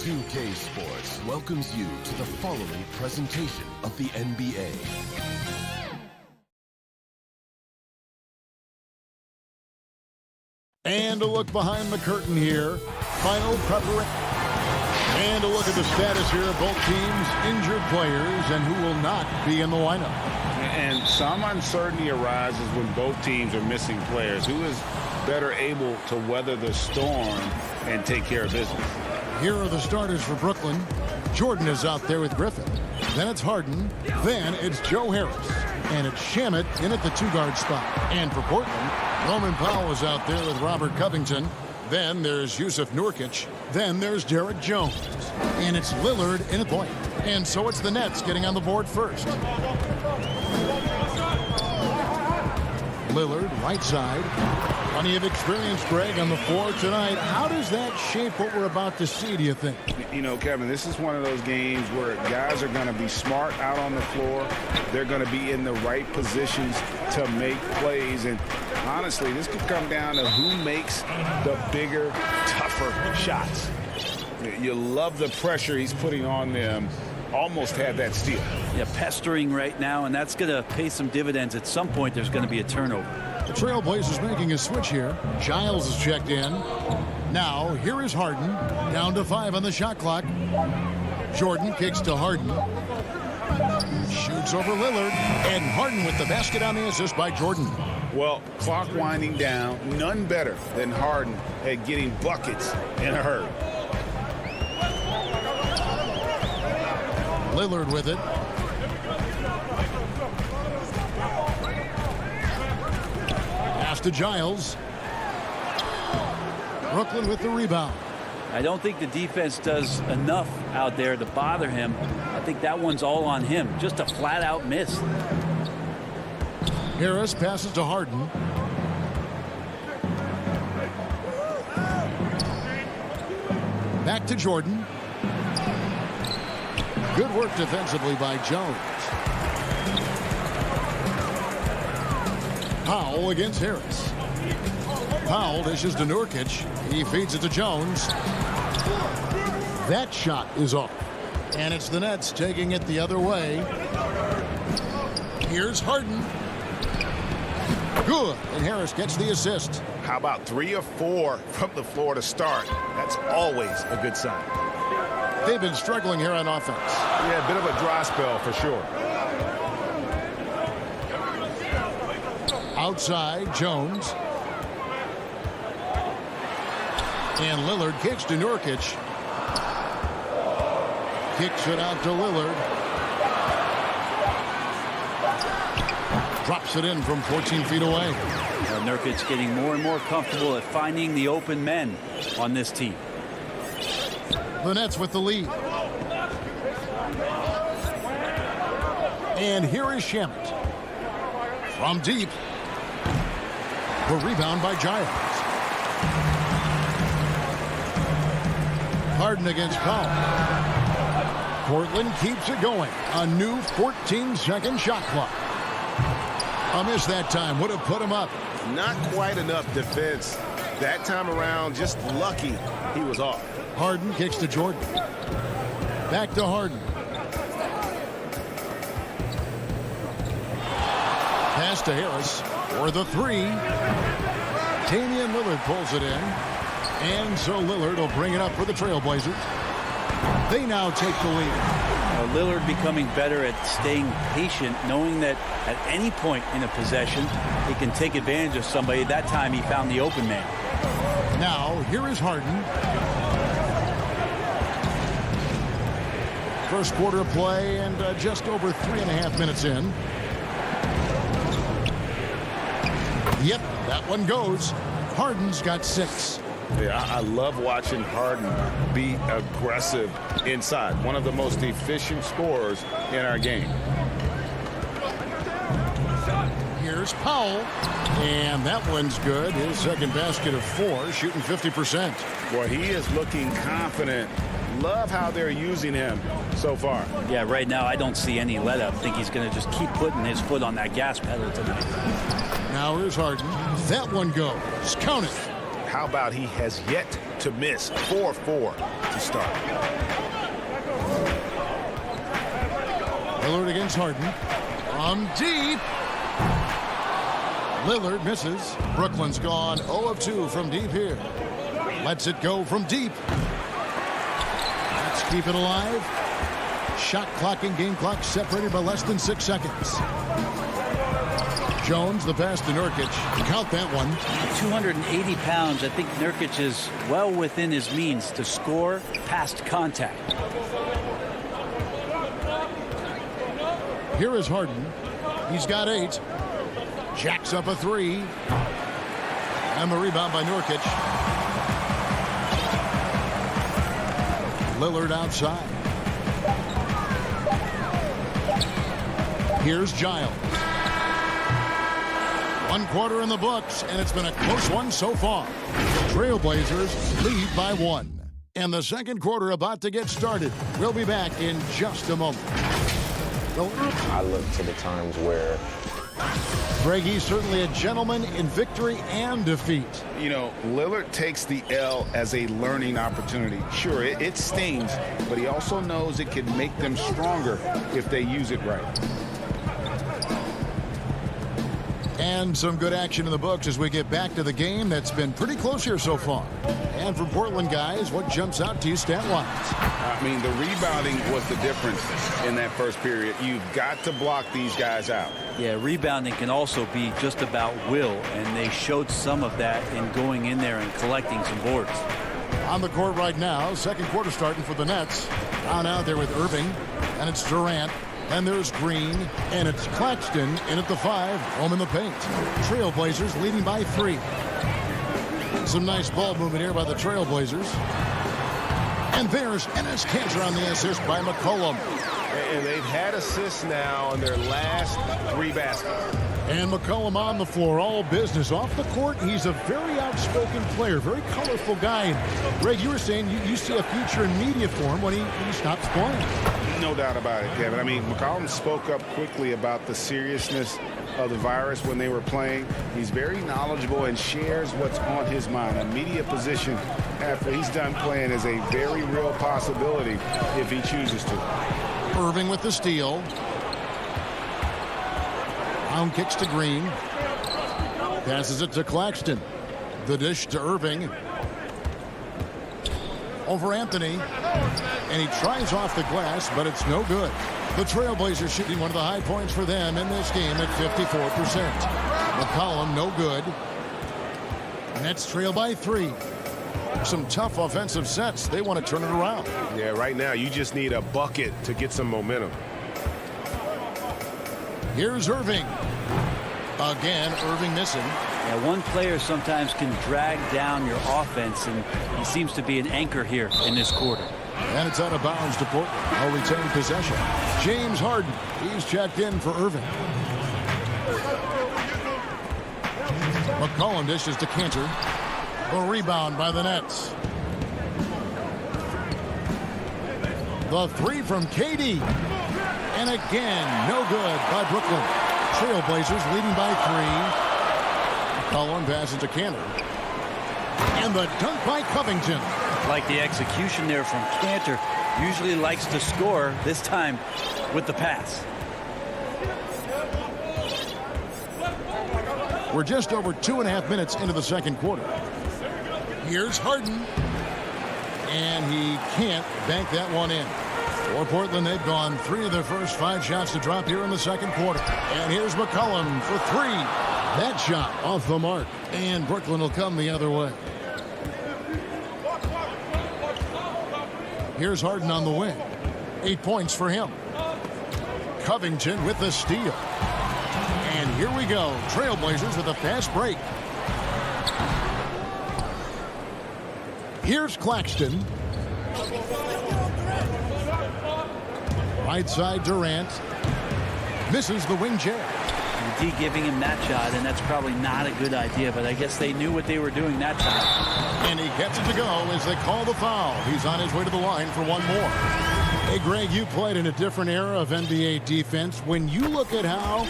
2K Sports welcomes you to the following presentation of the NBA. And a look behind the curtain here. Final preparation. And a look at the status here of both teams' injured players and who will not be in the lineup. And some uncertainty arises when both teams are missing players. Who is better able to weather the storm and take care of business? Here are the starters for Brooklyn. Jordan is out there with Griffin. Then it's Harden. Then it's Joe Harris. And it's Shamet in at the two-guard spot. And for Portland, Norman Powell is out there with Robert Covington. Then there's Yusuf Nurkic. Then there's Derek Jones. And it's Lillard in at point. And so it's the Nets getting on the board first. Lillard, right side. Plenty of experience, Greg, on the floor tonight. How does that shape what we're about to see, do you think? You know, Kevin, this is one of those games where guys are going to be smart out on the floor. They're going to be in the right positions to make plays. And honestly, this could come down to who makes the bigger, tougher shots. You love the pressure he's putting on them. Almost had that steal. Yeah, pestering right now, and that's going to pay some dividends. At some point, there's going to be a turnover. The Trailblazers making a switch here. Giles is checked in. Now, here is Harden. Down to 5 on the shot clock. Jordan kicks to Harden. Shoots over Lillard. And Harden with the basket on the assist by Jordan. Well, clock winding down. None better than Harden at getting buckets in a hurry. Lillard with it. Pass to Giles. Brooklyn with the rebound. I don't think the defense does enough out there to bother him. I think that one's all on him. Just a flat-out miss. Harris passes to Harden. Back to Jordan. Good work defensively by Jones. Powell against Harris. Powell dishes to Nurkic. He feeds it to Jones. That shot is off. And it's the Nets taking it the other way. Here's Harden. Good. And Harris gets the assist. How about 3 or 4 from the floor to start? That's always a good sign. They've been struggling here on offense. Yeah, a bit of a dry spell for sure. Outside, Jones. And Lillard kicks to Nurkic. Kicks it out to Lillard. Drops it in from 14 feet away. Nurkic getting more and more comfortable at finding the open men on this team. The Nets with the lead. And here is Shamet. From deep. The rebound by Giles. Harden against Powell. Portland keeps it going. A new 14-second shot clock. A miss that time would have put him up. Not quite enough defense. That time around, just lucky he was off. Harden kicks to Jordan. Back to Harden. Pass to Harris for the 3. Damian Lillard pulls it in. And so Lillard will bring it up for the Trailblazers. They now take the lead. Lillard becoming better at staying patient, knowing that at any point in a possession, he can take advantage of somebody. That time he found the open man. Now, here is Harden. First quarter of play and just over 3.5 minutes in. Yep, that one goes. Harden's got 6. Yeah, I love watching Harden be aggressive inside. One of the most efficient scorers in our game. Here's Powell. And that one's good. His second basket of 4, shooting 50%. Boy, he is looking confident. Love how they're using him so far. Yeah, right now I don't see any let up. I think he's going to just keep putting his foot on that gas pedal tonight. Now here's Harden. That one goes. Count it. How about he has yet to miss. 4-4 to start. Lillard against Harden. From deep. Lillard misses. Brooklyn's gone 0 of 2 from deep here. Lets it go from deep. Let's keep it alive. Shot clock and game clock separated by less than 6 seconds. Jones, the pass to Nurkic. Count that one. 280 pounds. I think Nurkic is well within his means to score past contact. Here is Harden. He's got 8. Jacks up a 3. And the rebound by Nurkic. Lillard outside. Here's Giles. 1 quarter in the books, and it's been a close one so far. The Trailblazers lead by 1. And the second quarter about to get started. We'll be back in just a moment. I look to the times where Greg, he's certainly a gentleman in victory and defeat. You know, Lillard takes the L as a learning opportunity. Sure, it stings, but he also knows it can make them stronger if they use it right. And some good action in the books as we get back to the game that's been pretty close here so far. And for Portland guys, what jumps out to you stat-wise? I mean, the rebounding was the difference in that first period. You've got to block these guys out. Yeah, rebounding can also be just about will, and they showed some of that in going in there and collecting some boards. On the court right now, second quarter starting for the Nets. Down out there with Irving, and it's Durant. And there's Green, and it's Claxton in at the 5, home in the paint. Trailblazers leading by 3. Some nice ball movement here by the Trailblazers. And there's Enes Kanter on the assist by McCollum. And they've had assists now in their last 3 baskets. And McCollum on the floor, all business. Off the court, he's a very outspoken player, very colorful guy. Greg, you were saying you see a future in media for him when he stops playing. No doubt about it, Kevin. I mean, McCollum spoke up quickly about the seriousness of the virus when they were playing. He's very knowledgeable and shares what's on his mind. A media position after he's done playing is a very real possibility if he chooses to. Irving with the steal. Brown kicks to Green. Passes it to Claxton. The dish to Irving. Over Anthony. And he tries off the glass, but it's no good. The Trailblazers shooting one of the high points for them in this game at 54%. McCollum, no good. Nets trail by 3. Some tough offensive sets. They want to turn it around. Yeah, right now you just need a bucket to get some momentum. Here's Irving. Again, Irving missing. Yeah, one player sometimes can drag down your offense, and he seems to be an anchor here in this quarter. And it's out of bounds to Portland. I'll retain possession. James Harden. He's checked in for Irving. McCollum dishes to Kanter. A rebound by the Nets. The 3 from KD. And again, no good by Brooklyn. Trailblazers leading by 3. McCollum passes to Kanter. And the dunk by Covington. Like the execution there from Kanter. Usually likes to score, this time with the pass. We're just over 2.5 minutes into the second quarter. Here's Harden. And he can't bank that one in. For Portland, they've gone 3 of their first 5 shots to drop here in the second quarter. And here's McCollum for 3. That shot off the mark. And Brooklyn will come the other way. Here's Harden on the wing. 8 points for him. Covington with the steal. And here we go. Trailblazers with a fast break. Here's Claxton. Right side Durant. Misses the wing jab. D giving him that shot, and that's probably not a good idea, but I guess they knew what they were doing that time. And he gets it to go as they call the foul. He's on his way to the line for one more. Hey, Greg, you played in a different era of NBA defense. When you look at how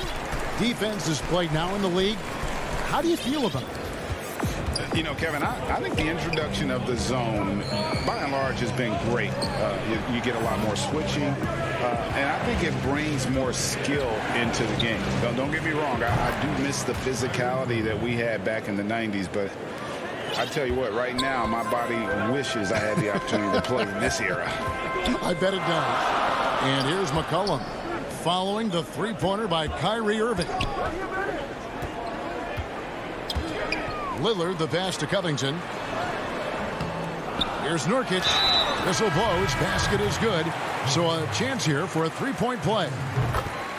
defense is played now in the league, how do you feel about it? You know, Kevin, I think the introduction of the zone, by and large, has been great. You get a lot more switching, and I think it brings more skill into the game. Don't get me wrong. I do miss the physicality that we had back in the 90s, but I tell you what, right now, my body wishes I had the opportunity to play in this era. I bet it does. And here's McCollum following the three-pointer by Kyrie Irving. Lillard, the pass to Covington. Here's Nurkic. Whistle blows. Basket is good. So a chance here for a three-point play.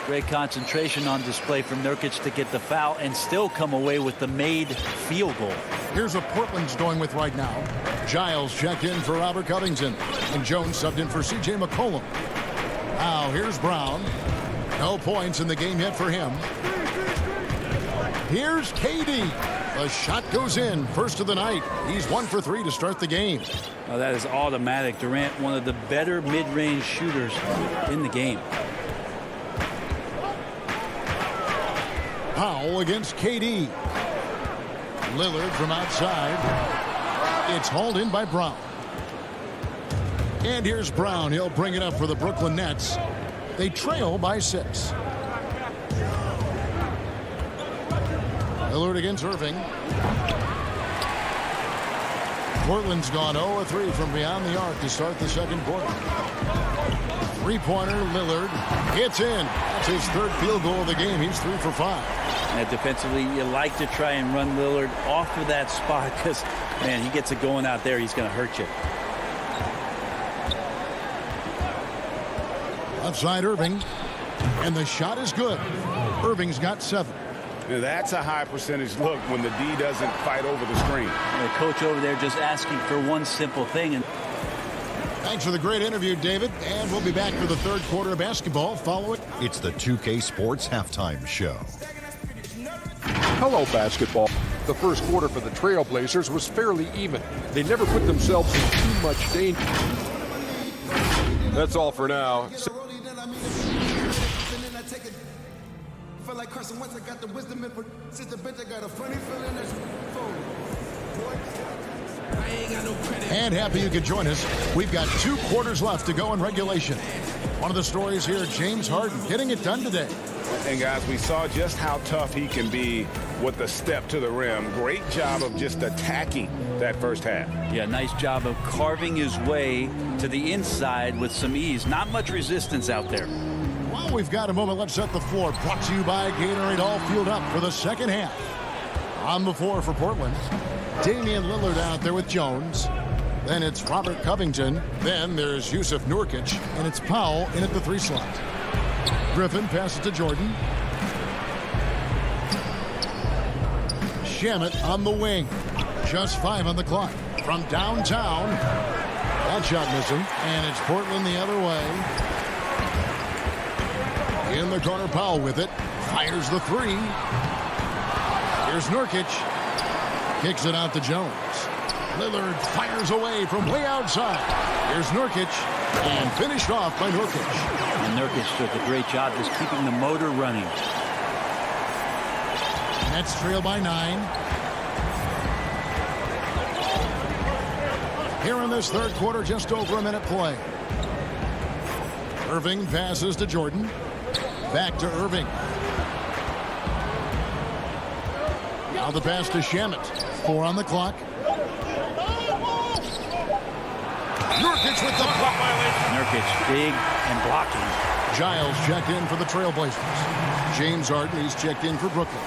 Great concentration on display from Nurkic to get the foul and still come away with the made field goal. Here's what Portland's going with right now. Giles checked in for Robert Covington. And Jones subbed in for C.J. McCollum. Now here's Brown. No points in the game yet for him. Here's KD. The shot goes in. First of the night. He's 1 for 3 to start the game. Oh, that is automatic. Durant, one of the better mid-range shooters in the game. Powell against KD. Lillard from outside. It's hauled in by Brown. And here's Brown. He'll bring it up for the Brooklyn Nets. They trail by 6. Lillard against Irving. Portland's gone 0-3 from beyond the arc to start the second quarter. Three-pointer, Lillard hits in. That's his third field goal of the game. He's 3 for 5. And defensively, you like to try and run Lillard off of that spot because, man, he gets it going out there. He's going to hurt you. Outside Irving. And the shot is good. Irving's got 7. That's a high percentage look when the D doesn't fight over the screen. The coach over there just asking for one simple thing. And thanks for the great interview, David. And we'll be back for the third quarter of basketball. Follow it. It's the 2K Sports Halftime Show. Hello, basketball. The first quarter for the Trailblazers was fairly even. They never put themselves in too much danger. That's all for now. And happy you could join us. We've got 2 quarters left to go in regulation. One of the stories here, James Harden getting it done today. And guys, we saw just how tough he can be with the step to the rim. Great job of just attacking that first half. yeah, nice job of carving his way to the inside with some ease. Not much resistance out there. Well, we've got a moment. Let's set the floor. Brought to you by Gatorade. All fueled up for the second half. On the floor for Portland, Damian Lillard out there with Jones. Then it's Robert Covington. Then there's Yusuf Nurkic. And it's Powell in at the 3 slot. Griffin passes to Jordan. Shamet on the wing. Just 5 on the clock. From downtown. That shot missing. And it's Portland the other way. In the corner, Powell with it. Fires the 3. Here's Nurkic. Kicks it out to Jones. Lillard fires away from way outside. Here's Nurkic. And finished off by Nurkic. And Nurkic does a great job just keeping the motor running. Nets trail by 9. Here in this third quarter, just over a minute play. Irving passes to Jordan. Back to Irving. Now the pass to Shamet. 4 on the clock. Nurkic with the block violation. Nurkic big and blocking. Giles checked in for the Trailblazers. James Harden, he's checked in for Brooklyn.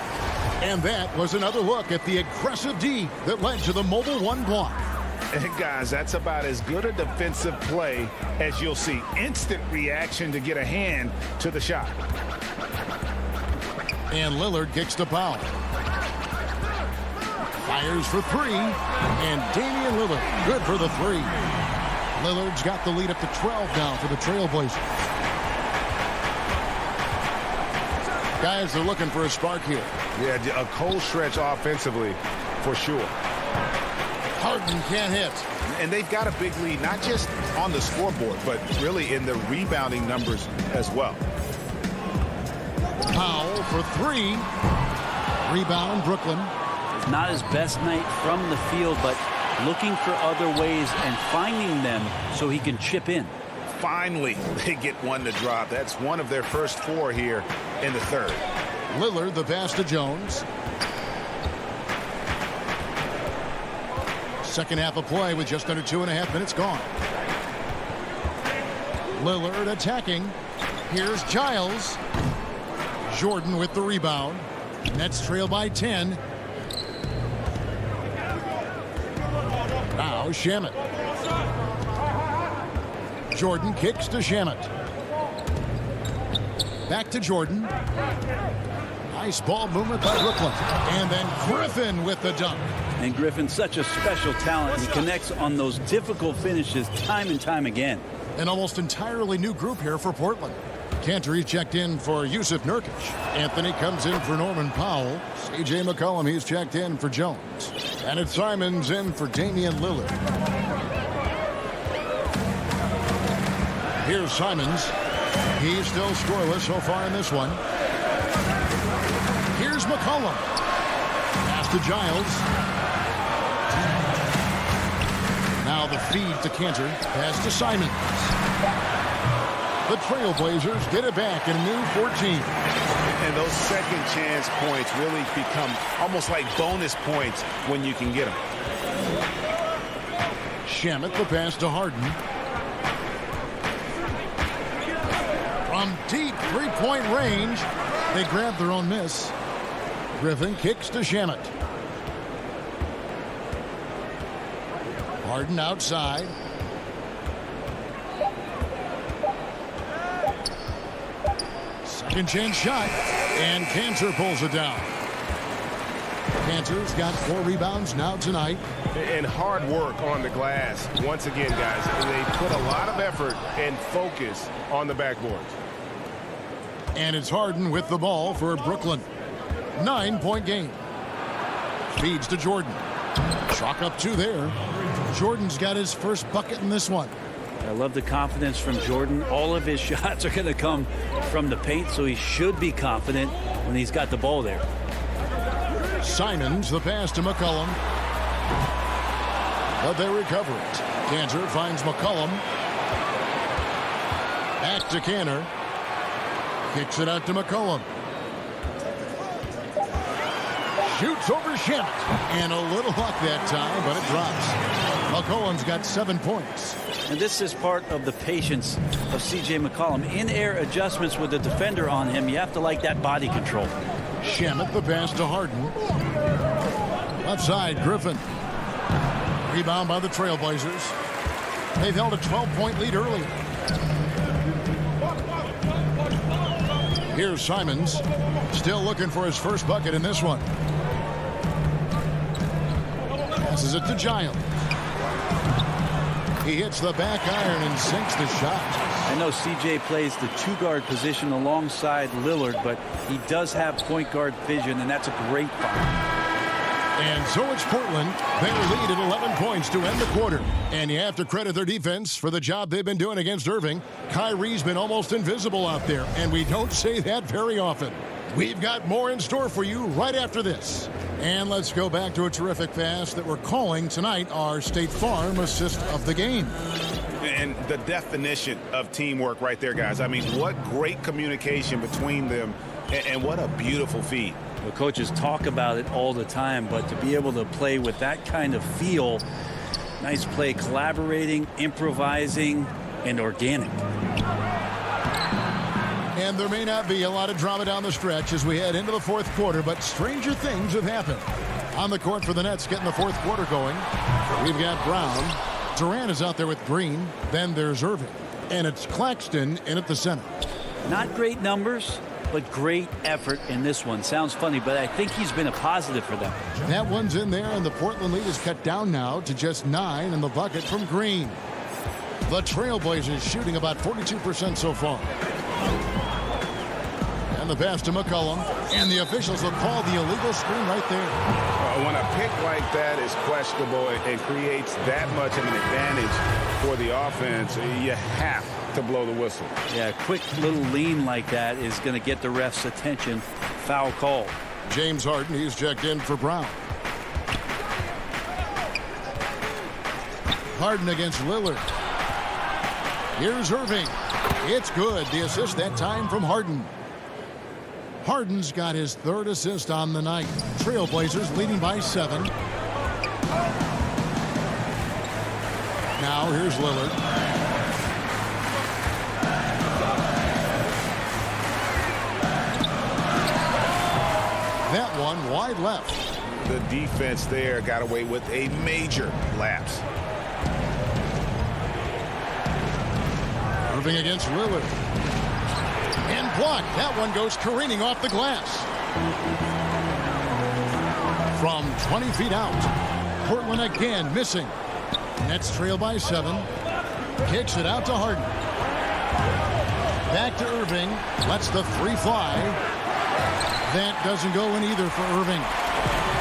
And that was another look at the aggressive D that led to the mobile 1 block. And guys, that's about as good a defensive play as you'll see. Instant reaction to get a hand to the shot. And Lillard kicks to Powell. Fires for 3. And Damian Lillard, good for the 3. Lillard's got the lead up to 12 now for the Trailblazers. Guys, they're looking for a spark here. Yeah, a cold stretch offensively, for sure. Harden can't hit. And they've got a big lead, not just on the scoreboard, but really in the rebounding numbers as well. Powell for 3. Rebound, Brooklyn. not his best night from the field, but looking for other ways and finding them so he can chip in. Finally, they get one to drop. That's one of their first 4 here in the third. Lillard, the pass to Jones. Second half of play with just under 2.5 minutes gone. Lillard attacking. Here's Giles. Jordan with the rebound. Nets trail by 10. Now Shamet. Jordan kicks to Shamet. Back to Jordan. Nice ball movement by Brooklyn. And then Griffin with the dunk. And Griffin's such a special talent. He connects on those difficult finishes time and time again. An almost entirely new group here for Portland. Cantor checked in for Yusuf Nurkic. Anthony comes in for Norman Powell. C.J. McCollum, he's checked in for Jones. And it's Simons in for Damian Lillard. Here's Simons. He's still scoreless so far in this one. Here's McCollum. Pass to Giles. Now the feed to Cantor. Pass to Simons. The Trailblazers get it back in a new 14. And those second chance points really become almost like bonus points when you can get them. Shamet, the pass to Harden. From deep three-point range, they grab their own miss. Griffin kicks to Shamet. Harden outside. Second chance shot, and Cantor pulls it down. Cantor's got 4 rebounds now tonight. And hard work on the glass. Once again, guys, they put a lot of effort and focus on the backboards. And it's Harden with the ball for Brooklyn. 9-point game. Feeds to Jordan. Chalk up 2 there. Jordan's got his first bucket in this one. I love the confidence from Jordan. All of his shots are going to come from the paint, so he should be confident when he's got the ball there. Simons, the pass to McCollum. But they recover it. Cantor finds McCollum. Back to Cantor. Kicks it out to McCollum. Shoots over Shamet. And a little luck that time, but it drops. McCollum's got 7 points. And this is part of the patience of C.J. McCollum. In-air adjustments with the defender on him. You have to like that body control. Shamet, the pass to Harden. Left side, Griffin. Rebound by the Trailblazers. They've held a 12-point lead earlier. Here's Simons. Still looking for his first bucket in this one. Passes it to Giles. He hits the back iron and sinks the shot. I know CJ plays the 2-guard position alongside Lillard, but he does have point guard vision, and that's a great find. And so it's Portland. They lead at 11 points to end the quarter. And you have to credit their defense for the job they've been doing against Irving. Kyrie's been almost invisible out there, and we don't say that very often. We've got more in store for you right after this. And let's go back to a terrific pass that we're calling tonight our State Farm assist of the game. And the definition of teamwork right there, guys. I mean, what great communication between them, and what a beautiful feed. The coaches talk about it all the time, but to be able to play with that kind of feel, nice play, collaborating, improvising, and organic. And there may not be a lot of drama down the stretch as we head into the fourth quarter, but stranger things have happened. On the court for the Nets getting the fourth quarter going, we've got Brown. Durant is out there with Green. Then there's Irving. And it's Claxton in at the center. Not great numbers, but great effort in this one. Sounds funny, but I think he's been a positive for them. That one's in there, and the Portland lead is cut down now to just 9 in the bucket from Green. The Trailblazers shooting about 42% so far. And the pass to McCollum. And the officials will call the illegal screen right there. When a pick like that is questionable and creates that much of an advantage for the offense, you have to blow the whistle. Yeah, a quick little lean like that is going to get the ref's attention. Foul call. James Harden, he's checked in for Brown. Harden against Lillard. Here's Irving. It's good. The assist that time from Harden. Harden's got his 3rd assist on the night. Trailblazers leading by 7. Now here's Lillard. That one wide left. The defense there got away with a major lapse. Irving against Lillard. And blocked. That one goes careening off the glass. From 20 feet out. Portland again missing. Nets trail by 7. Kicks it out to Harden. Back to Irving. Lets the 3 fly. That doesn't go in either for Irving.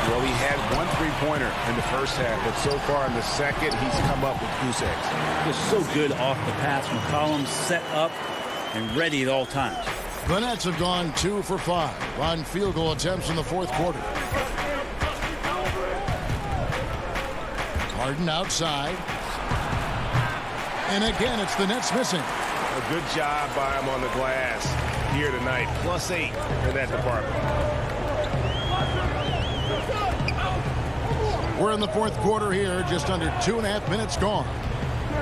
Well, he had 1 3-pointer in the first half, but so far in the second, he's come up with goose eggs. Just so good off the pass. McCollum set up and ready at all times. The Nets have gone 2 for 5 on field goal attempts in the 4th quarter. Harden outside. And again, it's the Nets missing. A good job by him on the glass here tonight. +8 in that department. We're in the 4th quarter here, just under 2.5 minutes gone.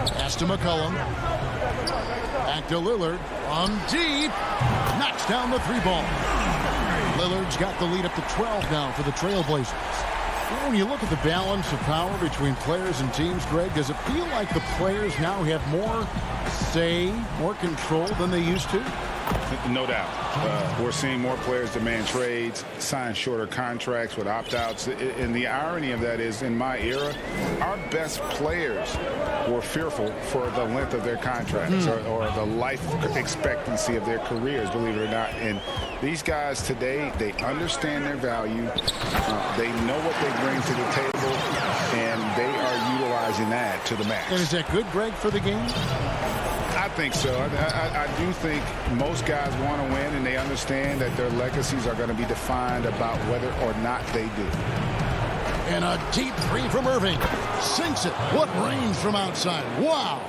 Pass to McCollum. Back to Lillard. From deep. Knocks down the 3-ball. Lillard's got the lead up to 12 now for the Trailblazers. When you look at the balance of power between players and teams, Greg, does it feel like the players now have more say, more control than they used to? No doubt. We're seeing more players demand trades, sign shorter contracts with opt-outs. And the irony of that is, in my era, our best players were fearful for the length of their contracts or the life expectancy of their careers, believe it or not. And these guys today, they understand their value. They know what they bring to the table, and they are utilizing that to the max. And is that good, Greg, for the game? I think so. I do think most guys want to win, and they understand that their legacies are going to be defined about whether or not they do. And a deep 3 from Irving. Sinks it. What range from outside. Wow.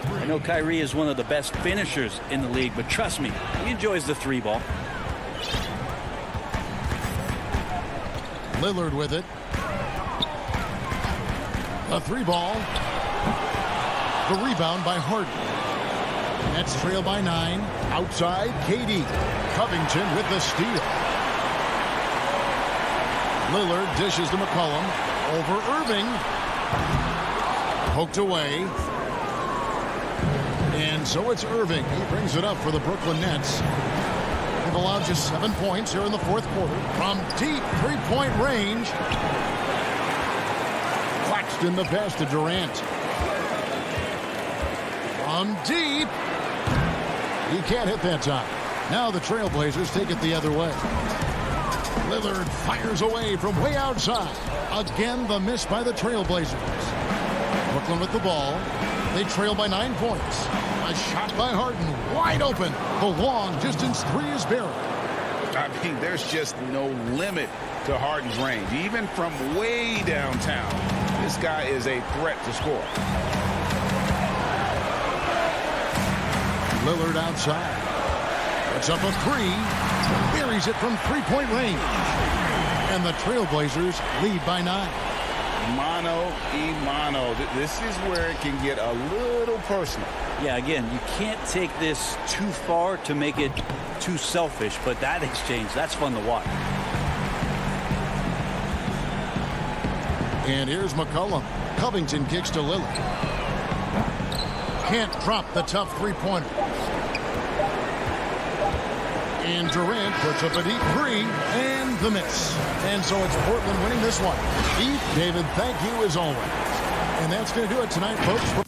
I know Kyrie is one of the best finishers in the league, but trust me, he enjoys the 3-ball. Lillard with it. A 3-ball. The rebound by Harden. Nets trail by 9. Outside, KD. Covington with the steal. Lillard dishes to McCollum. Over Irving. Poked away. And so it's Irving. He brings it up for the Brooklyn Nets. They've allowed just 7 points here in the 4th quarter. From deep 3-point range. Claxton the pass to Durant. From deep. He can't hit that time. Now the Trailblazers take it the other way. Lillard fires away from way outside. Again, the miss by the Trailblazers. Brooklyn with the ball. They trail by 9 points. A shot by Harden. Wide open. The long distance 3 is buried. I mean, there's just no limit to Harden's range. Even from way downtown, this guy is a threat to score. Lillard outside. Puts up a 3. Buries it from 3-point range. And the Trailblazers lead by 9. Mano y mano. This is where it can get a little personal. Yeah, again, you can't take this too far to make it too selfish, but that exchange, that's fun to watch. And here's McCollum. Covington kicks to Lillard. Can't drop the tough 3-pointer. And Durant puts up a deep 3 and the miss. And so it's Portland winning this one. Steve, David, thank you as always. And that's going to do it tonight, folks.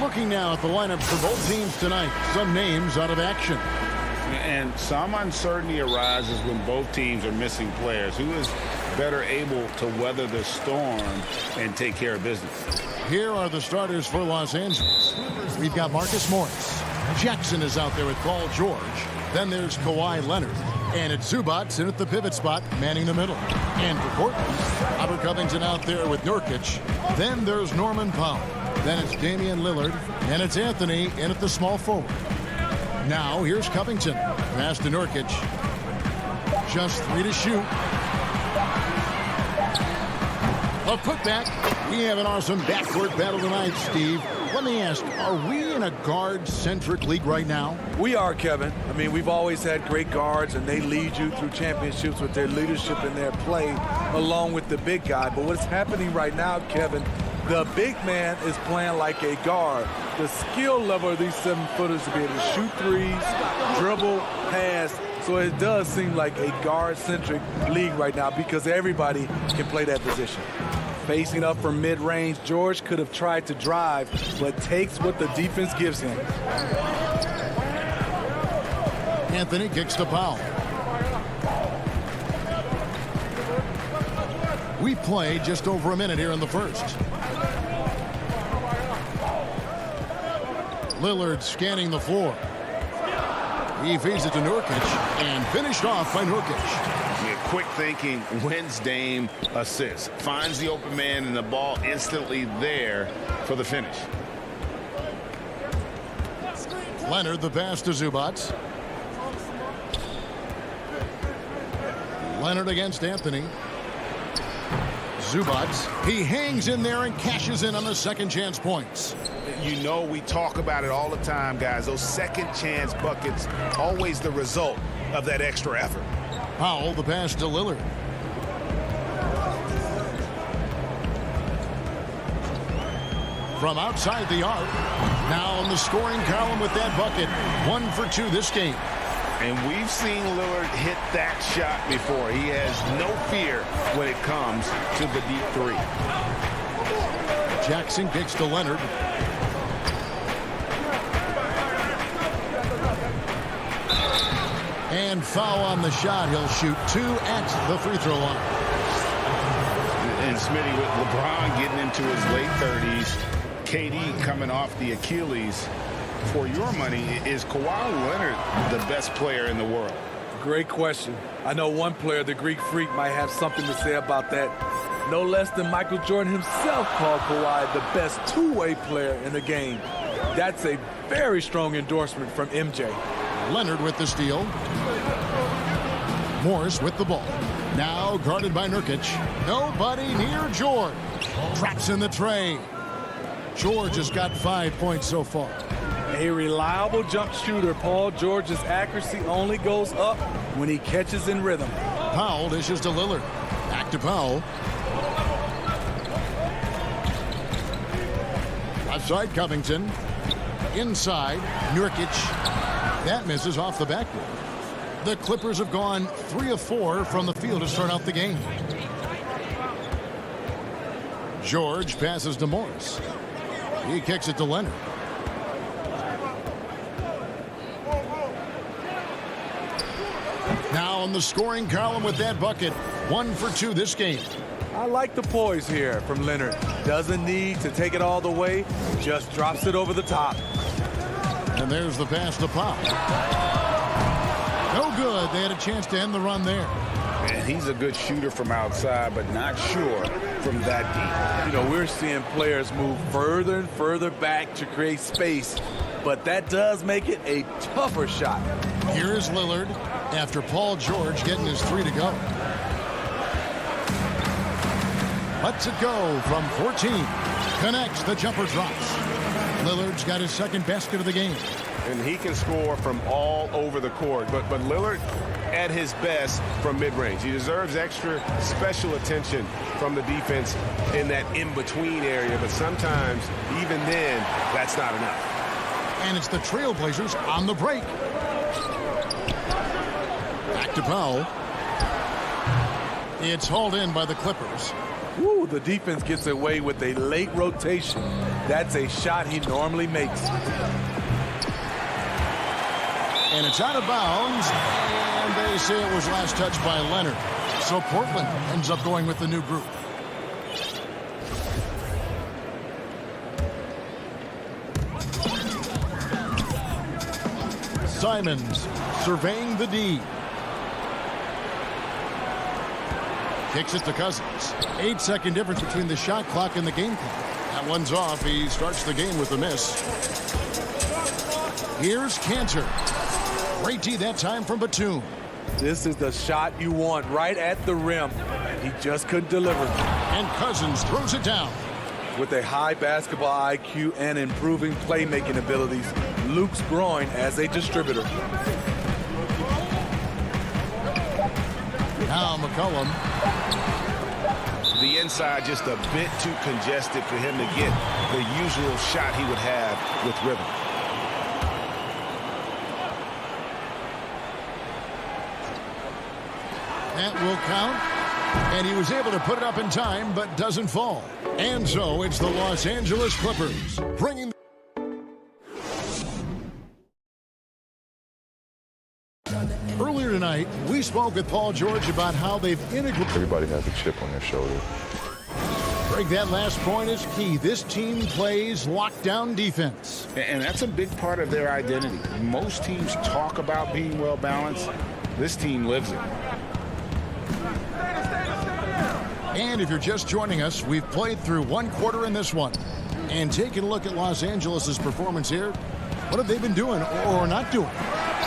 Looking now at the lineup for both teams tonight. Some names out of action. And some uncertainty arises when both teams are missing players. Who is better able to weather the storm and take care of business? Here are the starters for Los Angeles. We've got Marcus Morris. Jackson is out there with Paul George. Then there's Kawhi Leonard. And it's Zubats in at the pivot spot, manning the middle. And for Portland, Robert Covington out there with Nurkic. Then there's Norman Powell. Then it's Damian Lillard. And it's Anthony in at the small forward. Now here's Covington. Pass to Nurkic. Just 3 to shoot. A putback. We have an awesome backcourt battle tonight, Steve. Let me ask, are we in a guard-centric league right now? We are, Kevin. I mean, we've always had great guards, and they lead you through championships with their leadership and their play, along with the big guy. But what's happening right now, Kevin, the big man is playing like a guard. The skill level of these 7-footers to be able to shoot threes, dribble, pass. So it does seem like a guard-centric league right now because everybody can play that position. Facing up from mid-range, George could have tried to drive, but takes what the defense gives him. Anthony kicks to Powell. We play just over a minute here in the first. Lillard scanning the floor. He feeds it to Nurkic and finished off by Nurkic. Quick thinking, wins Dame assists. Finds the open man and the ball instantly there for the finish. Leonard the pass to Zubats. Leonard against Anthony. Zubats. He hangs in there and cashes in on the second chance points. You know, we talk about it all the time, guys. Those second chance buckets, always the result of that extra effort. Powell the pass to Lillard. from outside the arc. Now in the scoring column with that bucket. 1 for 2 this game. And we've seen Lillard hit that shot before. He has no fear when it comes to the deep three. Jackson kicks to Leonard. And foul on the shot. He'll shoot 2 at the free throw line. And Smitty, with LeBron getting into his late 30s, KD coming off the Achilles, for your money, is Kawhi Leonard the best player in the world? Great question. I know one player, the Greek Freak, might have something to say about that. No less than Michael Jordan himself called Kawhi the best two-way player in the game. That's a very strong endorsement from MJ. Leonard with the steal. Morris with the ball. Now guarded by Nurkic. Nobody near George. Traps in the tray. George has got 5 points so far. A reliable jump shooter. Paul George's accuracy only goes up when he catches in rhythm. Powell dishes to Lillard. Back to Powell. Left side Covington. Inside Nurkic. That misses off the backboard. The Clippers have gone 3 of 4 from the field to start out the game. George passes to Morris. He kicks it to Leonard. Now on the scoring column with that bucket. 1 for 2 this game. I like the poise here from Leonard. Doesn't need to take it all the way. Just drops it over the top. And there's the pass to Powell. No good. They had a chance to end the run there. And he's a good shooter from outside, but not sure from that deep. You know, we're seeing players move further and further back to create space, but that does make it a tougher shot. Here is Lillard after Paul George getting his 3 to go. Lets it go from 14. Connects. The jumper drops. Lillard's got his second basket of the game. And he can score from all over the court. But Lillard at his best from mid-range. He deserves extra special attention from the defense in that in-between area. But sometimes, even then, that's not enough. And it's the Trailblazers on the break. Back to Powell. It's hauled in by the Clippers. Woo, the defense gets away with a late rotation. That's a shot he normally makes. And it's out of bounds. And they say it was last touched by Leonard. So Portland ends up going with the new group. Simons surveying the D. Kicks it to Cousins. 8-second difference between the shot clock and the game clock. That one's off. He starts the game with a miss. Here's Cantor. Great D that time from Batum. This is the shot you want right at the rim. He just couldn't deliver. And Cousins throws it down. With a high basketball IQ and improving playmaking abilities, Luke's growing as a distributor. Now McCollum. The inside just a bit too congested for him to get the usual shot he would have with rhythm. That will count. And he was able to put it up in time, but doesn't fall. And so it's the Los Angeles Clippers bringing. Earlier tonight, we spoke with Paul George about how they've integrated. Everybody has a chip on their shoulder. Greg, that last point is key. This team plays lockdown defense. And that's a big part of their identity. Most teams talk about being well balanced. This team lives it. And if you're just joining us, we've played through one quarter in this one. And taking a look at Los Angeles' performance here, what have they been doing or not doing?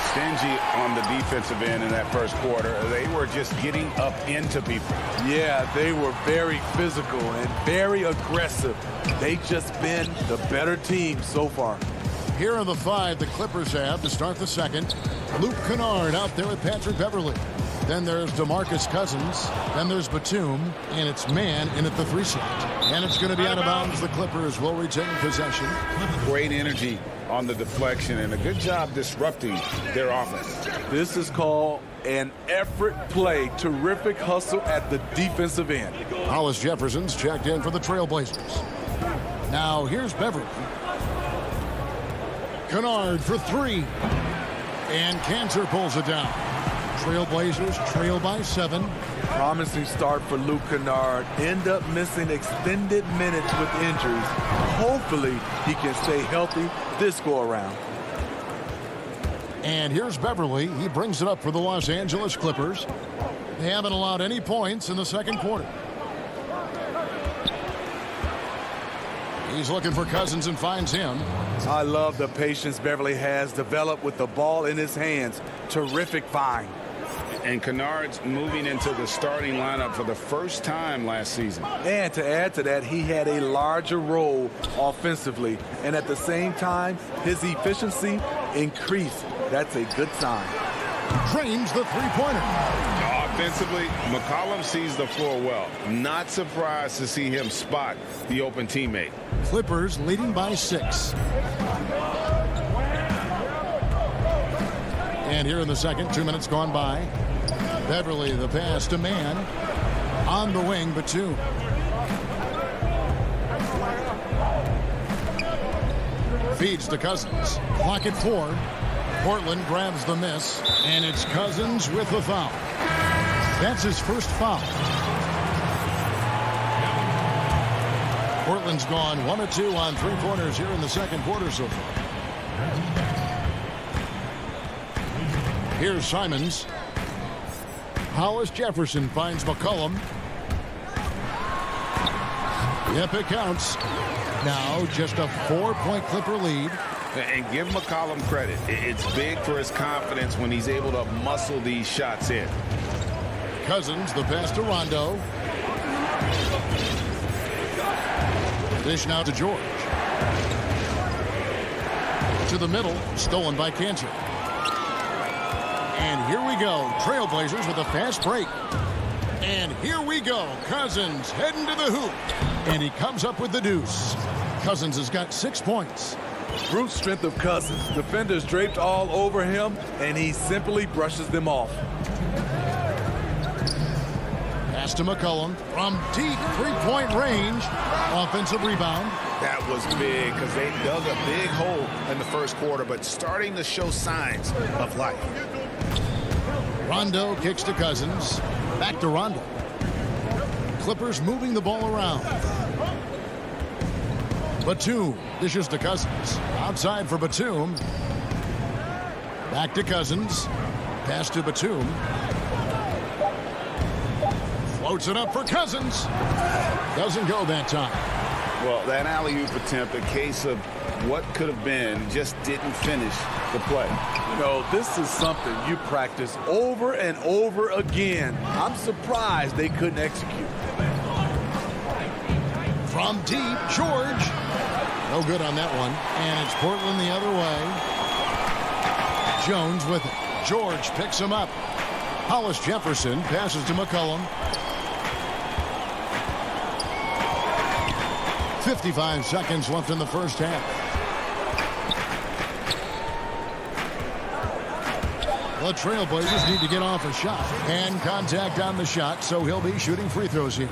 Stingy on the defensive end in that first quarter. They were just getting up into people. Yeah, they were very physical and very aggressive. They've just been the better team so far. Here are the 5 the Clippers have to start the second. Luke Kennard out there with Patrick Beverly. Then there's DeMarcus Cousins. Then there's Batum. And it's man in at the 3 slot. And it's going to be out of bounds. The Clippers will retain possession. Great energy on the deflection and a good job disrupting their offense. This is called an effort play. Terrific hustle at the defensive end. Hollis Jefferson's checked in for the Trailblazers. Now here's Beverly. Kennard for 3. And Cantor pulls it down. Trailblazers trail by 7. Promising start for Luke Kennard. End up missing extended minutes with injuries. Hopefully he can stay healthy this go around. And here's Beverly. He brings it up for the Los Angeles Clippers. They haven't allowed any points in the second quarter. He's looking for Cousins and finds him. I love the patience Beverly has developed with the ball in his hands. Terrific find. And Kennard's moving into the starting lineup for the first time last season. And to add to that, he had a larger role offensively. And at the same time, his efficiency increased. That's a good sign. Drains the three-pointer. Offensively, McCollum sees the floor well. Not surprised to see him spot the open teammate. Clippers leading by 6. And here in the second, 2 minutes gone by. Beverly, the pass to man. On the wing, Batum. Feeds to Cousins. Clock at 4. Portland grabs the miss. And it's Cousins with the foul. That's his first foul. Portland's gone 1 of 2 on 3-pointers here in the second quarter so far. Here's Simons. Hollis Jefferson finds McCollum. Yep, it counts. Now just a 4-point Clipper lead. And give McCollum credit. It's big for his confidence when he's able to muscle these shots in. Cousins, the pass to Rondo. Dish now to George. To the middle, stolen by Cantor. And here we go. Trailblazers with a fast break. And here we go. Cousins heading to the hoop. And he comes up with the deuce. Cousins has got 6 points. Brute strength of Cousins. Defenders draped all over him, and he simply brushes them off. Pass to McCollum from deep 3-point range. Offensive rebound. That was big because they dug a big hole in the first quarter, but starting to show signs of life. Rondo kicks to Cousins. Back to Rondo. Clippers moving the ball around. Batum dishes to Cousins. Outside for Batum. Back to Cousins. Pass to Batum. Floats it up for Cousins. Doesn't go that time. Well, that alley-oop attempt, a case of what could have been, just didn't finish the play. You know, this is something you practice over and over again. I'm surprised they couldn't execute. From deep, George. No good on that one. And it's Portland the other way. Jones with it. George picks him up. Hollis Jefferson passes to McCollum. 55 seconds left in the first half. The Trailblazers need to get off a shot. And contact on the shot, so he'll be shooting free throws here.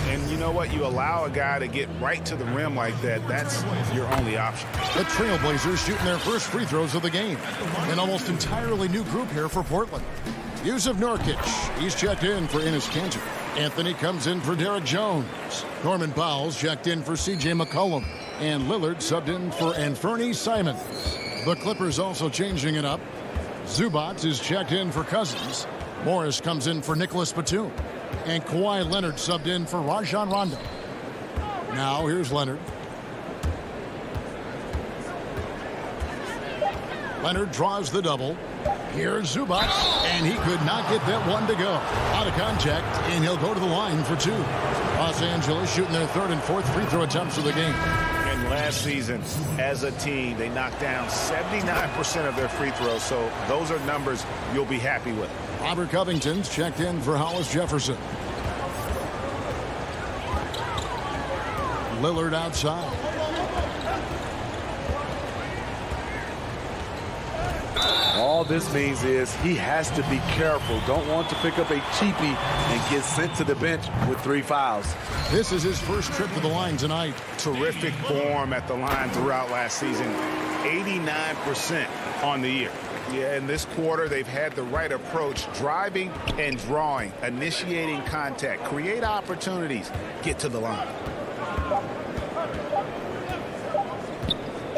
And you know what? You allow a guy to get right to the rim like that, that's your only option. The Trailblazers shooting their first free throws of the game. An almost entirely new group here for Portland. Yusuf Nurkic, he's checked in for Enes Kanter. Anthony comes in for Derek Jones. Norman Powell's checked in for C.J. McCollum. And Lillard subbed in for Anthony Simons. The Clippers also changing it up. Zubac is checked in for Cousins. Morris comes in for Nicholas Batum. And Kawhi Leonard subbed in for Rajon Rondo. Now here's Leonard. Leonard draws the double. Here's Zubac, and he could not get that one to go. Out of contact, and he'll go to the line for 2. Los Angeles shooting their third and fourth free throw attempts of the game. And last season, as a team, they knocked down 79% of their free throws, so those are numbers you'll be happy with. Robert Covington's checked in for Hollis Jefferson. Lillard outside. All this means is he has to be careful. Don't want to pick up a cheapie and get sent to the bench with 3 fouls. This is his first trip to the line tonight. Terrific form at the line throughout last season. 89% on the year. Yeah, in this quarter, they've had the right approach, driving and drawing, initiating contact, create opportunities, get to the line.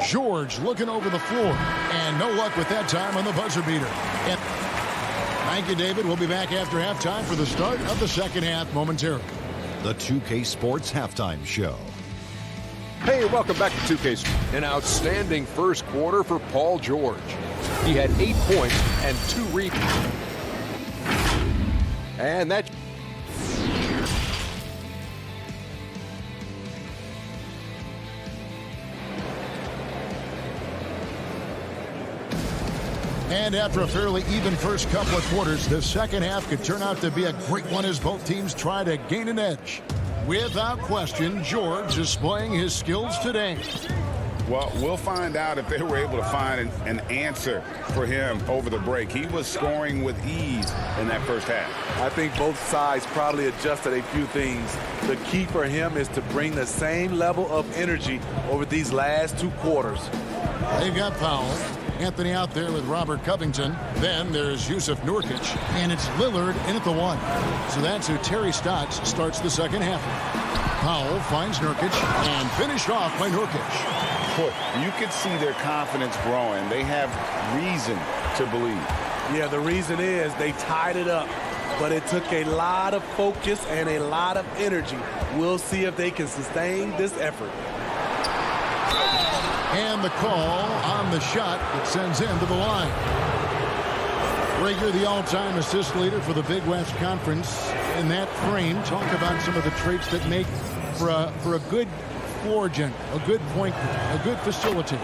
George looking over the floor, and no luck with that time on the buzzer beater. And thank you, David. We'll be back after halftime for the start of the second half momentarily. The 2K Sports Halftime Show. Hey, welcome back to 2K. An outstanding first quarter for Paul George. He had 8 points and 2 rebounds. And that... And after a fairly even first couple of quarters, the second half could turn out to be a great one as both teams try to gain an edge. Without question, George displaying his skills today. Well, we'll find out if they were able to find an answer for him over the break. He was scoring with ease in that first half. I think both sides probably adjusted a few things. The key for him is to bring the same level of energy over these last 2 quarters. They've got Powell. Anthony out there with Robert Covington. Then there's Yusuf Nurkic. And it's Lillard in at the 1. So that's who Terry Stotts starts the second half with. Powell finds Nurkic and finished off by Nurkic. You could see their confidence growing. They have reason to believe. Yeah, the reason is they tied it up. But it took a lot of focus and a lot of energy. We'll see if they can sustain this effort. And the call on the shot that sends him to the line. Rager, the all-time assist leader for the Big West Conference. In that frame, talk about some of the traits that make for a good floor general, a good point guard, a good facilitator.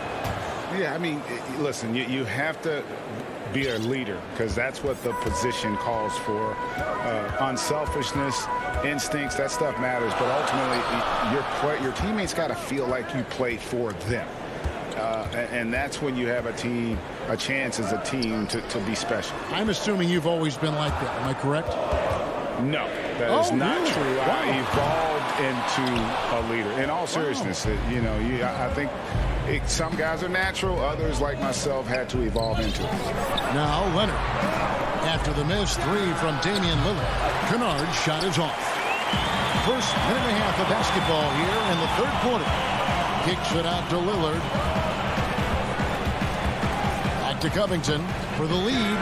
Yeah, I mean, listen, you have to be a leader because that's what the position calls for. Unselfishness, instincts, that stuff matters. But ultimately, your teammates got to feel like you played for them. And that's when you have a chance as a team to be special. I'm assuming you've always been like that. Am I correct? No, that is not really? true. Wow. I evolved into a leader. In all seriousness, I think some guys are natural. Others, like myself, had to evolve into it. Now Leonard. After the missed 3 from Damian Lillard, Kennard's shot is off. First minute and a half of basketball here in the third quarter. Kicks it out to Lillard. Back to Covington for the lead.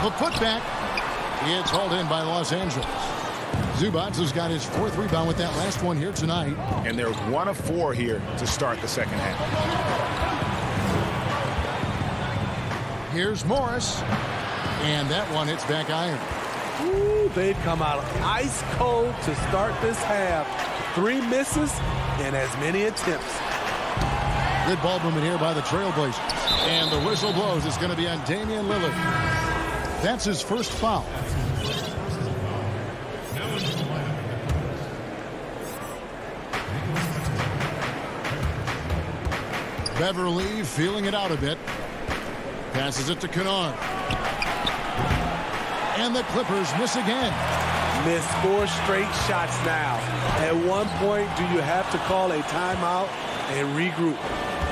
The putback. It's hauled in by Los Angeles. Zubac has got his 4th rebound with that last one here tonight. And they're 1 of 4 here to start the second half. Here's Morris. And that one hits back iron. Ooh, they've come out ice cold to start this half. 3 misses and as many attempts. Good ball movement here by the Trailblazers. And the whistle blows. It's going to be on Damian Lillard. That's his first foul. Beverly feeling it out a bit. Passes it to Kennard. And the Clippers miss again. Missed 4 straight shots now. At one point, do you have to call a timeout and regroup?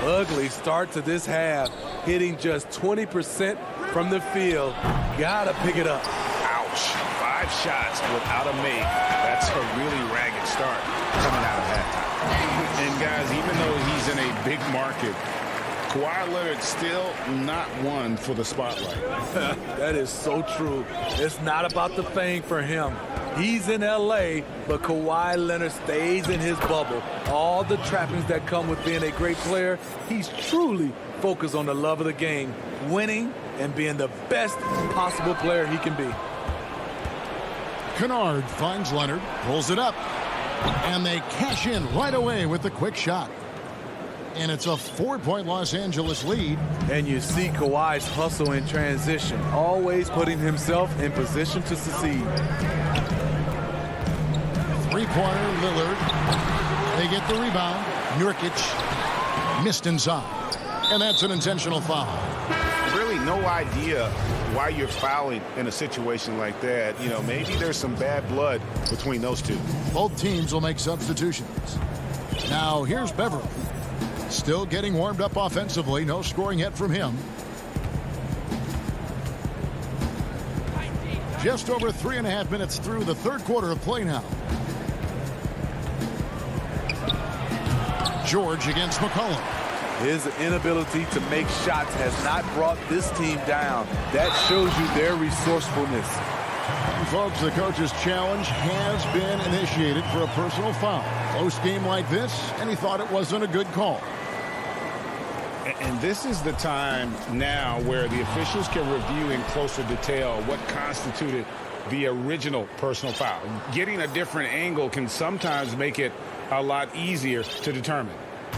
Ugly start to this half. Hitting just 20% from the field. Gotta pick it up. Ouch. 5 shots without a make. That's a really ragged start coming out of halftime. And guys, even though he's in a big market, Kawhi Leonard still not one for the spotlight. That is so true. It's not about the fame for him. He's in L.A., but Kawhi Leonard stays in his bubble. All the trappings that come with being a great player, he's truly focused on the love of the game, winning and being the best possible player he can be. Kennard finds Leonard, pulls it up, and they cash in right away with the quick shot. And it's a 4-point Los Angeles lead. And you see Kawhi's hustle in transition, always putting himself in position to succeed. Three-pointer, Lillard. They get the rebound. Nurkic missed inside. And that's an intentional foul. Really no idea why you're fouling in a situation like that. You know, maybe there's some bad blood between those two. Both teams will make substitutions. Now here's Beverly. Still getting warmed up offensively. No scoring yet from him. Just over 3.5 minutes through the third quarter of play now. George against McCollum. His inability to make shots has not brought this team down. That shows you their resourcefulness. And folks, the coach's challenge has been initiated for a personal foul. Close game like this, and he thought it wasn't a good call. And this is the time now where the officials can review in closer detail what constituted the original personal foul. Getting a different angle can sometimes make it a lot easier to determine.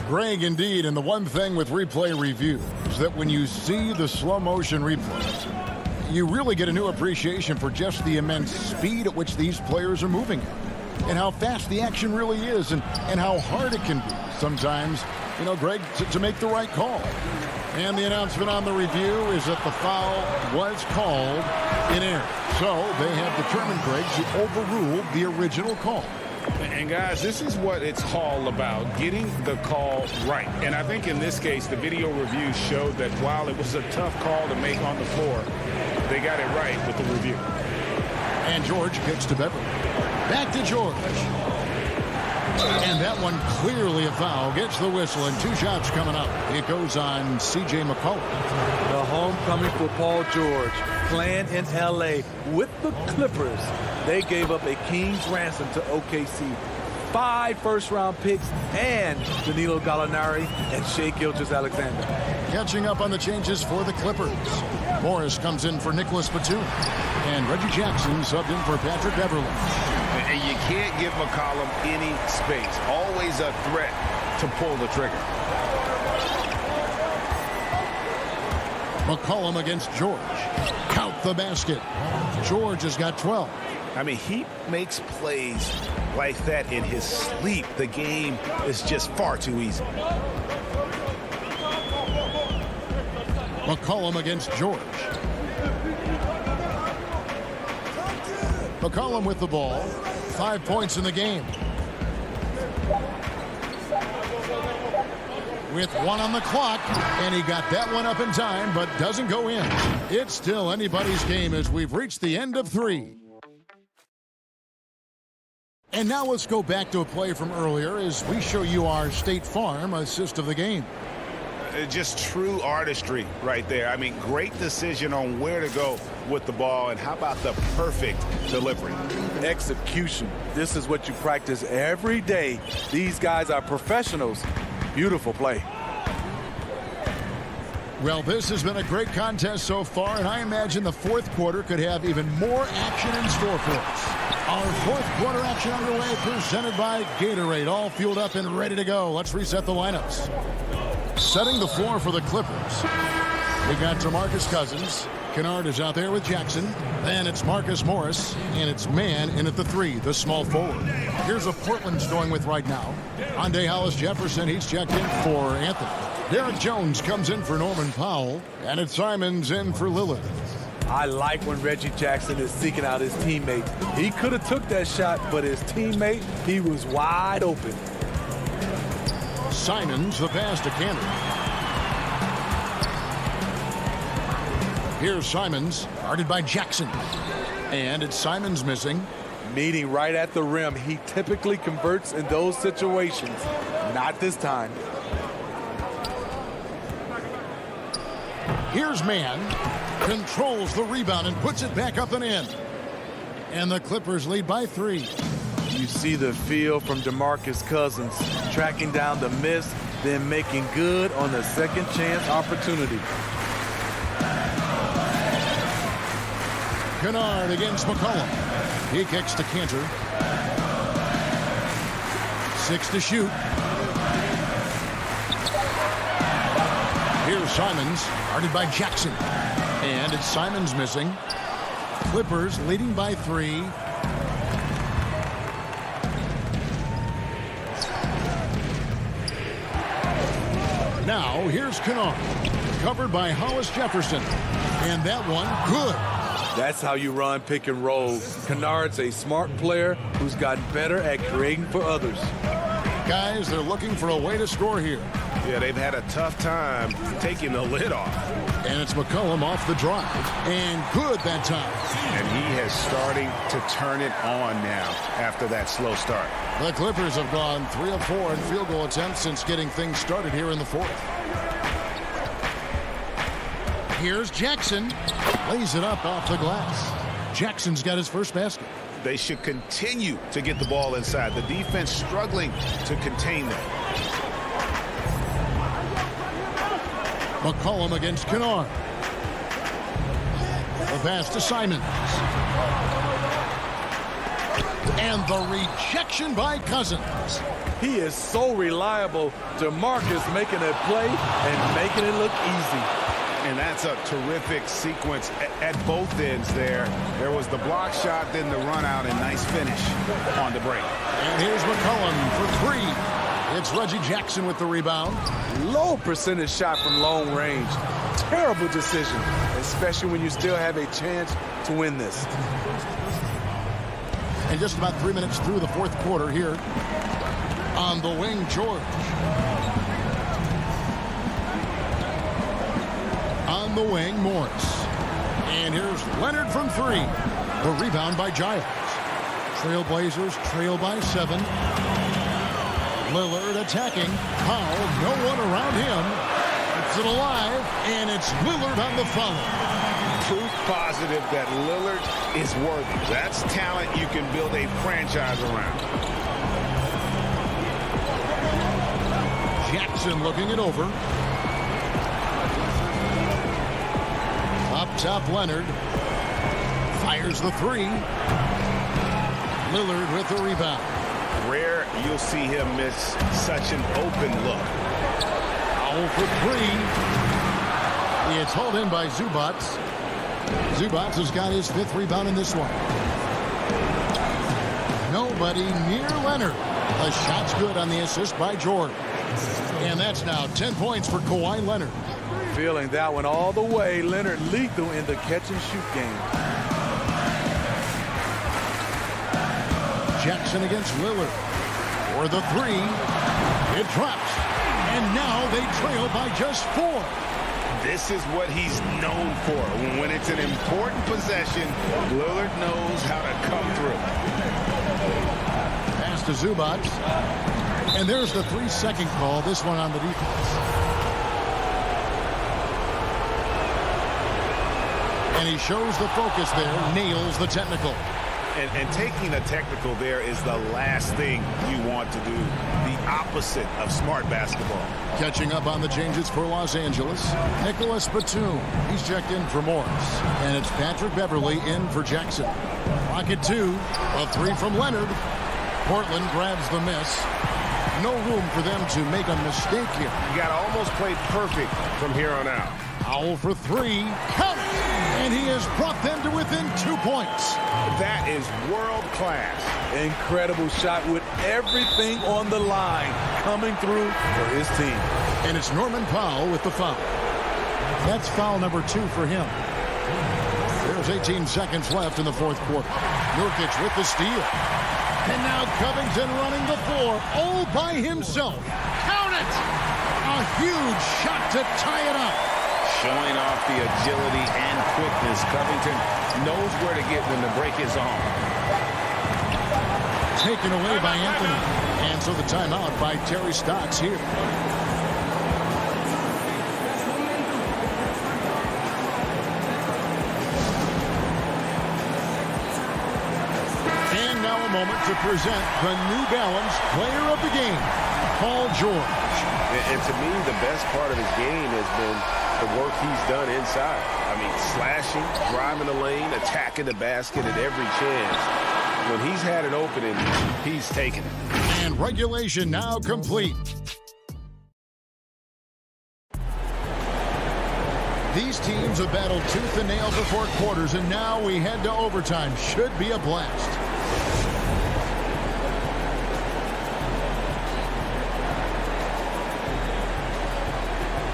Greg, indeed, and the one thing with replay review is that when you see the slow motion replays, you really get a new appreciation for just the immense speed at which these players are moving at, and how fast the action really is, and how hard it can be sometimes, you know, Greg, to make the right call. And the announcement on the review is that the foul was called in error. So they have determined, Greg, to overrule the original call. And guys, this is what it's all about, getting the call right. And I think in this case, the video review showed that while it was a tough call to make on the floor, they got it right with the review. And George kicks to Beverly. Back to George. And that one clearly a foul. Gets the whistle, and 2 shots coming up. It goes on C.J. McCollum. The homecoming for Paul George, playing in L.A. with the Clippers. They gave up a king's ransom to OKC. 5 first-round picks and Danilo Gallinari and Shai Gilgeous-Alexander. Catching up on the changes for the Clippers. Morris comes in for Nicholas Batum. And Reggie Jackson subbed in for Patrick Beverly. And you can't give McCollum any space. Always a threat to pull the trigger. McCollum against George. Count the basket. George has got 12. I mean, he makes plays like that in his sleep. The game is just far too easy. McCollum against George. McCollum with the ball. 5 points in the game. With 1 on the clock, and he got that one up in time, but doesn't go in. It's still anybody's game as we've reached the end of 3. And now let's go back to a play from earlier as we show you our State Farm assist of the game. Just true artistry right there. I mean, great decision on where to go with the ball, and how about the perfect delivery? Execution. This is what you practice every day. These guys are professionals. Beautiful play. Well, this has been a great contest so far, and I imagine the fourth quarter could have even more action in store for us. Our fourth quarter action underway, presented by Gatorade, all fueled up and ready to go. Let's reset the lineups. Setting the floor for the Clippers. We got DeMarcus Cousins. Kennard is out there with Jackson. Then it's Marcus Morris, and it's Mann in at the 3, the small forward. Here's a Portland's going with right now. Ande Hollis-Jefferson, he's checked in for Anthony. Derek Jones comes in for Norman Powell, and it's Simons in for Lillard. I like when Reggie Jackson is seeking out his teammate. He could have took that shot, but his teammate, he was wide open. Simons, the pass to Cantor. Here's Simons, guarded by Jackson. And it's Simons missing. Meeting right at the rim. He typically converts in those situations. Not this time. Here's Mann. Controls the rebound and puts it back up and in. And the Clippers lead by 3. You see the feel from DeMarcus Cousins, tracking down the miss, then making good on the second chance opportunity. Kennard against McCollum. He kicks to Cantor. 6 to shoot. Simons, guarded by Jackson. And it's Simons missing. Clippers leading by 3. Now, here's Kennard, covered by Hollis Jefferson. And that one, good. That's how you run pick and roll. Kennard's a smart player who's gotten better at creating for others. Guys, they're looking for a way to score here. Yeah, they've had a tough time taking the lid off. And it's McCollum off the drive. And good that time. And he is starting to turn it on now after that slow start. The Clippers have gone 3 of 4 in field goal attempts since getting things started here in the 4th. Here's Jackson. Lays it up off the glass. Jackson's got his first basket. They should continue to get the ball inside. The defense struggling to contain them. McCollum against Kennard. The pass to Simons. And the rejection by Cousins. He is so reliable. DeMarcus making a play and making it look easy. And that's a terrific sequence at both ends there. There was the block shot, then the run out, and nice finish on the break. And here's McCollum for 3. It's Reggie Jackson with the rebound. Low percentage shot from long range. Terrible decision, especially when you still have a chance to win this. And just about 3 minutes through the 4th quarter here. On the wing, George. On the wing, Morris. And here's Leonard from 3. The rebound by Giles. Trailblazers trail by 7. Lillard attacking. Powell, no one around him. It's it alive, and it's Lillard on the follow. Proof positive that Lillard is worthy. That's talent you can build a franchise around. Jackson looking it over. Up top, Leonard. Fires the 3. Lillard with the rebound. Rare you'll see him miss such an open look. Foul for 3. It's hauled in by Zubac. Zubac has got his 5th rebound in this one. Nobody near Leonard. The shot's good on the assist by George. And that's now 10 points for Kawhi Leonard. Feeling that one all the way. Leonard lethal in the catch-and-shoot game. Jackson against Lillard. For the 3. It drops. And now they trail by just 4. This is what he's known for. When it's an important possession, Lillard knows how to come through. Pass to Zubac. And there's the 3-second call. This one on the defense. And he shows the focus there. Nails the technical. And taking a technical there is the last thing you want to do. The opposite of smart basketball. Catching up on the changes for Los Angeles. Nicholas Batum. He's checked in for Morris. And it's Patrick Beverly in for Jackson. Rocket 2. A 3 from Leonard. Portland grabs the miss. No room for them to make a mistake here. You got to almost play perfect from here on out. Powell for 3. Count it! And he has brought them to within 2 points. That is world class. Incredible shot with everything on the line coming through for his team. And it's Norman Powell with the foul. That's foul number 2 for him. There's 18 seconds left in the 4th quarter. Nurkic with the steal. And now Covington running the floor all by himself. Count it! A huge shot to tie it up. Showing off the agility and quickness. Covington knows where to get when the break is on. Taken away by Anthony. And so the timeout by Terry Stotts here. And now a moment to present the New Balance player of the game, Paul George. And to me, the best part of his game has been the work he's done inside. I mean, slashing, driving the lane, attacking the basket at every chance. When he's had an opening, he's taken it. And regulation now complete. These teams have battled tooth and nail for 4 quarters, and now we head to overtime. Should be a blast.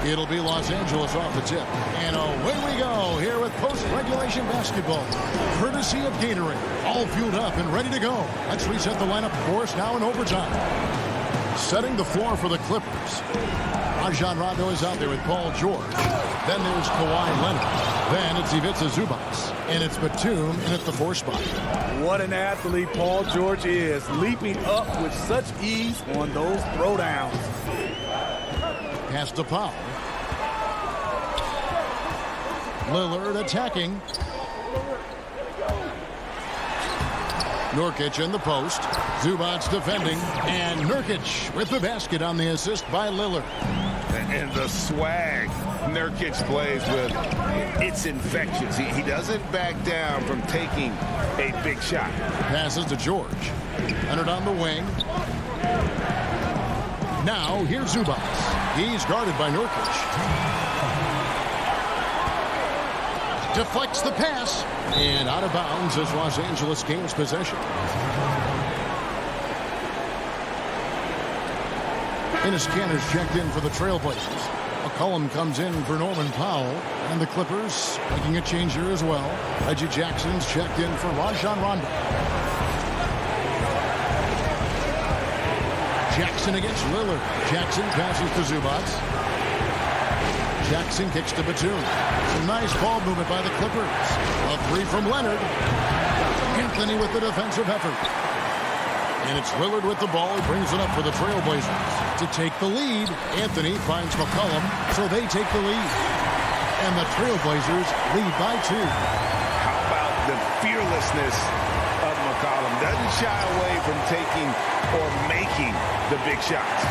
It'll be Los Angeles off the tip. And away we go here with post-regulation basketball. Courtesy of Gatorade. All fueled up and ready to go. Let's reset the lineup for us now in overtime. Setting the floor for the Clippers. Rajon Rondo is out there with Paul George. Then there's Kawhi Leonard. Then it's Ivica Zubac. And it's Batum in at the 4 spot. What an athlete Paul George is. Leaping up with such ease on those throwdowns. Pass to Powell. Lillard attacking. Nurkic in the post. Zubac defending. And Nurkic with the basket on the assist by Lillard. And the swag Nurkic plays with, it's infectious. He doesn't back down from taking a big shot. Passes to George. Leonard on the wing. Now here's Zubac. He's guarded by Nurkic. Deflects the pass. And out of bounds as Los Angeles gains possession. Enes Kanter's checked in for the Trailblazers. McCollum comes in for Norman Powell. And the Clippers making a change here as well. Reggie Jackson's checked in for Rajon Rondo. Jackson against Lillard. Jackson passes to Zubac. Jackson kicks to Batum. Some nice ball movement by the Clippers. A 3 from Leonard. Anthony with the defensive effort. And it's Lillard with the ball. He brings it up for the Trailblazers. To take the lead, Anthony finds McCollum, so they take the lead. And the Trailblazers lead by 2. How about the fearlessness of McCollum? Doesn't shy away from taking or making the big shots.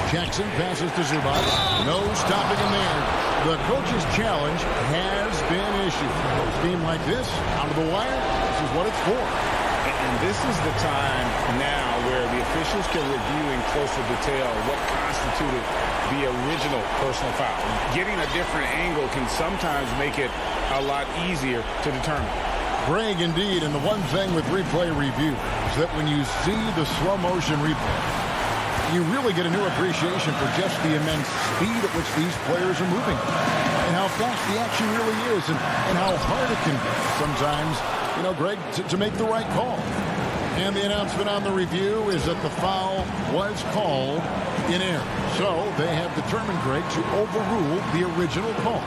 Jackson passes to Zubac. No stopping him there. The coach's challenge has been issued. A game like this, out of the wire, this is what it's for. And this is the time now where the officials can review in closer detail what constituted the original personal foul. Getting a different angle can sometimes make it a lot easier to determine. Greg, indeed, and the one thing with replay review is that when you see the slow motion replay, you really get a new appreciation for just the immense speed at which these players are moving and how fast the action really is and how hard it can be sometimes, you know, Greg, to make the right call. And the announcement on the review is that the foul was called in error. So they have determined, Greg, to overrule the original call.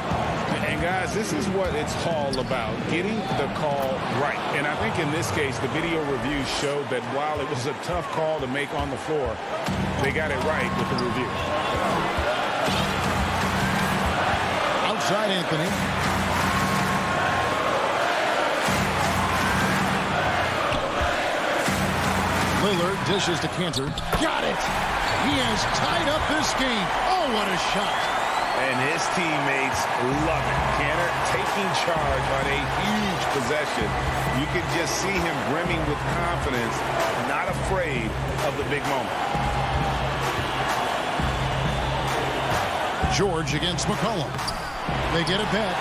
And guys, this is what it's all about, getting the call right. And I think in this case, the video review showed that while it was a tough call to make on the floor, they got it right with the review. Outside Anthony. Lillard dishes to Kanter. Got it! He has tied up this game. Oh, what a shot. And his teammates love it. Kanter taking charge on a huge possession. You can just see him brimming with confidence, not afraid of the big moment. George against McCollum. They get it back.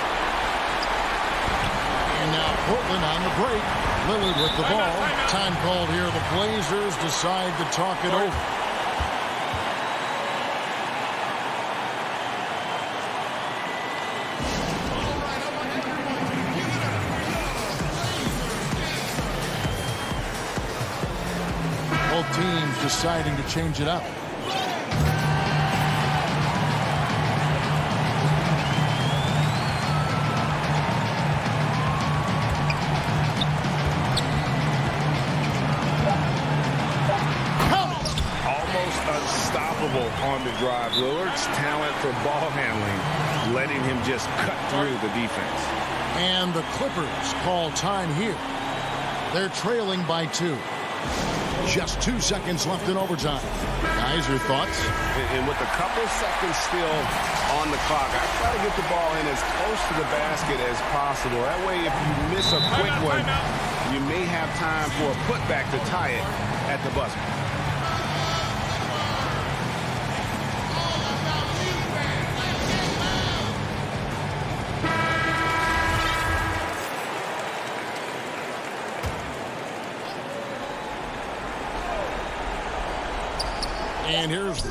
And now Portland on the break. Lillard with the ball. Time called here. The Blazers decide to talk it over. Both teams deciding to change it up. On the drive. Lillard's talent for ball handling, letting him just cut through the defense. And the Clippers call time here. They're trailing by 2. Just 2 seconds left in overtime. Guys, your thoughts? And with a couple seconds still on the clock, I try to get the ball in as close to the basket as possible. That way, if you miss a quick one, you may have time for a putback to tie it at the buzzer.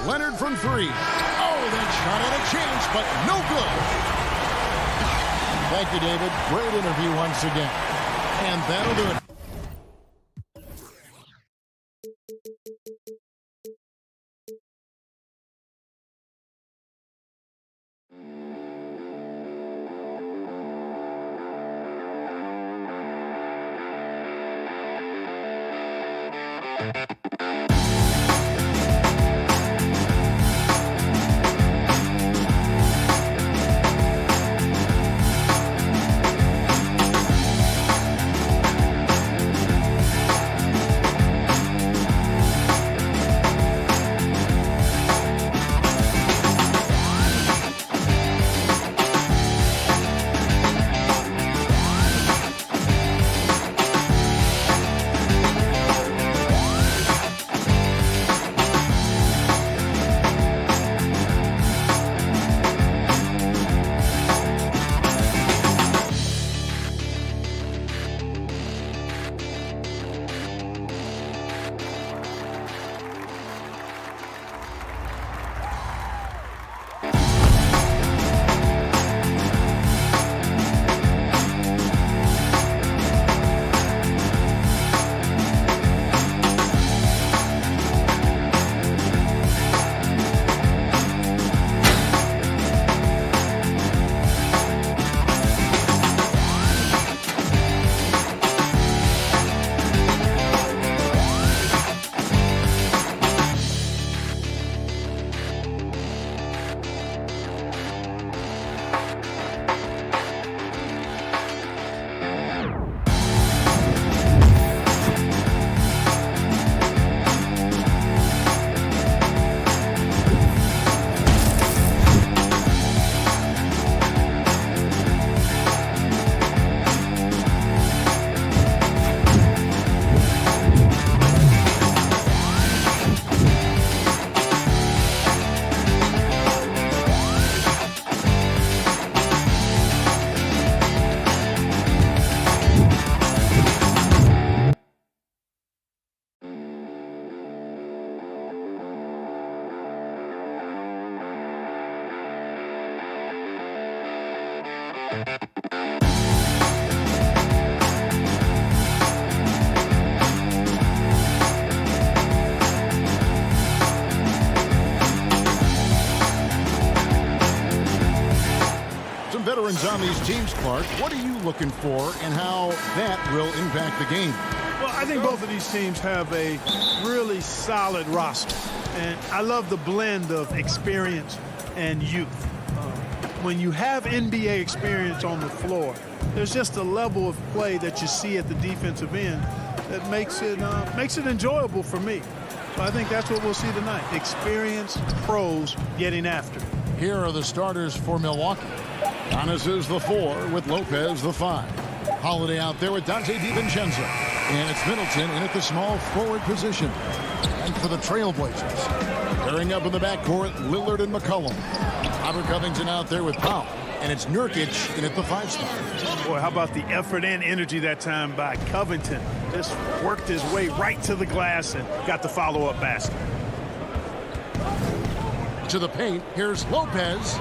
Leonard from 3. Oh, that shot had a chance, but no good. Thank you, David. Great interview once again. And that'll do it. Veterans on these teams, Clark. What are you looking for and how that will impact the game? Well, I think both of these teams have a really solid roster. And I love the blend of experience and youth. When you have NBA experience on the floor, there's just a level of play that you see at the defensive end that makes it enjoyable for me. So I think that's what we'll see tonight. Experienced pros getting after. Here are the starters for Milwaukee. Giannis is the 4 with Lopez the 5. Holiday out there with Dante DiVincenzo. And it's Middleton in at the small forward position. And for the Trailblazers, pairing up in the backcourt, Lillard and McCollum. Robert Covington out there with Powell. And it's Nurkic in at the 5 spot. Boy, how about the effort and energy that time by Covington. Just worked his way right to the glass and got the follow-up basket. To the paint, here's Lopez.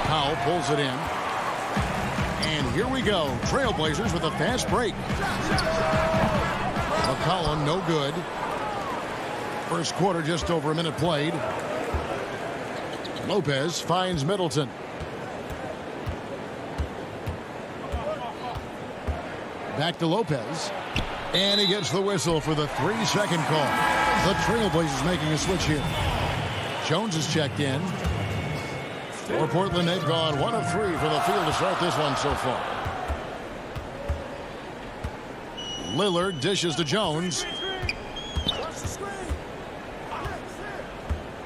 Powell pulls it in. And here we go. Trailblazers with a fast break. McCollum, no good. First quarter, just over a minute played. Lopez finds Middleton. Back to Lopez. And he gets the whistle for the 3-second call. The Trailblazers making a switch here. Jones is checked in. For Portland, they've gone 1 of 3 for the field to start this one so far. Lillard dishes to Jones.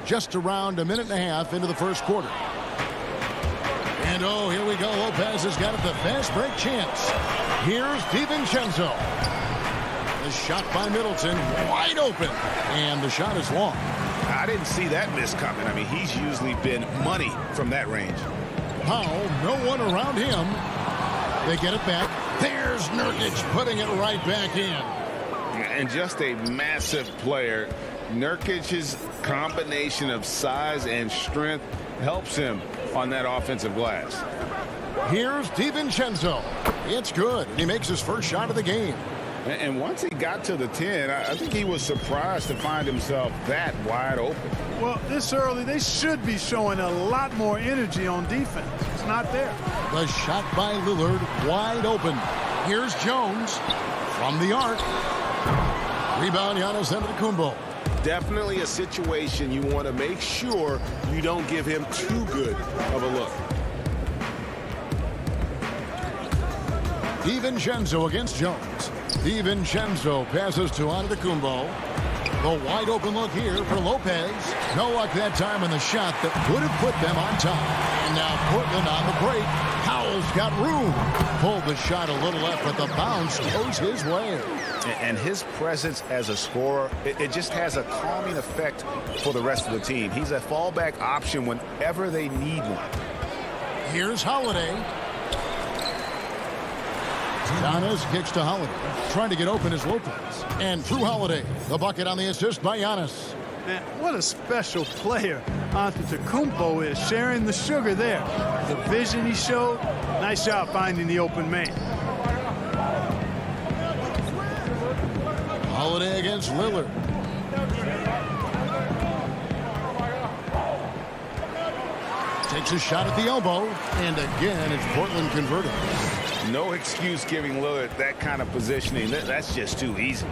Just around a minute and a half into the first quarter. And oh, here we go. Lopez has got it, the fast break chance. Here's DiVincenzo. The shot by Middleton, wide open. And the shot is long. I didn't see that miss coming. I mean, he's usually been money from that range. Powell, no one around him. They get it back. There's Nurkic putting it right back in. And just a massive player Nurkic's combination of size and strength helps him on that offensive glass. Here's DiVincenzo. It's good. He makes his first shot of the game. And once he got to the 10, I think he was surprised to find himself that wide open. Well, this early, they should be showing a lot more energy on defense. It's not there. The shot by Lillard, wide open. Here's Jones from the arc. Rebound, Giannis Antetokounmpo. Definitely a situation you want to make sure you don't give him too good of a look. DiVincenzo against Jones. DiVincenzo passes to Antetokounmpo. The wide open look here for Lopez. No luck that time on the shot that would have put them on top. And now Portland on the break. Howell's got room. Pulled the shot a little left, but the bounce goes his way. And his presence as a scorer, it just has a calming effect for the rest of the team. He's a fallback option whenever they need one. Here's Holiday. Giannis kicks to Holiday. Trying to get open is Lopez. And through Holiday. The bucket on the assist by Giannis. Man, what a special player Antetokounmpo is, sharing the sugar there. The vision he showed, nice job finding the open man. Holiday against Lillard. Takes a shot at the elbow. And again, it's Portland converting. No excuse giving Lillard that kind of positioning. That's just too easy.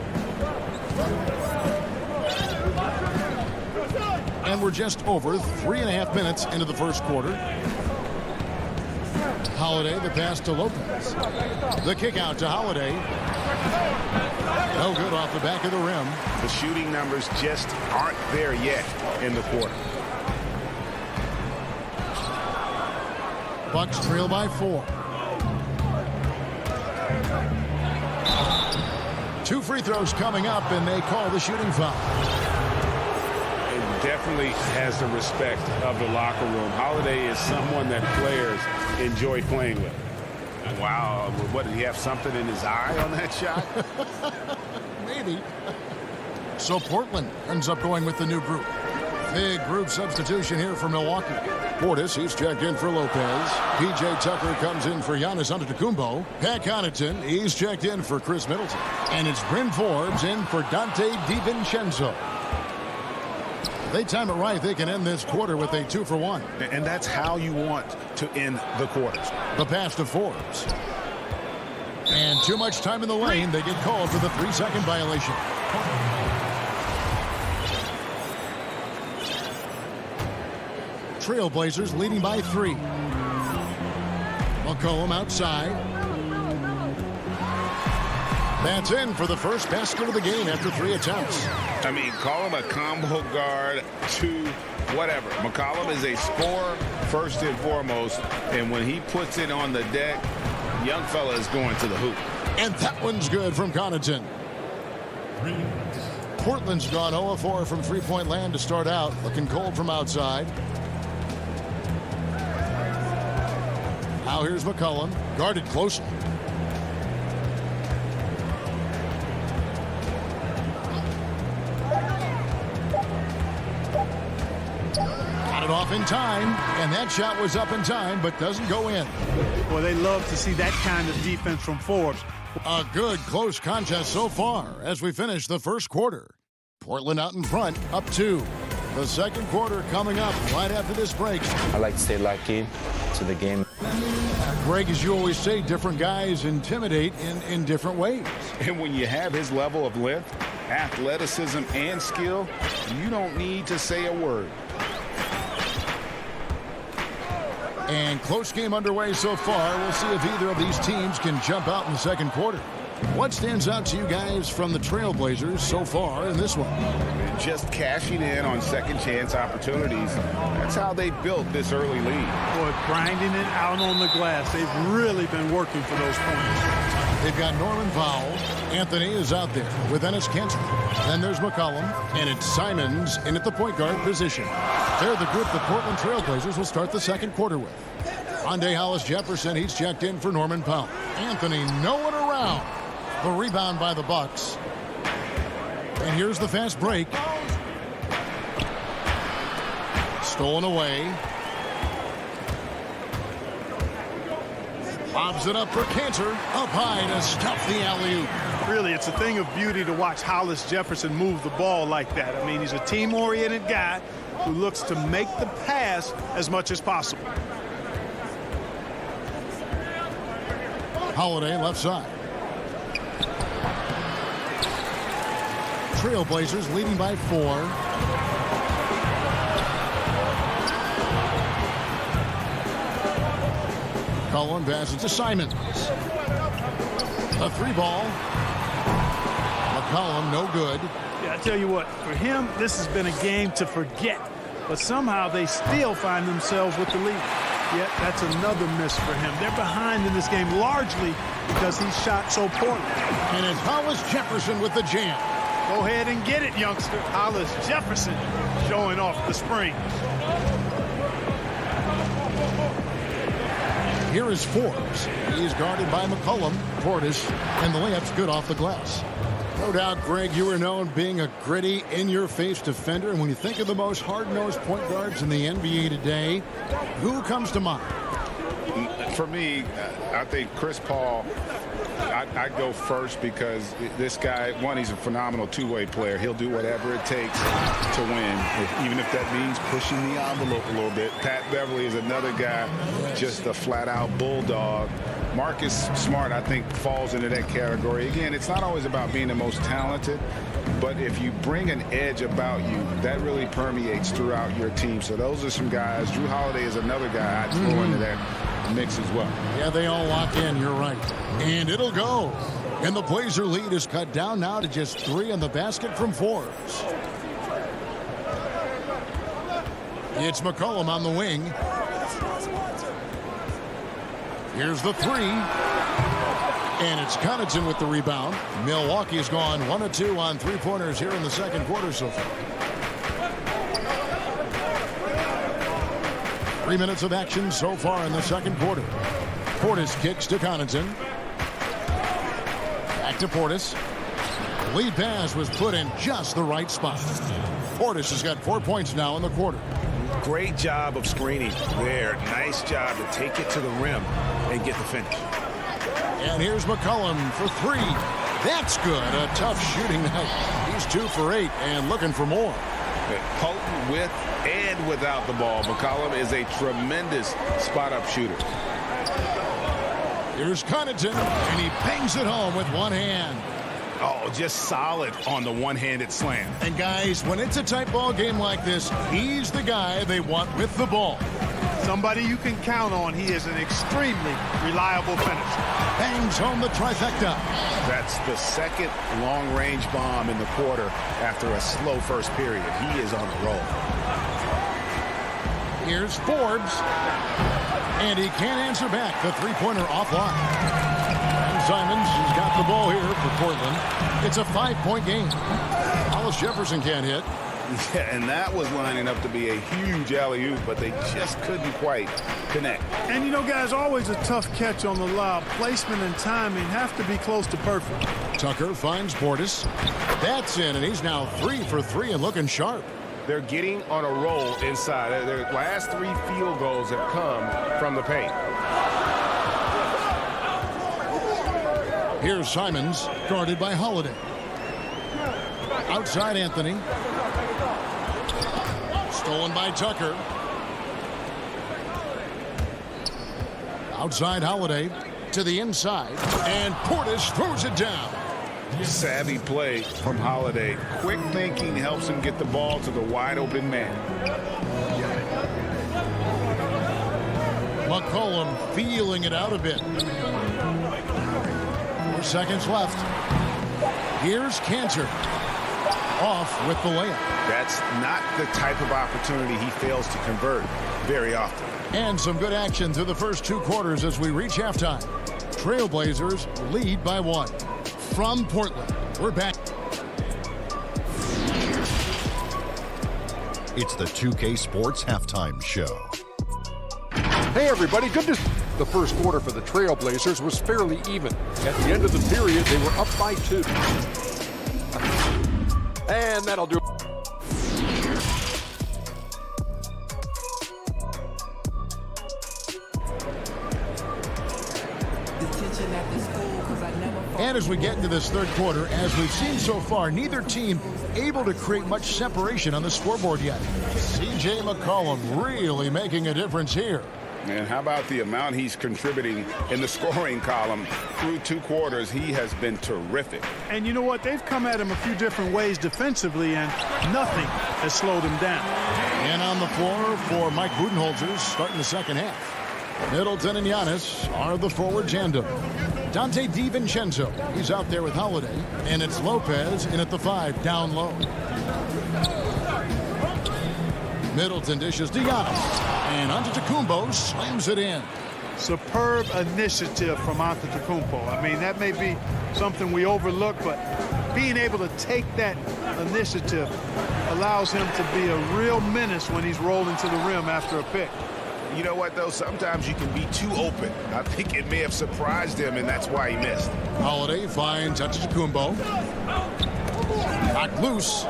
And we're just over 3.5 minutes into the first quarter. Holiday, the pass to Lopez. The kick out to Holiday. No good off the back of the rim. The shooting numbers just aren't there yet in the quarter. Bucks trail by 4. 2 free throws coming up, and they call the shooting foul. It definitely has the respect of the locker room. Holiday is someone that players enjoy playing with. Wow, what, did he have something in his eye on that shot? Maybe. So Portland ends up going with the new group. Big group substitution here for Milwaukee. Portis, he's checked in for Lopez. P.J. Tucker comes in for Giannis Antetokounmpo. Pat Connaughton, he's checked in for Chris Middleton. And it's Bryn Forbes in for Dante DiVincenzo. They time it right, they can end this quarter with a 2-for-1. And that's how you want to end the quarters. The pass to Forbes. And too much time in the lane. They get called for the 3-second violation. Trailblazers leading by 3. McCollum outside. That's in for the first basket of the game after 3 attempts. I mean, call him a combo guard to whatever. McCollum is a scorer first and foremost, and when he puts it on the deck, young fella is going to the hoop. And that one's good from Connaughton. Portland's gone 0-4 from three-point land to start out, looking cold from outside. Now here's McCollum, guarded closely. Got it off in time, and that shot was up in time, but doesn't go in. Well, they love to see that kind of defense from Forbes. A good close contest so far as we finish the first quarter. Portland out in front, up 2. The second quarter coming up right after this break. I like to stay locked in to the game. Greg, as you always say, different guys intimidate in different ways. And when you have his level of length, athleticism, and skill, you don't need to say a word. And close game underway so far. We'll see if either of these teams can jump out in the second quarter. What stands out to you guys from the Trailblazers so far in this one? Just cashing in on second chance opportunities. That's how they built this early lead. Boy, grinding it out on the glass. They've really been working for those points. They've got Norman Powell. Anthony is out there with Enes Kanter. Then there's McCollum, and it's Simons in at the point guard position. They're the group the Portland Trailblazers will start the second quarter with. Rondae Hollis-Jefferson, he's checked in for Norman Powell. Anthony nowhere around. The rebound by the Bucks. And here's the fast break. Stolen away. Lobs it up for Cantor. Up high to stuff the alley-oop. Really, it's a thing of beauty to watch Hollis Jefferson move the ball like that. I mean, he's a team-oriented guy who looks to make the pass as much as possible. Holiday left side. Trailblazers leading by 4. Cullen passes to Simons. A 3-ball. McCollum no good. Yeah, I tell you what, for him, this has been a game to forget. But somehow they still find themselves with the lead. Yet that's another miss for him. They're behind in this game largely because he shot so poorly. And it's Hollis Jefferson with the jam. Go ahead and get it, youngster. Hollis Jefferson showing off the spring. Here is Forbes. He's guarded by McCollum. Portis, and the layup's good off the glass. No doubt, Greg, you are known being a gritty, in-your-face defender. And when you think of the most hard-nosed point guards in the NBA today, who comes to mind? For me, I think Chris Paul, I'd go first because this guy, one, he's a phenomenal two-way player. He'll do whatever it takes to win, even if that means pushing the envelope a little bit. Pat Beverly is another guy, just a flat-out bulldog. Marcus Smart, I think, falls into that category. Again, it's not always about being the most talented, but if you bring an edge about you, that really permeates throughout your team. So those are some guys. Drew Holiday is another guy I'd throw into that mix as well. Yeah, they all lock in. You're right. And it'll go. And the Blazer lead is cut down now to just 3 on the basket from Forbes. It's McCollum on the wing. Here's the 3. And it's Connaughton with the rebound. Milwaukee has gone 1 of 2 on 3-pointers here in the second quarter so far. 3 minutes of action so far in the second quarter. Portis kicks to Connaughton. Back to Portis. Lead pass was put in just the right spot. Portis has got 4 points now in the quarter. Great job of screening there. Nice job to take it to the rim and get the finish. And here's McCollum for 3. That's good. A tough shooting night. He's 2 for 8 and looking for more. Potent with and without the ball. McCollum is a tremendous spot-up shooter. Here's Connaughton, and he bangs it home with one hand. Oh, just solid on the one-handed slam. And guys, when it's a tight ball game like this, he's the guy they want with the ball. Somebody you can count on. He is an extremely reliable finisher. Bangs home the trifecta. That's the second long-range bomb in the quarter after a slow first period. He is on a roll. Here's Forbes. And he can't answer back. The three-pointer offline. And Simons has got the ball here for Portland. It's a 5-point game. Hollis Jefferson can't hit. Yeah, and that was lining up to be a huge alley-oop, but they just couldn't quite connect. And, you know, guys, always a tough catch on the lob. Placement and timing have to be close to perfect. Tucker finds Portis. That's in, and he's now 3 for 3 and looking sharp. They're getting on a roll inside. Their last 3 field goals have come from the paint. Here's Simons, guarded by Holiday. Outside Anthony. Stolen by Tucker. Outside Holiday to the inside. And Portis throws it down. Savvy play from Holiday. Quick thinking helps him get the ball to the wide open man. McCollum feeling it out a bit. 4 seconds left. Here's Cantor. Off with the layup. That's not the type of opportunity he fails to convert very often. And some good action through the first 2 quarters as we reach halftime. Trailblazers lead by 1. From Portland, we're back. It's the 2K Sports Halftime Show. Hey everybody, good to... The first quarter for the Trailblazers was fairly even. At the end of the period, they were up by 2. And that'll do it. And as we get into this third quarter, as we've seen so far, neither team able to create much separation on the scoreboard yet. C.J. McCollum really making a difference here. And how about the amount he's contributing in the scoring column through 2 quarters? He has been terrific. And you know what? They've come at him a few different ways defensively, and nothing has slowed him down. And on the floor for Mike Budenholzer starting the second half. Middleton and Giannis are the forward tandem. Dante DiVincenzo, he's out there with Holiday. And it's Lopez in at the 5, down low. Middleton dishes to Giannis. And Antetokounmpo slams it in. Superb initiative from Antetokounmpo. I mean, that may be something we overlook, but being able to take that initiative allows him to be a real menace when he's rolling to the rim after a pick. You know what, though? Sometimes you can be too open. I think it may have surprised him, and that's why he missed. Holiday finds Antetokounmpo. Knocked loose.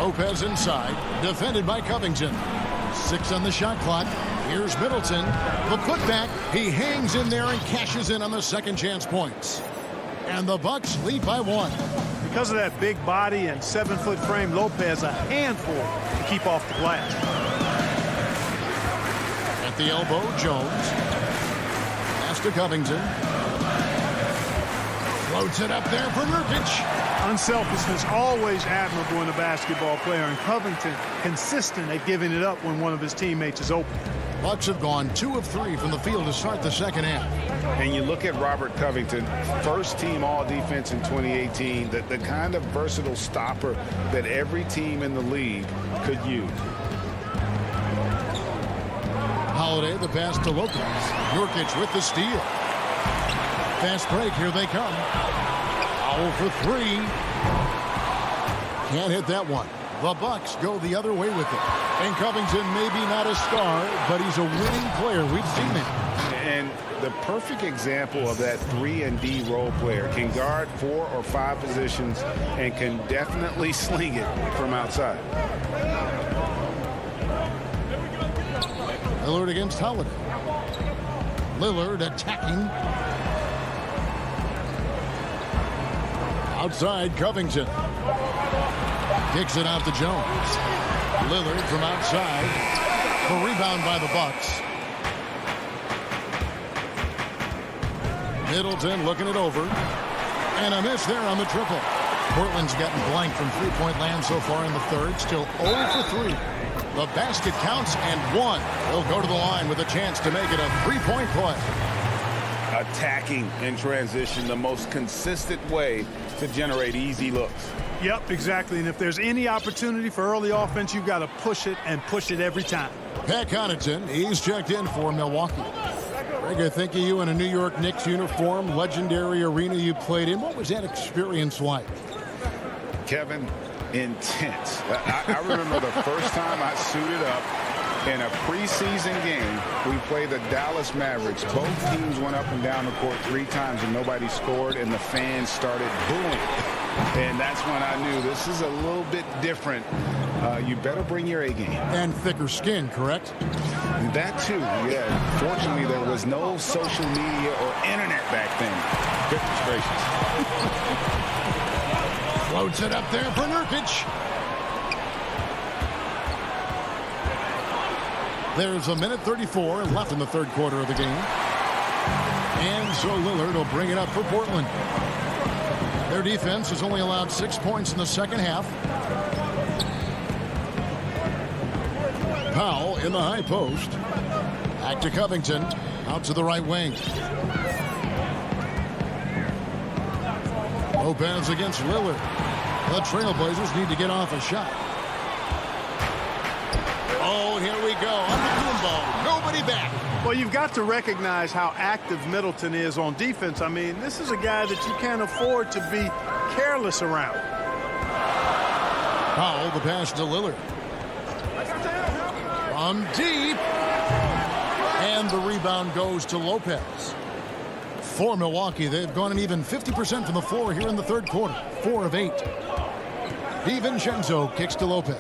Lopez inside, defended by Covington. 6 on the shot clock. Here's Middleton. The putback. He hangs in there and cashes in on the second chance points. And the Bucks lead by 1. Because of that big body and 7-foot frame, Lopez a handful to keep off the glass. At the elbow, Jones. Pass to Covington. Floats it up there for Nurkic. Unselfishness always admirable in a basketball player, and Covington consistent at giving it up when one of his teammates is open. Bucks have gone 2 of 3 from the field to start the second half. And you look at Robert Covington, first team all defense in 2018, the kind of versatile stopper that every team in the league could use. Holiday, the pass to Lopez. Nurkic with the steal. Fast break, here they come. Foul for 3. Can't hit that one. The Bucks go the other way with it. And Covington maybe not a star, but he's a winning player. We've seen it. And the perfect example of that 3-and-D role player. Can guard 4 or 5 positions and can definitely sling it from outside. Lillard against Holiday. Lillard attacking. Outside, Covington. Kicks it out to Jones. Lillard from outside. The rebound by the Bucks. Middleton looking it over. And a miss there on the triple. Portland's gotten blank from three-point land so far in the third. Still 0 for 3. The basket counts and 1. He'll go to the line with a chance to make it a 3-point play. Attacking in transition, the most consistent way to generate easy looks. Yep, exactly. And if there's any opportunity for early offense, you've got to push it and push it every time. Pat Connaughton, he's checked in for Milwaukee. Greg, I think of you in a New York Knicks uniform, legendary arena you played in. What was that experience like? Kevin, intense. I remember the first time I suited up in a preseason game. We played the Dallas Mavericks. Both teams went up and down the court 3 times and nobody scored, and the fans started booing. And that's when I knew this is a little bit different. You better bring your A game. And thicker skin, correct? That too, yeah. Fortunately, there was no social media or internet back then. Goodness gracious. Floats it up there for Nurkic. There's a minute 34 left in the third quarter of the game. And so Lillard will bring it up for Portland. Their defense has only allowed 6 points in the second half. Powell in the high post. Back to Covington. Out to the right wing. Lopez against Lillard. The Trailblazers need to get off a shot. Oh, here we go. Antetokounmpo. Nobody back. Well, you've got to recognize how active Middleton is on defense. I mean, this is a guy that you can't afford to be careless around. Powell, the pass to Lillard. From deep. And the rebound goes to Lopez. For Milwaukee, they've gone an even 50% from the floor here in the third quarter. 4 of 8. DiVincenzo kicks to Lopez.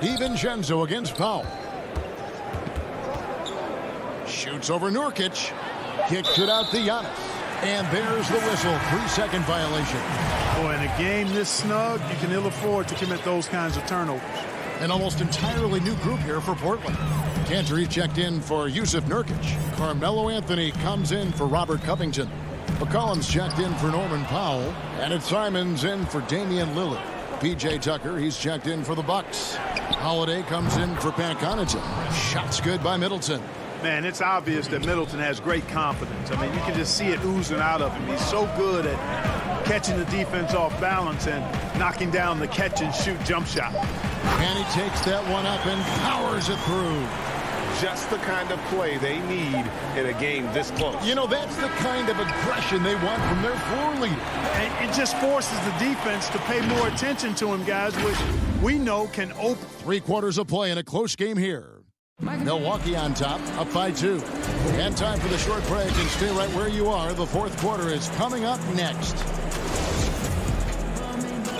DiVincenzo against Powell. Shoots over Nurkic. Kicks it out to Giannis. And there's the whistle. 3-second violation. Boy, in a game this snug, you can ill afford to commit those kinds of turnovers. An almost entirely new group here for Portland. Cantor checked in for Yusuf Nurkic. Carmelo Anthony comes in for Robert Covington. McCollum's checked in for Norman Powell. And it's Simons in for Damian Lillard. P.J. Tucker, he's checked in for the Bucks. Holiday comes in for Pat Connaughton. Shots good by Middleton. Man, it's obvious that Middleton has great confidence. I mean, you can just see it oozing out of him. He's so good at catching the defense off balance and knocking down the catch-and-shoot jump shot. And he takes that one up and powers it through. Just the kind of play they need in a game this close. You know, that's the kind of aggression they want from their floor leader. And it just forces the defense to pay more attention to him, guys, which we know can open. 3 quarters of play in a close game here. Milwaukee on top, up by 2. And time for the short break, and stay right where you are. The fourth quarter is coming up next.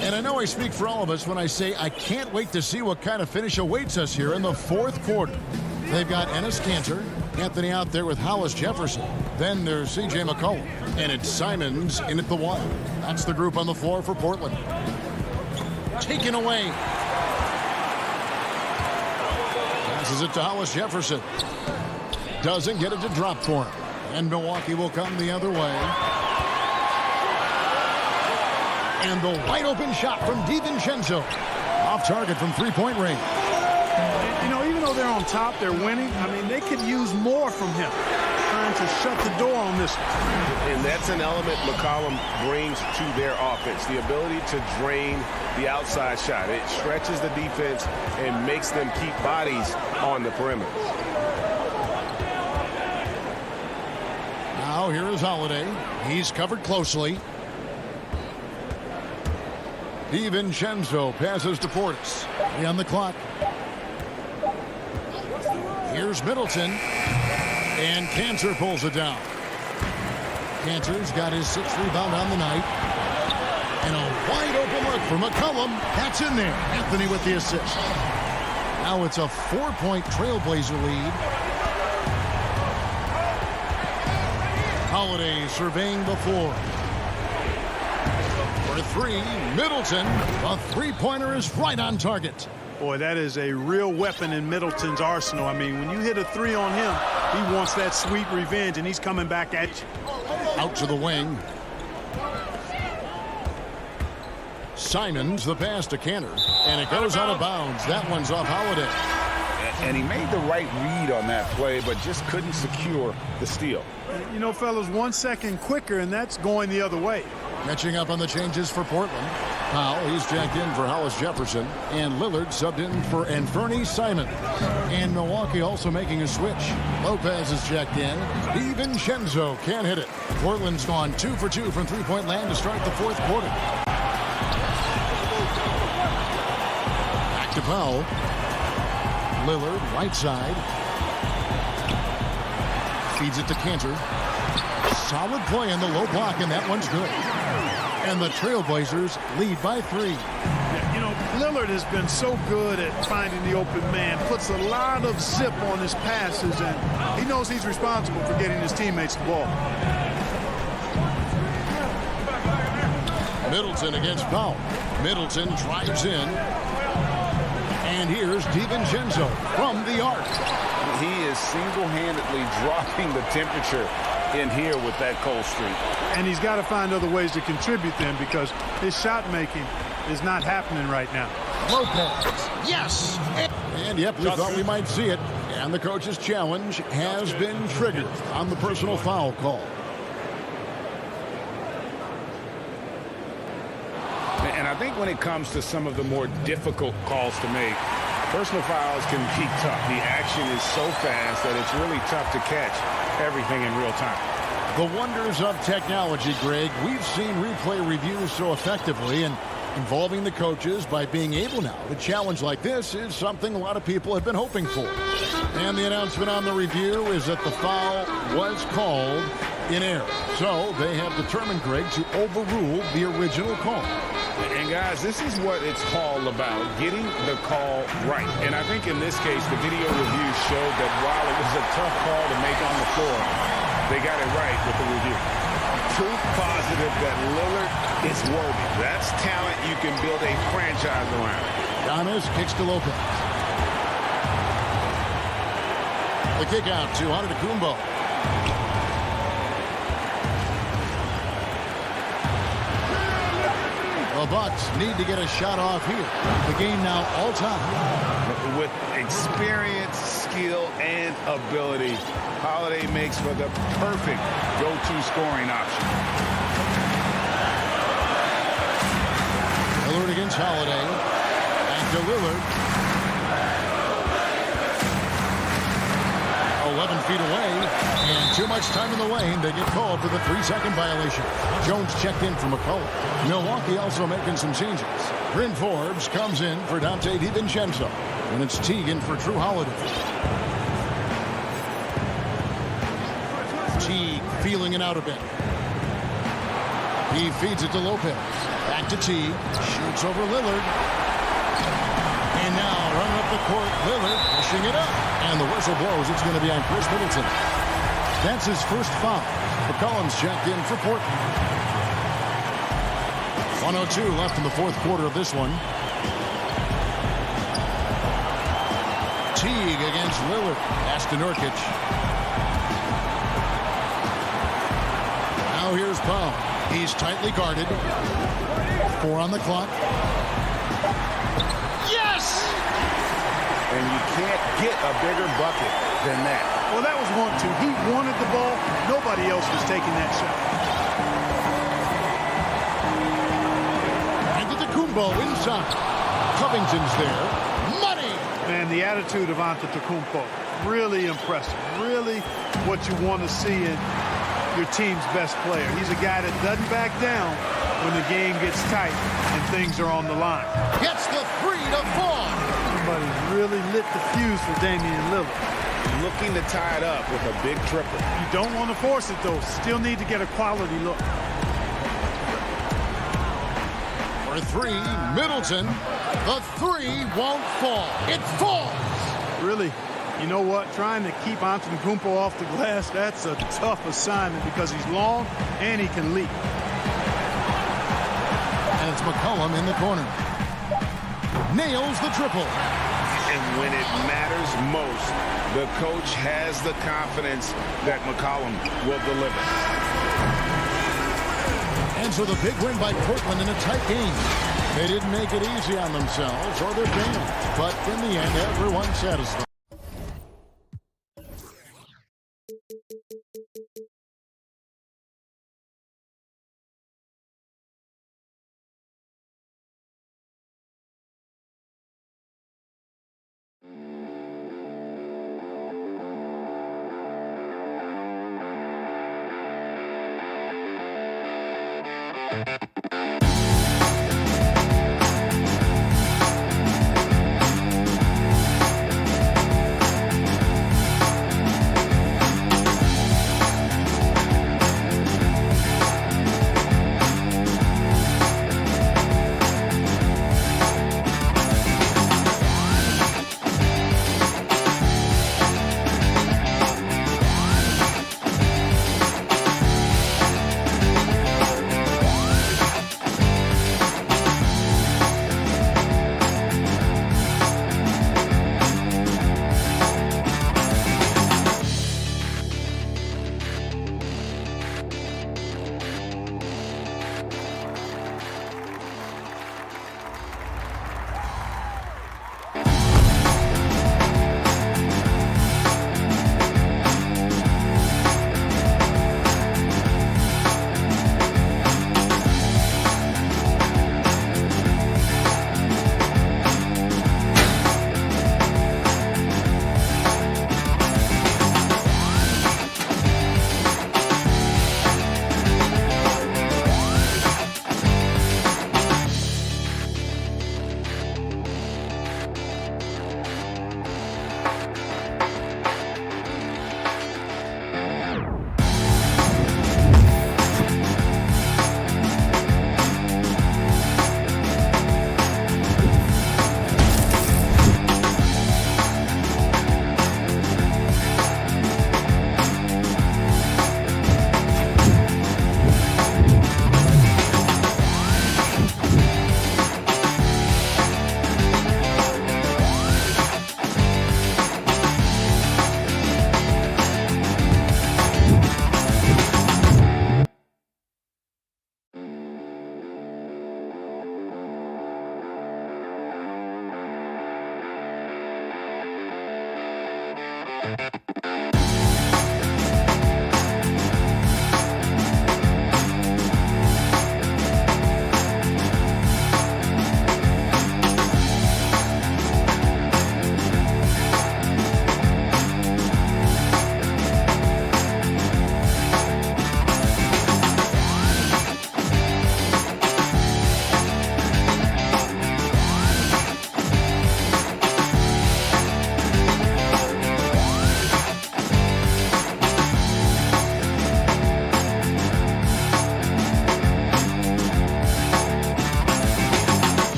And I know I speak for all of us when I say I can't wait to see what kind of finish awaits us here in the fourth quarter. They've got Enes Kanter, Anthony out there with Hollis Jefferson. Then there's C.J. McCollum, and it's Simons in at the 1. That's the group on the floor for Portland. Taken away. Passes it to Hollis Jefferson. Doesn't get it to drop for him. And Milwaukee will come the other way. And the wide open shot from DiVincenzo. Off target from three-point range. You know, even though they're on top, they're winning. I mean, they could use more from him. Trying to shut the door on this one. And that's an element McCollum brings to their offense. The ability to drain the outside shot. It stretches the defense and makes them keep bodies on the perimeter. Now here is Holiday. He's covered closely. DiVincenzo passes to Portis. 3 on the clock. Here's Middleton. And Kanter pulls it down. Kanter's got his 6th rebound on the night. And a wide open look for McCollum. That's in there. Anthony with the assist. Now it's a 4-point Trailblazer lead. Holiday surveying the floor. For 3, Middleton. A 3-pointer is right on target. Boy, that is a real weapon in Middleton's arsenal. I mean, when you hit a 3 on him, he wants that sweet revenge, and he's coming back at you. Out to the wing. Simons, the pass to Kanter. And it goes out of bounds. That one's off Holiday. And he made the right read on that play, but just couldn't secure the steal. You know, fellas, 1 second quicker, and that's going the other way. Catching up on the changes for Portland. Powell, he's jacked in for Hollis Jefferson. And Lillard subbed in for Anthony Simons. And Milwaukee also making a switch. Lopez is checked in. DiVincenzo can't hit it. Portland's gone 2 for 2 from three-point land to start the fourth quarter. Back to Powell. Lillard, right side. Feeds it to Kanter. Solid play in the low block, and that one's good. And the Trailblazers lead by 3. Yeah, you know, Lillard has been so good at finding the open man, puts a lot of zip on his passes, and he knows he's responsible for getting his teammates the ball. Middleton against Powell. Middleton drives in. And here's DiVincenzo from the arc. He is single-handedly dropping the temperature in here with that cold streak. And he's got to find other ways to contribute then, because his shot making is not happening right now. Lopez, yes! And yep, we thought we might see it. And the coach's challenge has been triggered on the personal foul call. And I think when it comes to some of the more difficult calls to make, personal fouls can be tough. The action is so fast that it's really tough to catch everything in real time. The wonders of technology, Greg. We've seen replay reviews so effectively, and involving the coaches by being able now to challenge like this is something a lot of people have been hoping for. And the announcement on the review is that the foul was called in air. So they have determined, Greg, to overrule the original call. And guys, this is what it's all about, getting the call right. And I think in this case, the video review showed that while it was a tough call to make on the floor, they got it right with the review. Proof positive that Lillard is worthy. That's talent you can build a franchise around. Giannis kicks to Lopez. The kick out to Antetokounmpo. The Bucks need to get a shot off here. The game now all time. With experience, skill, and ability, Holiday makes for the perfect go-to scoring option. Lillard against Holiday. Back to Lillard. 11 feet away, and too much time in the lane. They get called for the 3-second violation. Jones checked in for McCollum. Milwaukee also making some changes. Bryn Forbes comes in for Dante DiVincenzo, and it's Teague for Drew Holiday. Teague feeling it out a bit. He feeds it to Lopez. Back to Teague. Shoots over Lillard. And now running up the court, Lillard pushing it up. And the whistle blows. It's going to be on Chris Middleton. That's his first foul. McCollum's checked in for Portland. 1:02 left in the fourth quarter of this one. Teague against Lillard. Pass to Nurkic. Now here's Powell. He's tightly guarded. 4 on the clock. Yes! And you can't get a bigger bucket than that. Well, that was 1-2. He wanted the ball. Nobody else was taking that shot. Antetokounmpo inside. Covington's there. Money! Man, the attitude of Antetokounmpo, really impressive. Really what you want to see in your team's best player. He's a guy that doesn't back down when the game gets tight and things are on the line. Gets the 3 to fall. Somebody really lit the fuse for Damian Lillard. Looking to tie it up with a big triple. You don't want to force it, though. Still need to get a quality look. For 3, Middleton. The 3 won't fall. It falls. Really, you know what? Trying to keep Antetokounmpo off the glass, that's a tough assignment because he's long and he can leap. And it's McCollum in the corner. Nails the triple. And when it matters most, the coach has the confidence that McCollum will deliver. And so the big win by Portland in a tight game. They didn't make it easy on themselves or their fans, but in the end, everyone's satisfied.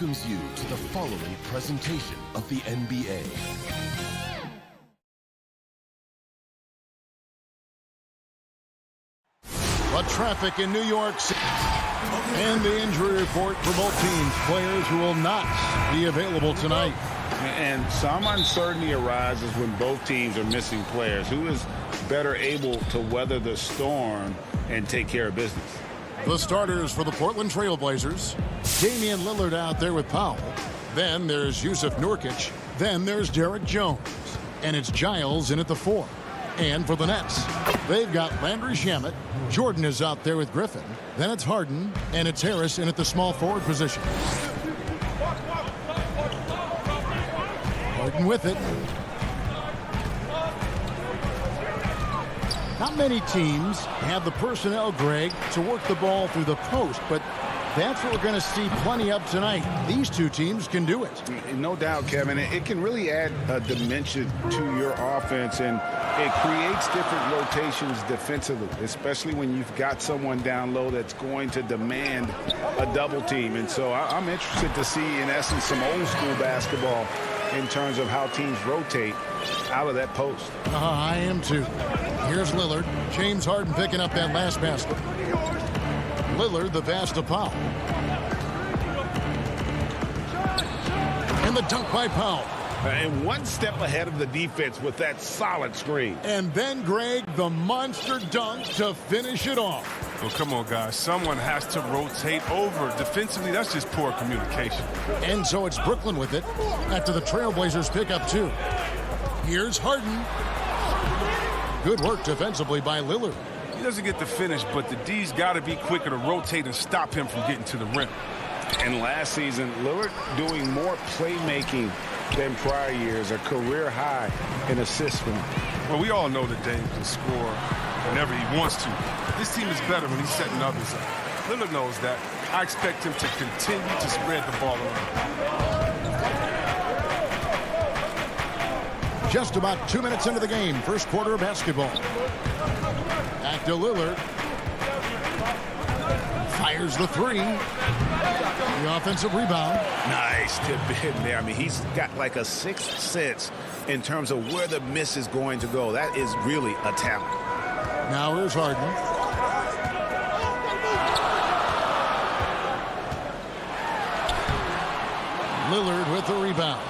welcomes you to the following presentation of the NBA. But traffic in New York City. And the injury report for both teams. Players who will not be available tonight. And some uncertainty arises when both teams are missing players. Who is better able to weather the storm and take care of business? The starters for the Portland Trail Blazers. Damian Lillard out there with Powell. Then there's Yusuf Nurkic. Then there's Derek Jones. And it's Giles in at the 4. And for the Nets, they've got Landry Shamet. Jordan is out there with Griffin. Then it's Harden. And it's Harris in at the small forward position. Harden with it. Not many teams have the personnel, Greg, to work the ball through the post, but that's what we're going to see plenty of tonight. These two teams can do it. No doubt, Kevin. It can really add a dimension to your offense, and it creates different rotations defensively, especially when you've got someone down low that's going to demand a double team. And so I'm interested to see, in essence, some old school basketball in terms of how teams rotate out of that post. I am too. Here's Lillard. James Harden picking up that last basket. Lillard, the pass to Powell. And the dunk by Powell. And one step ahead of the defense with that solid screen. And then, Greg, the monster dunk to finish it off. Well, come on, guys. Someone has to rotate over. Defensively, that's just poor communication. And so it's Brooklyn with it after the Trailblazers pick up 2. Here's Harden. Good work defensively by Lillard. He doesn't get the finish, but the D's got to be quicker to rotate and stop him from getting to the rim. And last season, Lillard doing more playmaking than prior years, a career high in assists for him. Well, we all know that Dame can score whenever he wants to. This team is better when he's setting others up. Lillard knows that. I expect him to continue to spread the ball around. Just about 2 minutes into the game, first quarter of basketball. Back to Lillard. Fires the 3. The offensive rebound. Nice tip in there. I mean, he's got like a sixth sense in terms of where the miss is going to go. That is really a talent. Now here's Harden. Lillard with the rebound.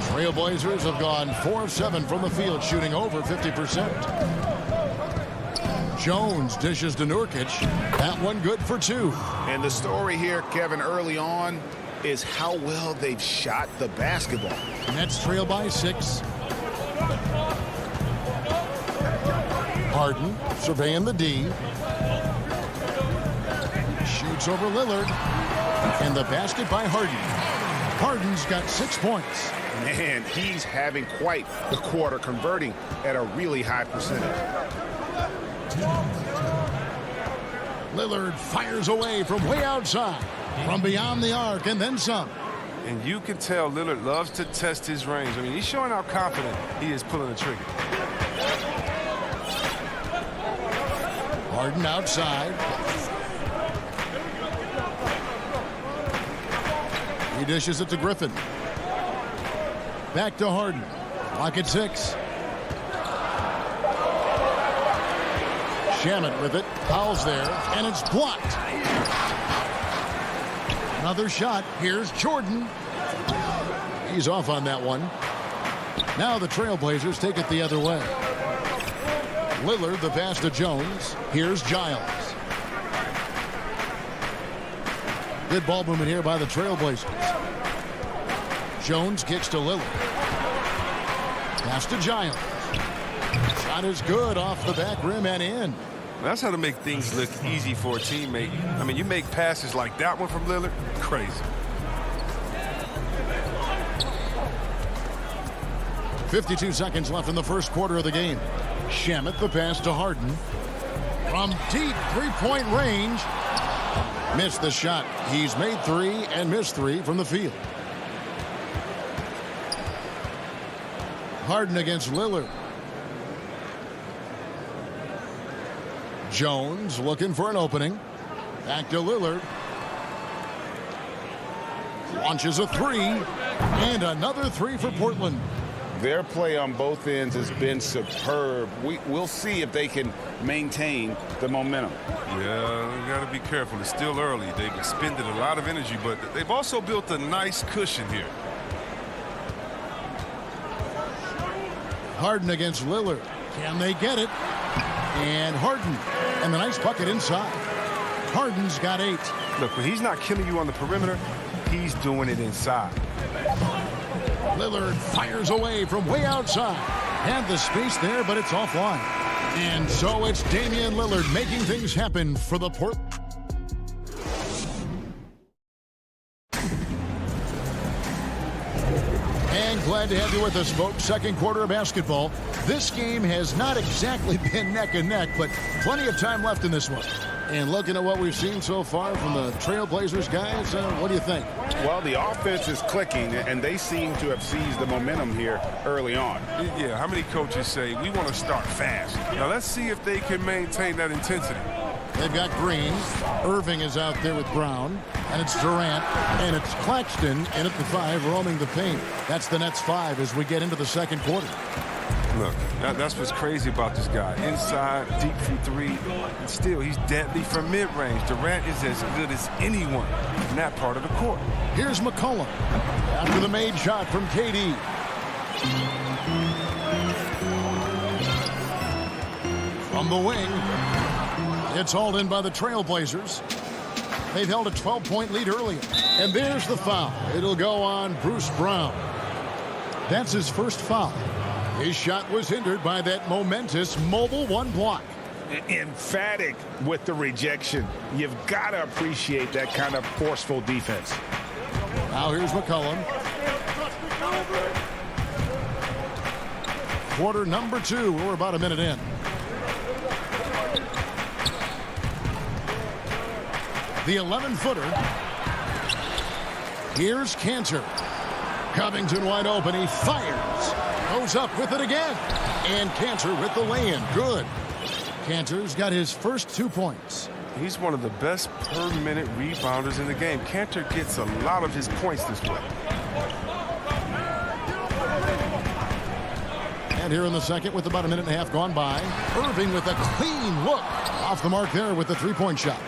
Trailblazers have gone 4 of 7 from the field, shooting over 50%. Jones dishes to Nurkic. That one good for 2. And the story here, Kevin, early on is how well they've shot the basketball. Nets trail by 6. Harden surveying the D. Shoots over Lillard. And the basket by Harden. Harden's got 6 points. Man, he's having quite the quarter, converting at a really high percentage. Lillard fires away from way outside, from beyond the arc, and then some. And you can tell Lillard loves to test his range. I mean, he's showing how confident he is pulling the trigger. Harden outside. He dishes it to Griffin. Back to Harden. Clock at 6. Shamet with it. Fouls there, and it's blocked. Another shot. Here's Jordan. He's off on that one. Now the Trailblazers take it the other way. Lillard, the pass to Jones. Here's Giles. Good ball movement here by the Trailblazers. Jones kicks to Lillard. Pass to Giles. Shot is good off the back rim and in. That's how to make things look easy for a teammate. I mean, you make passes like that one from Lillard, crazy. 52 seconds left in the first quarter of the game. Shamet, the pass to Harden. From deep three-point range. Missed the shot. He's made 3 and missed 3 from the field. Harden against Lillard. Jones looking for an opening. Back to Lillard. Launches a 3. And another 3 for Portland. Their play on both ends has been superb. We'll see if they can maintain the momentum. Yeah, you got to be careful. It's still early. They've expended a lot of energy, but they've also built a nice cushion here. Harden against Lillard. Can they get it? And Harden. And the nice bucket inside. Harden's got 8. Look, when he's not killing you on the perimeter, he's doing it inside. Lillard fires away from way outside. Had the space there, but it's offline. And so it's Damian Lillard making things happen for the Portland. And glad to have you with us, folks. Second quarter of basketball. This game has not exactly been neck and neck, but plenty of time left in this one. And looking at what we've seen so far from the Trailblazers guys, what do you think? Well, the offense is clicking, and they seem to have seized the momentum here early on. Yeah, how many coaches say, we want to start fast? Now, let's see if they can maintain that intensity. They've got Green. Irving is out there with Brown. And it's Durant. And it's Claxton in at the 5, roaming the paint. That's the Nets 5 as we get into the second quarter. Look, that's what's crazy about this guy. Inside, deep from 3, and still he's deadly from mid-range. Durant is as good as anyone in that part of the court. Here's McCollum after the made shot from KD. From the wing, it's hauled in by the Trailblazers. They've held a 12-point lead earlier. And there's the foul. It'll go on Bruce Brown. That's his first foul. His shot was hindered by that momentous mobile 1 block. Emphatic with the rejection. You've got to appreciate that kind of forceful defense. Now here's McCollum. Quarter number 2. We're about a minute in. The 11-footer. Here's Cantor. Covington wide open. He fires. Goes up with it again. And Cantor with the lay-in. Good. Cantor's got his first 2 points. He's one of the best per-minute rebounders in the game. Cantor gets a lot of his points this way. And here in the second with about a minute and a half gone by, Irving with a clean look. Off the mark there with the 3-point shot.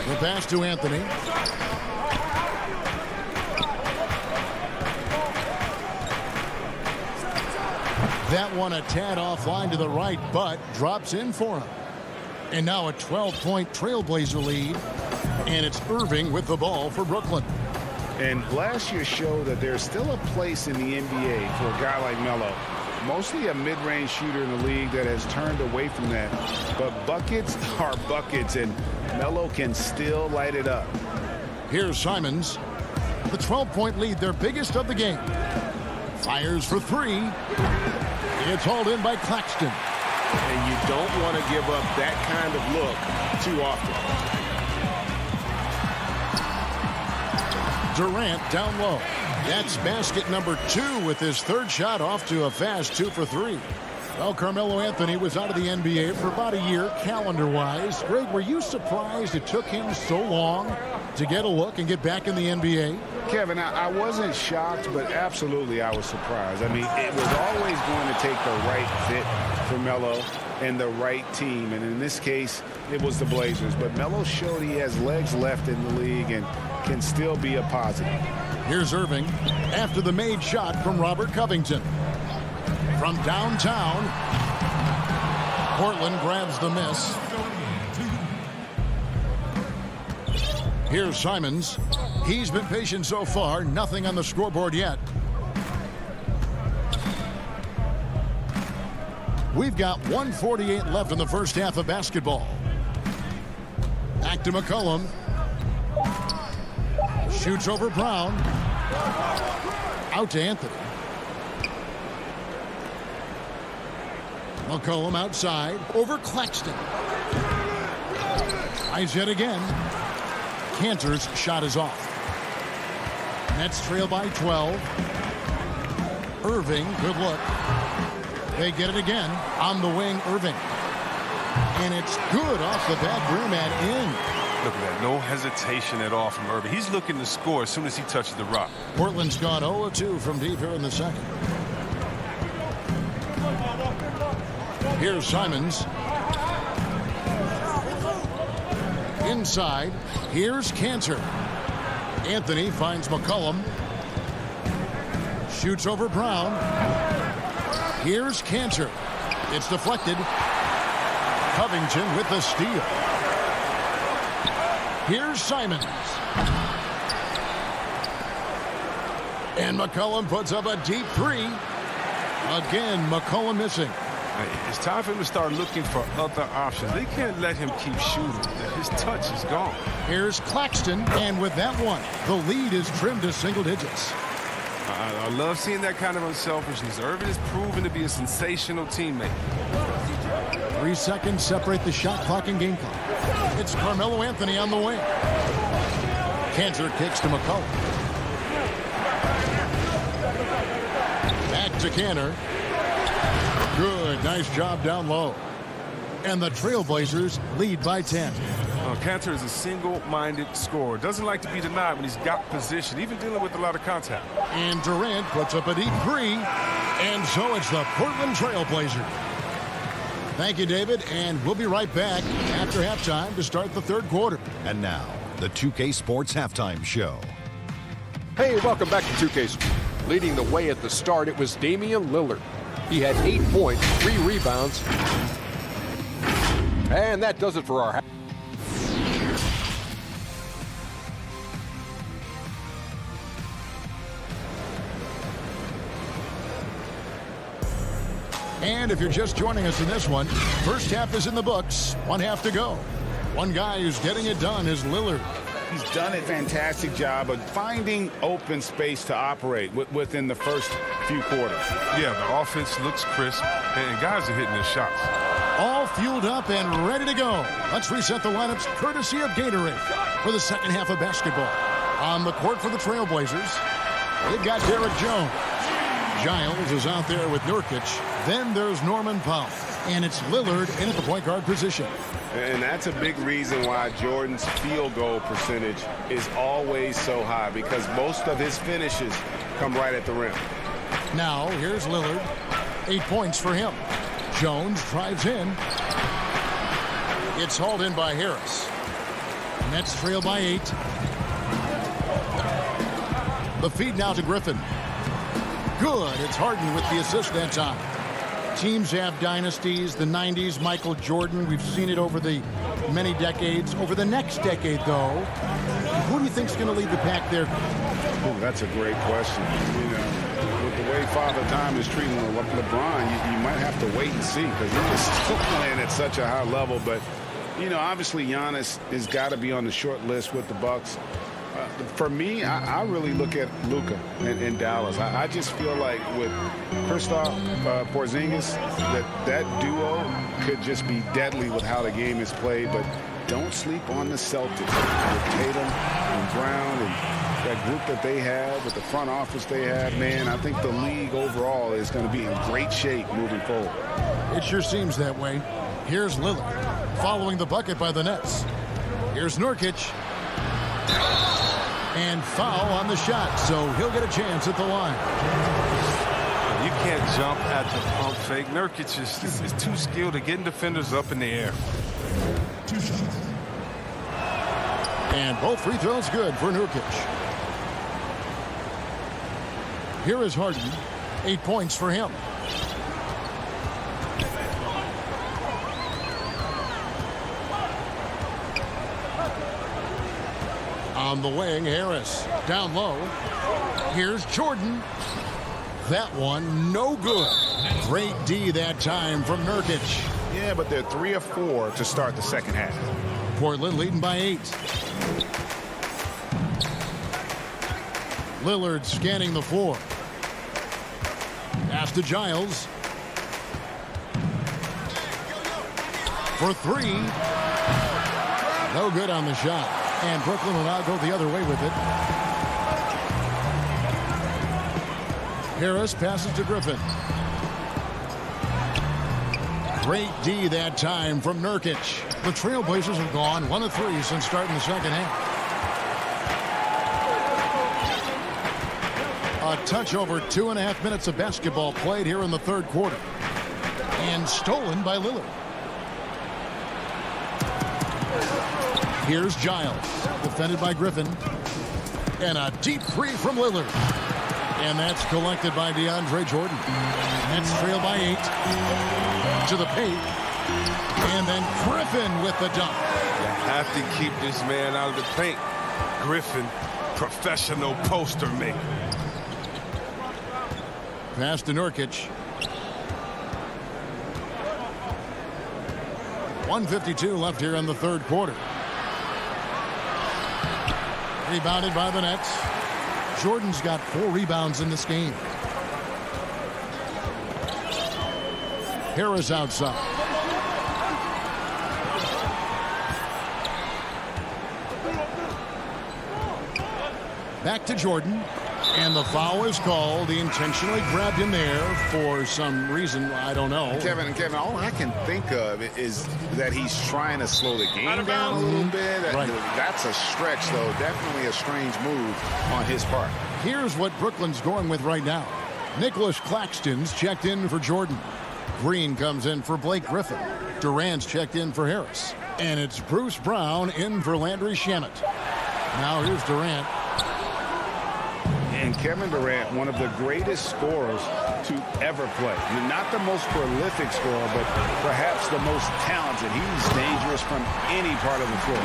The pass to Anthony. That one a tad offline to the right, but drops in for him. And now a 12-point Trailblazer lead. And it's Irving with the ball for Brooklyn. And last year showed that there's still a place in the NBA for a guy like Melo mostly a mid-range shooter in the league that has turned away from that. But buckets are buckets, and Melo can still light it up. Here's Simons. The 12-point lead, their biggest of the game. Fires for three. It's hauled in by Claxton. And you don't want to give up that kind of look too often. Durant down low. That's basket number 2 with his third shot off to a fast 2 for 3. Well, Carmelo Anthony was out of the NBA for about a year calendar-wise. Greg, were you surprised it took him so long to get a look and get back in the NBA? Kevin, I wasn't shocked, but absolutely I was surprised. I mean, it was always going to take the right fit for Melo and the right team. And in this case, it was the Blazers. But Melo showed he has legs left in the league and can still be a positive. Here's Irving after the made shot from Robert Covington. From downtown, Portland grabs the miss. Here's Simons. He's been patient so far. Nothing on the scoreboard yet. We've got 1:48 left in the first half of basketball. Back to McCollum. Shoots over Brown. Out to Anthony. McCollum outside. Over Claxton. Tries yet again. Cantor's shot is off. Nets trail by 12. Irving, good look. They get it again. On the wing, Irving. And it's good off the back rim and in. Look at that. No hesitation at all from Irving. He's looking to score as soon as he touches the rock. Portland's gone 0-2 from deep here in the second. Here's Simons. Inside. Here's Cantor. Anthony finds McCollum. Shoots over Brown. Here's Cantor. It's deflected. Covington with the steal. Here's Simons. And McCollum puts up a deep three. Again, McCollum missing. It's time for him to start looking for other options. They can't let him keep shooting. His touch is gone. Here's Claxton, and with that one, the lead is trimmed to single digits. I love seeing that kind of unselfishness. Irving is proven to be a sensational teammate. 3 seconds separate the shot clock and game clock. It's Carmelo Anthony on the wing. Cantor kicks to McCollum. Back to Cantor. Good, nice job down low. And the Trailblazers lead by 10. Cantor is a single-minded scorer. Doesn't like to be denied when he's got position, even dealing with a lot of contact. And Durant puts up a deep three. And so it's the Portland Trailblazers. Thank you, David. And we'll be right back after halftime to start the third quarter. And now, the 2K Sports Halftime Show. Hey, welcome back to 2K Sports. Leading the way at the start, it was Damian Lillard. He had 8 points, 3 rebounds. And that does it for our half. And if you're just joining us in this one, first half is in the books. 1 half to go. One guy who's getting it done is Lillard. He's done a fantastic job of finding open space to operate within the first few quarters. Yeah, the offense looks crisp, and guys are hitting their shots. All fueled up and ready to go. Let's reset the lineups courtesy of Gatorade for the second half of basketball. On the court for the Trailblazers, they've got Derek Jones. Giles is out there with Nurkic. Then there's Norman Powell. And it's Lillard in at the point guard position. And that's a big reason why Jordan's field goal percentage is always so high, because most of his finishes come right at the rim. Now, here's Lillard. 8 points for him. Jones drives in. It's hauled in by Harris. Nets trail by 8. The feed now to Griffin. Good. It's Harden with the assist that time. Teams have dynasties. The 90s, Michael Jordan. We've seen it over the many decades. Over the next decade, though, who do you think is going to lead the pack there? Oh, that's a great question. You know, with the way Father Time is treating LeBron, you might have to wait and see because he's still playing at such a high level. But, you know, obviously Giannis has got to be on the short list with the Bucks. For me, I really look at Luka in Dallas. I just feel like with Kristaps Porzingis, that duo could just be deadly with how the game is played. But don't sleep on the Celtics with Tatum and Brown and that group that they have, with the front office they have. Man, I think the league overall is going to be in great shape moving forward. It sure seems that way. Here's Lillard following the bucket by the Nets. Here's Nurkic. And foul on the shot, so he'll get a chance at the line. You can't jump at the pump fake. Nurkic is too skilled at getting defenders up in the air. And both free throws good for Nurkic. Here is Harden. 8 points for him. On the wing, Harris. Down low. Here's Jordan. That one, no good. Great D that time from Nurkic. Yeah, but they're 3 of 4 to start the second half. Portland leading by 8. Lillard scanning the floor. Pass to Giles. For 3. No good on the shot. And Brooklyn will now go the other way with it. Harris passes to Griffin. Great D that time from Nurkic. The Trailblazers have gone 1 of 3 since starting the second half. A touch over 2.5 minutes of basketball played here in the third quarter. And stolen by Lillard. Here's Giles, defended by Griffin. And a deep three from Lillard. And that's collected by DeAndre Jordan. Nets trail by 8. To the paint. And then Griffin with the dunk. You have to keep this man out of the paint. Griffin, professional poster maker. Pass to Nurkic. 1:52 left here in the third quarter. Rebounded by the Nets. Jordan's got 4 rebounds in this game. Harris outside. Back to Jordan. And the foul is called. He intentionally grabbed him there for some reason. I don't know. Kevin, all I can think of is that he's trying to slow the game down a little bit. Right. That's a stretch, though. Definitely a strange move on his part. Here's what Brooklyn's going with right now. Nicholas Claxton's checked in for Jordan. Green comes in for Blake Griffin. Durant's checked in for Harris. And it's Bruce Brown in for Landry Shamet. Now here's Durant. And Kevin Durant, one of the greatest scorers to ever play. I mean, not the most prolific scorer, but perhaps the most talented. He's dangerous from any part of the floor.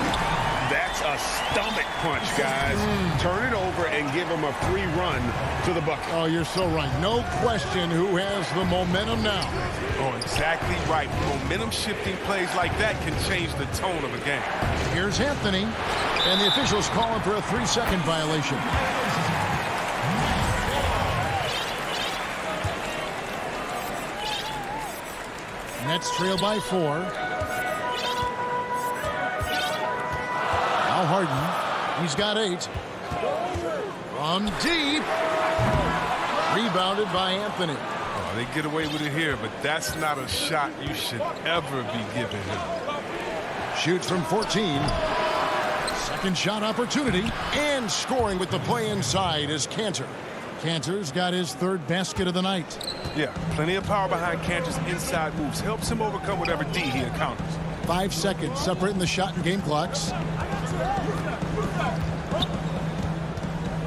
That's a stomach punch, guys. Turn it over and give him a free run to the bucket. Oh, you're so right. No question who has the momentum now. Oh, exactly right. Momentum shifting plays like that can change the tone of a game. Here's Anthony. And the officials call him for a 3-second violation. Nets trail by 4. Now Harden. He's got 8. From deep. Rebounded by Anthony. Oh, they get away with it here, but that's not a shot you should ever be giving him. Shoots from 14. Second shot opportunity. And scoring with the play inside is Cantor. Cantor's got his 3rd basket of the night. Yeah, plenty of power behind Cantor's inside moves. Helps him overcome whatever D he encounters. 5 seconds separating the shot and game clocks.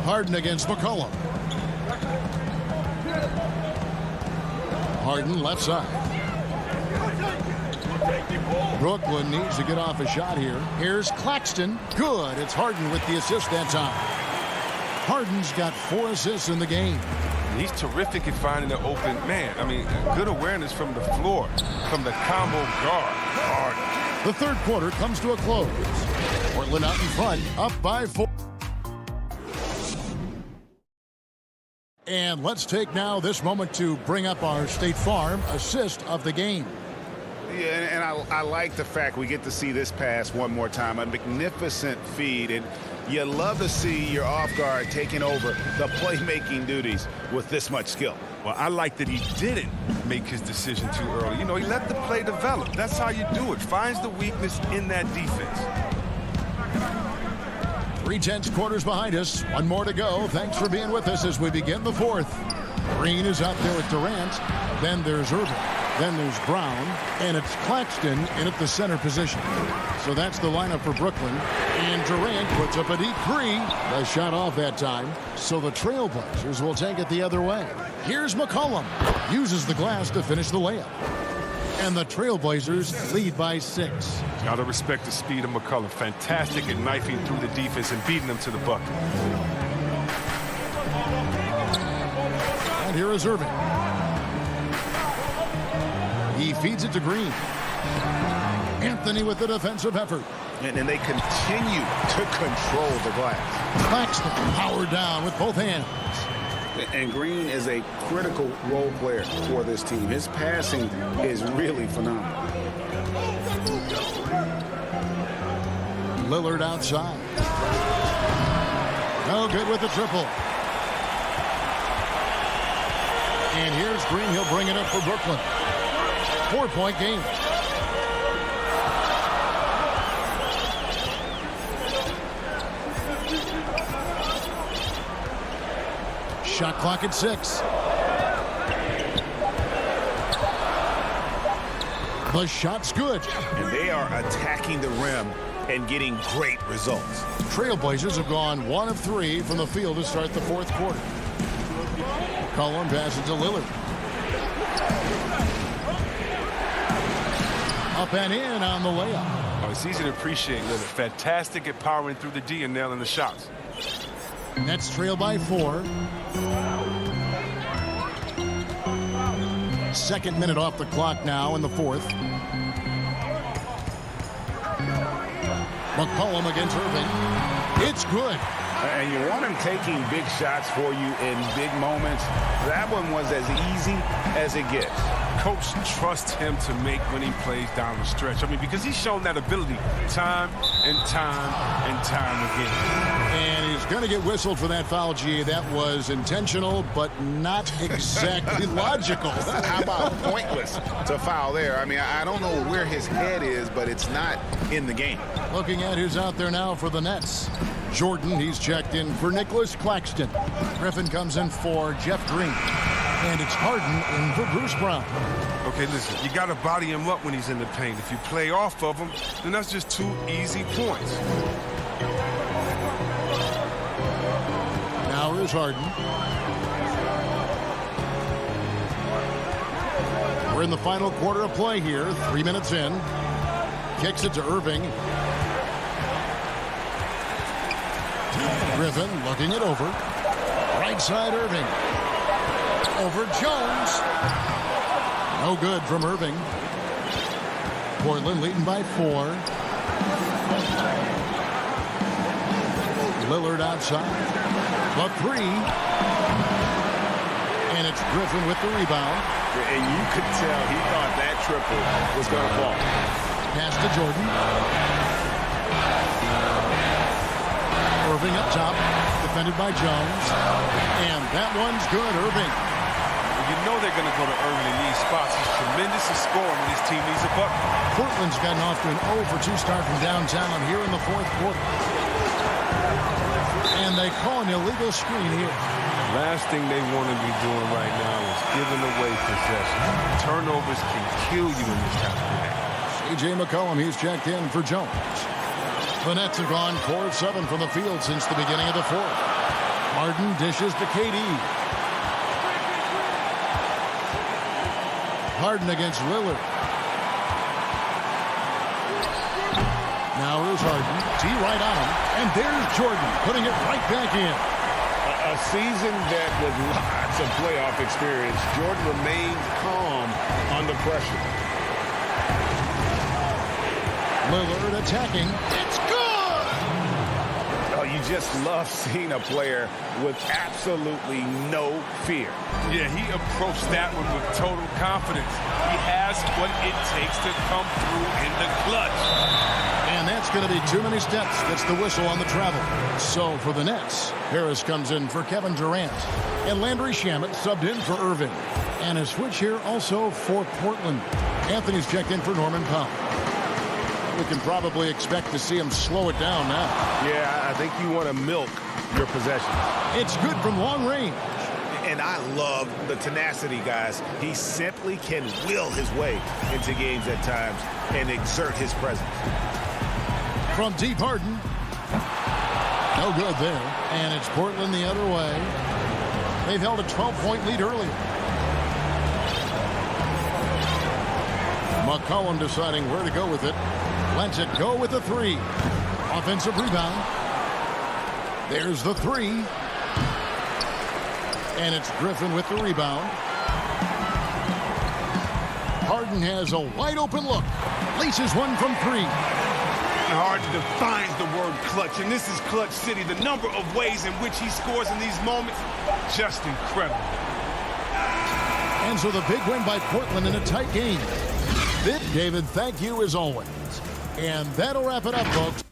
Harden against McCollum. Harden left side. Brooklyn needs to get off a shot here. Here's Claxton. Good. It's Harden with the assist that time. Harden's got 4 assists in the game. He's terrific at finding an open man. I mean, good awareness from the floor, from the combo guard. Hard. The third quarter comes to a close. Portland out in front, up by 4. And let's take now this moment to bring up our State Farm assist of the game. Yeah, and I like the fact we get to see this pass one more time. A magnificent feed, and you love to see your off guard taking over the playmaking duties with this much skill. Well, I like that he didn't make his decision too early. You know, he let the play develop. That's how you do it. Finds the weakness in that defense. 3/10 quarters behind us. One more to go. Thanks for being with us as we begin the fourth. Green is out there with Durant. Then there's Irving. Then there's Brown. And it's Claxton in at the center position. So that's the lineup for Brooklyn. And Durant puts up a deep three. The shot off that time. So the Trailblazers will take it the other way. Here's McCollum. Uses the glass to finish the layup. And the Trailblazers lead by 6. Gotta respect the speed of McCullough. Fantastic at knifing through the defense and beating them to the bucket. And here is Irving. He feeds it to Green. Anthony with the defensive effort. And they continue to control the glass. Claxton powered down with both hands. And Green is a critical role player for this team. His passing is really phenomenal. Lillard outside. No good with the triple. And here's Green. He'll bring it up for Brooklyn. 4-point game. Shot clock at 6. The shot's good. And they are attacking the rim and getting great results. Trailblazers have gone 1 of 3 from the field to start the fourth quarter. McCollum passes to Lillard. Up and in on the layup. Oh, it's easy to appreciate Lillard. Fantastic at powering through the D and nailing the shots. Nets trail by 4. Second minute off the clock now in the fourth. McCollum against Irving. It's good. And you want him taking big shots for you in big moments. That one was as easy as it gets. Coach trusts him to make winning plays down the stretch. I mean, because he's shown that ability time and time and time again. And he's going to get whistled for that foul, G. That was intentional, but not exactly logical. How about pointless to foul there? I mean, I don't know where his head is, but it's not in the game. Looking at who's out there now for the Nets. Jordan, he's checked in for Nicholas Claxton. Griffin comes in for Jeff Green. And it's Harden in for Bruce Brown. Okay, listen, you got to body him up when he's in the paint. If you play off of him, then that's just 2 easy points. Now here's Harden. We're in the final quarter of play here. 3 minutes in. Kicks it to Irving. Griffin looking it over. Right side Irving. Over Jones. No good from Irving. Portland leading by 4. Lillard outside. The 3. And it's Griffin with the rebound. And you could tell he thought that triple was going to fall. Pass to Jordan. Irving up top. Defended by Jones. And that one's good. Irving. You know they're going to go to Irving in these spots. He's tremendous at scoring when his team needs a bucket. Portland's gotten off to an 0-for-2 start from downtown here in the fourth quarter. And they call an illegal screen here. Last thing they want to be doing right now is giving away possession. Turnovers can kill you in this type of game. C.J. McCollum, he's checked in for Jones. The Nets have gone 4 of 7 from the field since the beginning of the fourth. Harden dishes to KD. Harden against Lillard. Now here's Harden. T right on him. And there's Jordan putting it right back in. A season that with lots of playoff experience, Jordan remains calm under pressure. Lillard attacking. It's good! Oh, you just love seeing a player with absolutely no fear. Yeah, he approached that one with total confidence. He has what it takes to come through in the clutch. And that's going to be too many steps. Gets the whistle on the travel. So for the Nets, Harris comes in for Kevin Durant. And Landry Shamet subbed in for Irving. And a switch here also for Portland. Anthony's checked in for Norman Powell. We can probably expect to see him slow it down now. Yeah, I think you want to milk your possession. It's good from long range. And I love the tenacity, guys. He simply can will his way into games at times and exert his presence. From deep, Harden. No good there. And it's Portland the other way. They've held a 12-point lead earlier. McCollum deciding where to go with it. Lets it go with the three. Offensive rebound. There's the three. And it's Griffin with the rebound. Harden has a wide open look. Laces one from three. Harden defines the word clutch, and this is Clutch City. The number of ways in which he scores in these moments, just incredible. And so the big win by Portland in a tight game. David, thank you as always. And that'll wrap it up, folks.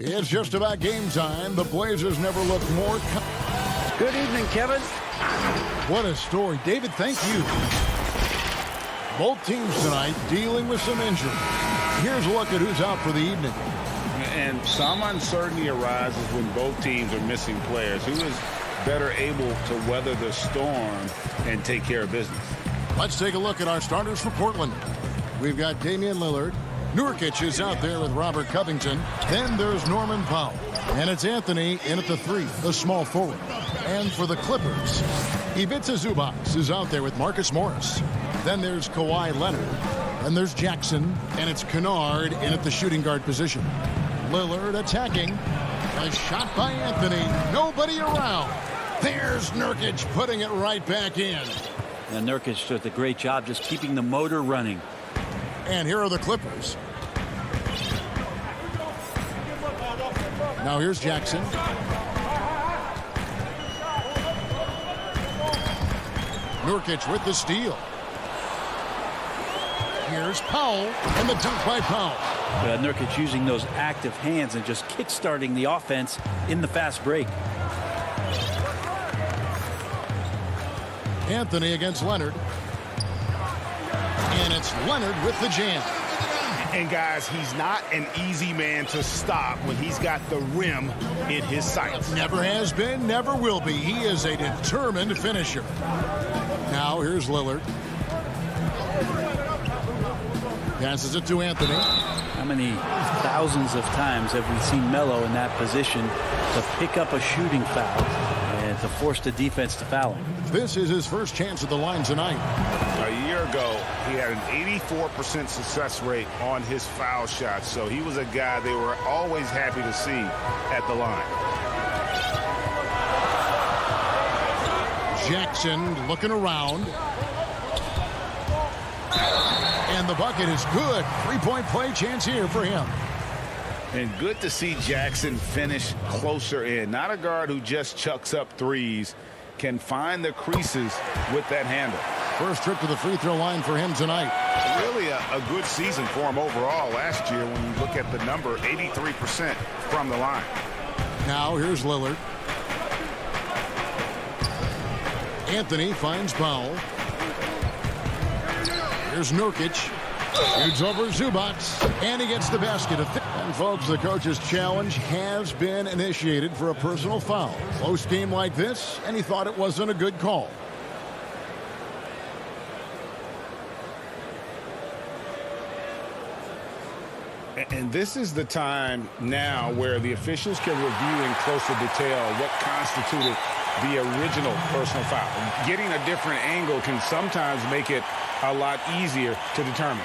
It's just about game time. The Blazers never looked more. Good evening, Kevin. What a story. David, thank you. Both teams tonight dealing with some injuries. Here's a look at who's out for the evening. And some uncertainty arises when both teams are missing players. Who is better able to weather the storm and take care of business? Let's take a look at our starters for Portland. We've got Damian Lillard. Nurkic is out there with Robert Covington. Then there's Norman Powell. And it's Anthony in at the 3, the small forward. And for the Clippers, Ivica Zubac is out there with Marcus Morris. Then there's Kawhi Leonard. And there's Jackson. And it's Kennard in at the shooting guard position. Lillard attacking. A shot by Anthony. Nobody around. There's Nurkic putting it right back in. And Nurkic did a great job just keeping the motor running. And here are the Clippers. Now here's Jackson. Nurkic with the steal. Here's Powell, and the dunk by Powell. Nurkic using those active hands and just kick-starting the offense in the fast break. Anthony against Leonard. And it's Leonard with the jam. And guys, he's not an easy man to stop when he's got the rim in his sights. Never has been, never will be. He is a determined finisher. Now here's Lillard. Passes it to Anthony. How many thousands of times have we seen Melo in that position to pick up a shooting foul and to force the defense to foul him? This is his first chance at the line tonight. A year ago, he had an 84% success rate on his foul shots, so he was a guy they were always happy to see at the line. Jackson looking around. And the bucket is good. 3-point play chance here for him. And good to see Jackson finish closer in. Not a guard who just chucks up threes. Can find the creases with that handle. First trip to the free throw line for him tonight. Really a good season for him overall last year when you look at the number, 83% from the line. Now here's Lillard. Anthony finds Powell. Here's Nurkic. Shoots over Zubac. And he gets the basket. And folks, the coach's challenge has been initiated for a personal foul. Close game like this, and he thought it wasn't a good call. And this is the time now where the officials can review in closer detail what constituted the original personal foul. Getting a different angle can sometimes make it a lot easier to determine.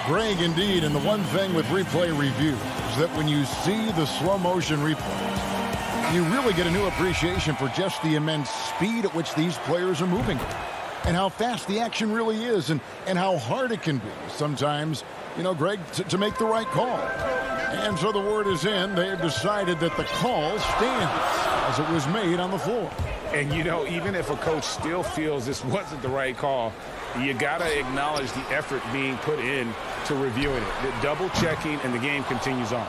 Greg, indeed, and the one thing with replay review is that when you see the slow motion replays, you really get a new appreciation for just the immense speed at which these players are moving and how fast the action really is and how hard it can be sometimes, you know, Greg, to make the right call. And so the word is in. They have decided that the call stands as it was made on the floor. And, you know, even if a coach still feels this wasn't the right call, you got to acknowledge the effort being put in to reviewing it. The double checking, and the game continues on.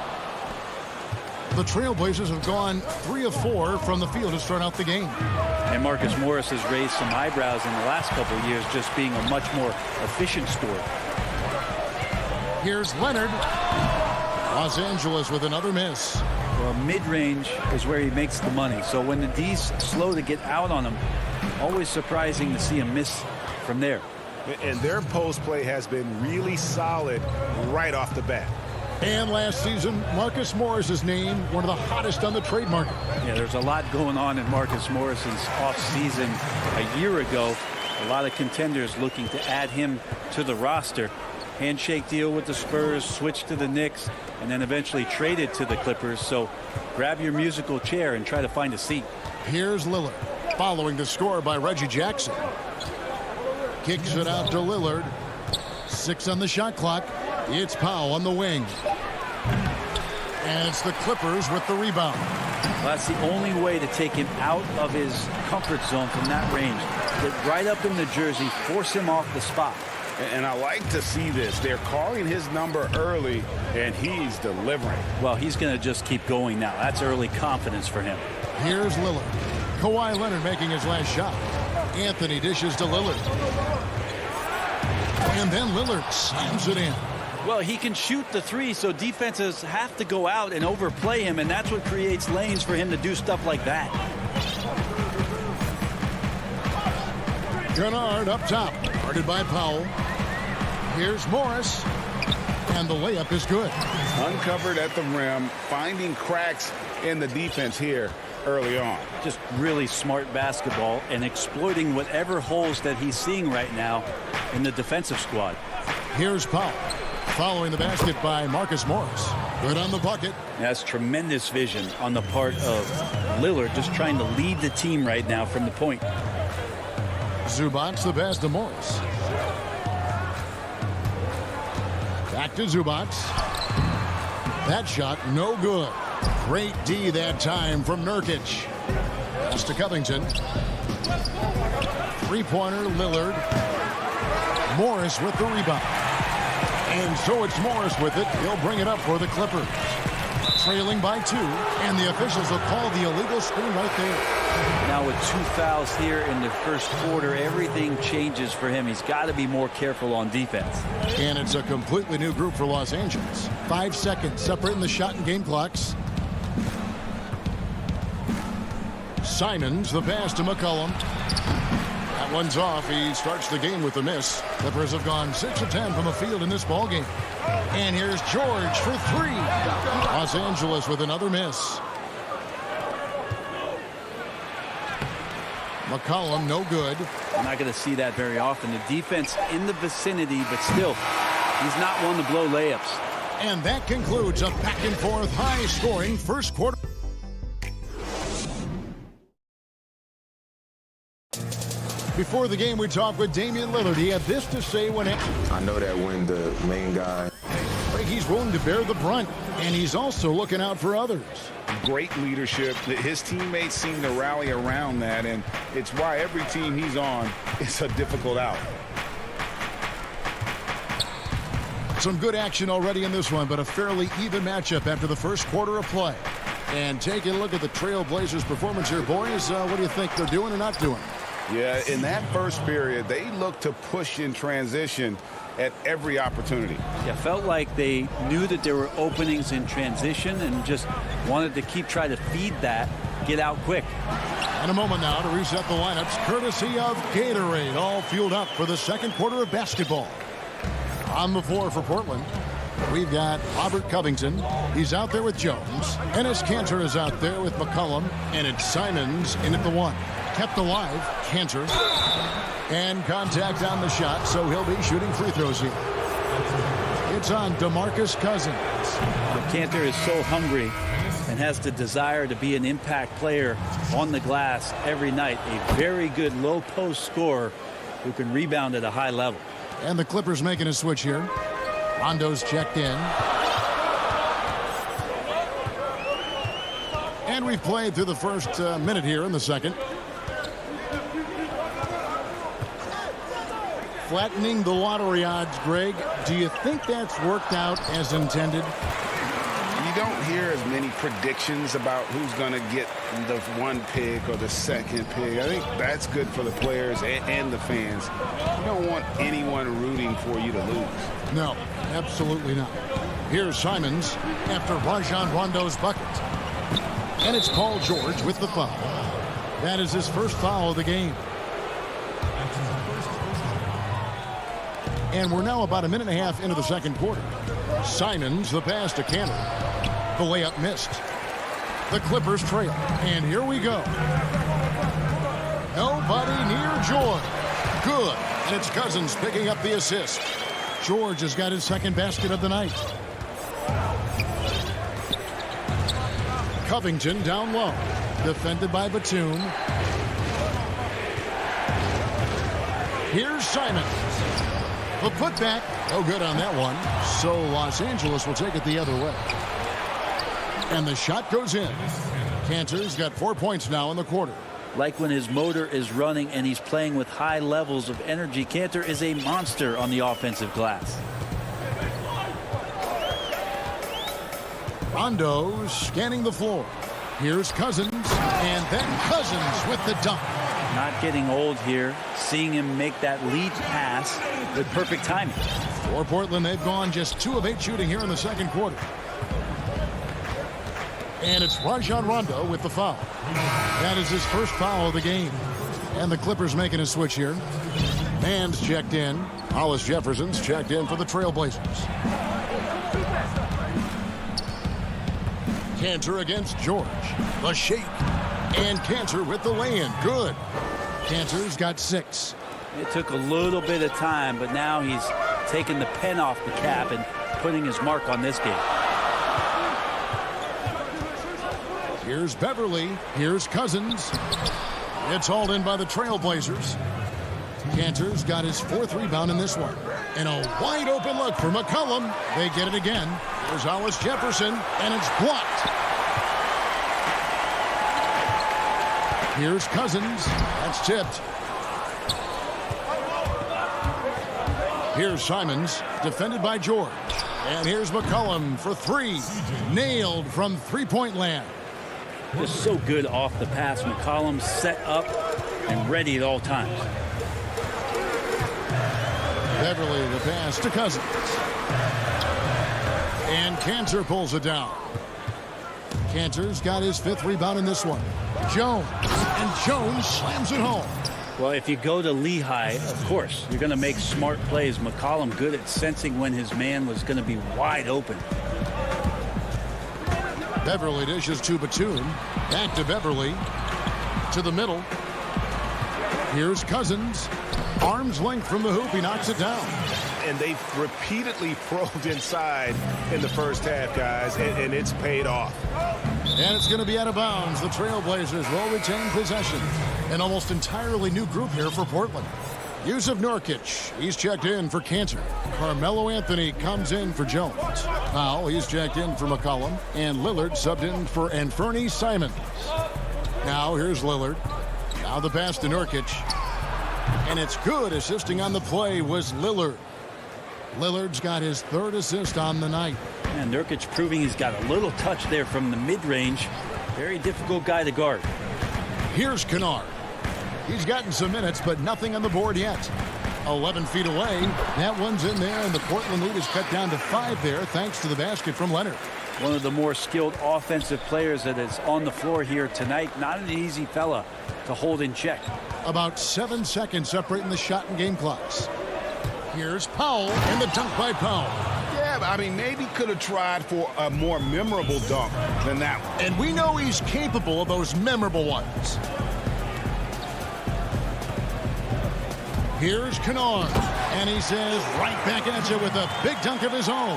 The Trailblazers have gone 3 of 4 from the field to start out the game. And Marcus Morris has raised some eyebrows in the last couple of years, just being a much more efficient scorer. Here's Leonard. Los Angeles with another miss. Well, mid-range is where he makes the money. So when the D's slow to get out on him, always surprising to see him miss from there. And their post play has been really solid right off the bat. And last season, Marcus Morris is named one of the hottest on the trade market. Yeah, there's a lot going on in Marcus Morris's offseason a year ago. A lot of contenders looking to add him to the roster. Handshake deal with the Spurs, switch to the Knicks, and then eventually traded to the Clippers. So grab your musical chair and try to find a seat. Here's Lillard, following the score by Reggie Jackson. Kicks it out to Lillard. 6 on the shot clock. It's Powell on the wing. And it's the Clippers with the rebound. Well, that's the only way to take him out of his comfort zone from that range. Get right up in the jersey, force him off the spot. And I like to see this. They're calling his number early, and he's delivering. Well, he's going to just keep going now. That's early confidence for him. Here's Lillard. Kawhi Leonard making his last shot. Anthony dishes to Lillard. And then Lillard slams it in. Well, he can shoot the three, so defenses have to go out and overplay him, and that's what creates lanes for him to do stuff like that. Kennard up top, guarded by Powell. Here's Morris, and the layup is good. Uncovered at the rim, finding cracks in the defense here early on. Just really smart basketball and exploiting whatever holes that he's seeing right now in the defensive squad. Here's Powell, following the basket by Marcus Morris. Good on the bucket. That's tremendous vision on the part of Lillard, just trying to lead the team right now from the point. Zubac the pass to Morris. Back to Zubac. That shot no good. Great D that time from Nurkic. Pass to Covington. Three-pointer Lillard. Morris with the rebound. And so it's Morris with it. He'll bring it up for the Clippers. Trailing by 2, and the officials will call the illegal screen right there. Now with 2 fouls here in the first quarter, everything changes for him. He's got to be more careful on defense. And it's a completely new group for Los Angeles. 5 seconds separating the shot and game clocks. Simons, the pass to McCollum. That one's off. He starts the game with a miss. Clippers have gone 6 of 10 from the field in this ballgame. And here's George for 3. Los Angeles with another miss. McCollum, no good. I'm not going to see that very often. The defense in the vicinity, but still, he's not one to blow layups. And that concludes a back-and-forth, high-scoring first quarter. Before the game, we talked with Damian Lillard. He had this to say when I know that when the main guy, he's willing to bear the brunt, and he's also looking out for others. Great leadership. His teammates seem to rally around that, and it's why every team he's on is a difficult out. Some good action already in this one, but a fairly even matchup after the first quarter of play. And taking a look at the Trail Blazers' performance here, boys, what do you think they're doing or not doing? Yeah, in that first period, they looked to push in transition at every opportunity. Yeah, felt like they knew that there were openings in transition and just wanted to keep trying to feed that, get out quick. And a moment now to reset the lineups, courtesy of Gatorade, all fueled up for the second quarter of basketball. On the floor for Portland, we've got Robert Covington. He's out there with Jones. Enes Kanter is out there with McCollum. And it's Simons in at the 1. Kept alive, Kanter. And contact on the shot, so he'll be shooting free throws here. It's on DeMarcus Cousins. Kanter is so hungry and has the desire to be an impact player on the glass every night. A very good low post scorer who can rebound at a high level. And the Clippers making a switch here. Rondo's checked in. And we've played through the first minute here in the second. Flattening the lottery odds, Greg. Do you think that's worked out as intended? You don't hear as many predictions about who's going to get the 1 pick or the 2nd pick. I think that's good for the players and the fans. You don't want anyone rooting for you to lose. No, absolutely not. Here's Simons after Rajon Rondo's bucket. And it's Paul George with the foul. That is his first foul of the game. And we're now about a minute and a half into the second quarter. Simons, the pass to Kanter. The layup missed. The Clippers trail. And here we go. Nobody near George. Good. And it's Cousins picking up the assist. George has got his second basket of the night. Covington down low. Defended by Batum. Here's Simons. The putback, no good on that one. So Los Angeles will take it the other way. And the shot goes in. Kanter's got 4 points now in the quarter. like when his motor is running and he's playing with high levels of energy. Kanter is a monster on the offensive glass. Rondo scanning the floor. Here's Cousins, and then Cousins with the dunk. Not getting old here. Seeing him make that lead pass with perfect timing. For Portland, they've gone just 2 of 8 shooting here in the second quarter. And it's Rajon Rondo with the foul. That is his first foul of the game. And the Clippers making a switch here. Man's checked in. Hollis Jefferson's checked in for the Trailblazers. Kanter against George. The shake. And Kanter with the lay-in. Good. Kanter's got 6. It took a little bit of time, but now he's taking the pen off the cap and putting his mark on this game. Here's Beverly. Here's Cousins. It's hauled in by the Trailblazers. Kanter's got his 4th rebound in this one. And a wide open look for McCollum. They get it again. Here's Hollis Jefferson, and it's blocked. Here's Cousins. That's tipped. Here's Simons, defended by George. And here's McCollum for 3. Nailed from three-point land. Just so good off the pass. McCollum set up and ready at all times. Beverly the pass to Cousins. And Kanter pulls it down. Kanter's got his 5th rebound in this one. Jones. And Jones slams it home. Well, if you go to Lehigh, of course, you're going to make smart plays. McCollum good at sensing when his man was going to be wide open. Beverly dishes to Batum. Back to Beverly. To the middle. Here's Cousins. Arm's length from the hoop. He knocks it down. And they've repeatedly probed inside in the first half, guys, and it's paid off. And it's going to be out of bounds. The Trailblazers will retain possession. An almost entirely new group here for Portland. Yusuf Nurkic, he's checked in for Kanter. Carmelo Anthony comes in for Jones. Powell, he's checked in for McCollum. And Lillard subbed in for Anfernee Simons. Now here's Lillard. Now the pass to Nurkic. And it's good. Assisting on the play was Lillard. Lillard's got his 3rd assist on the night. And Nurkic proving he's got a little touch there from the mid-range. Very difficult guy to guard. Here's Kennard. He's gotten some minutes, but nothing on the board yet. 11 feet away. That one's in there, and the Portland lead is cut down to 5 there, thanks to the basket from Leonard. One of the more skilled offensive players that is on the floor here tonight. Not an easy fella to hold in check. About 7 seconds separating the shot and game clocks. Here's Powell, and the dunk by Powell. Yeah, I mean, maybe could have tried for a more memorable dunk than that one. And we know he's capable of those memorable ones. Here's Kennard, and he says right back at you with a big dunk of his own.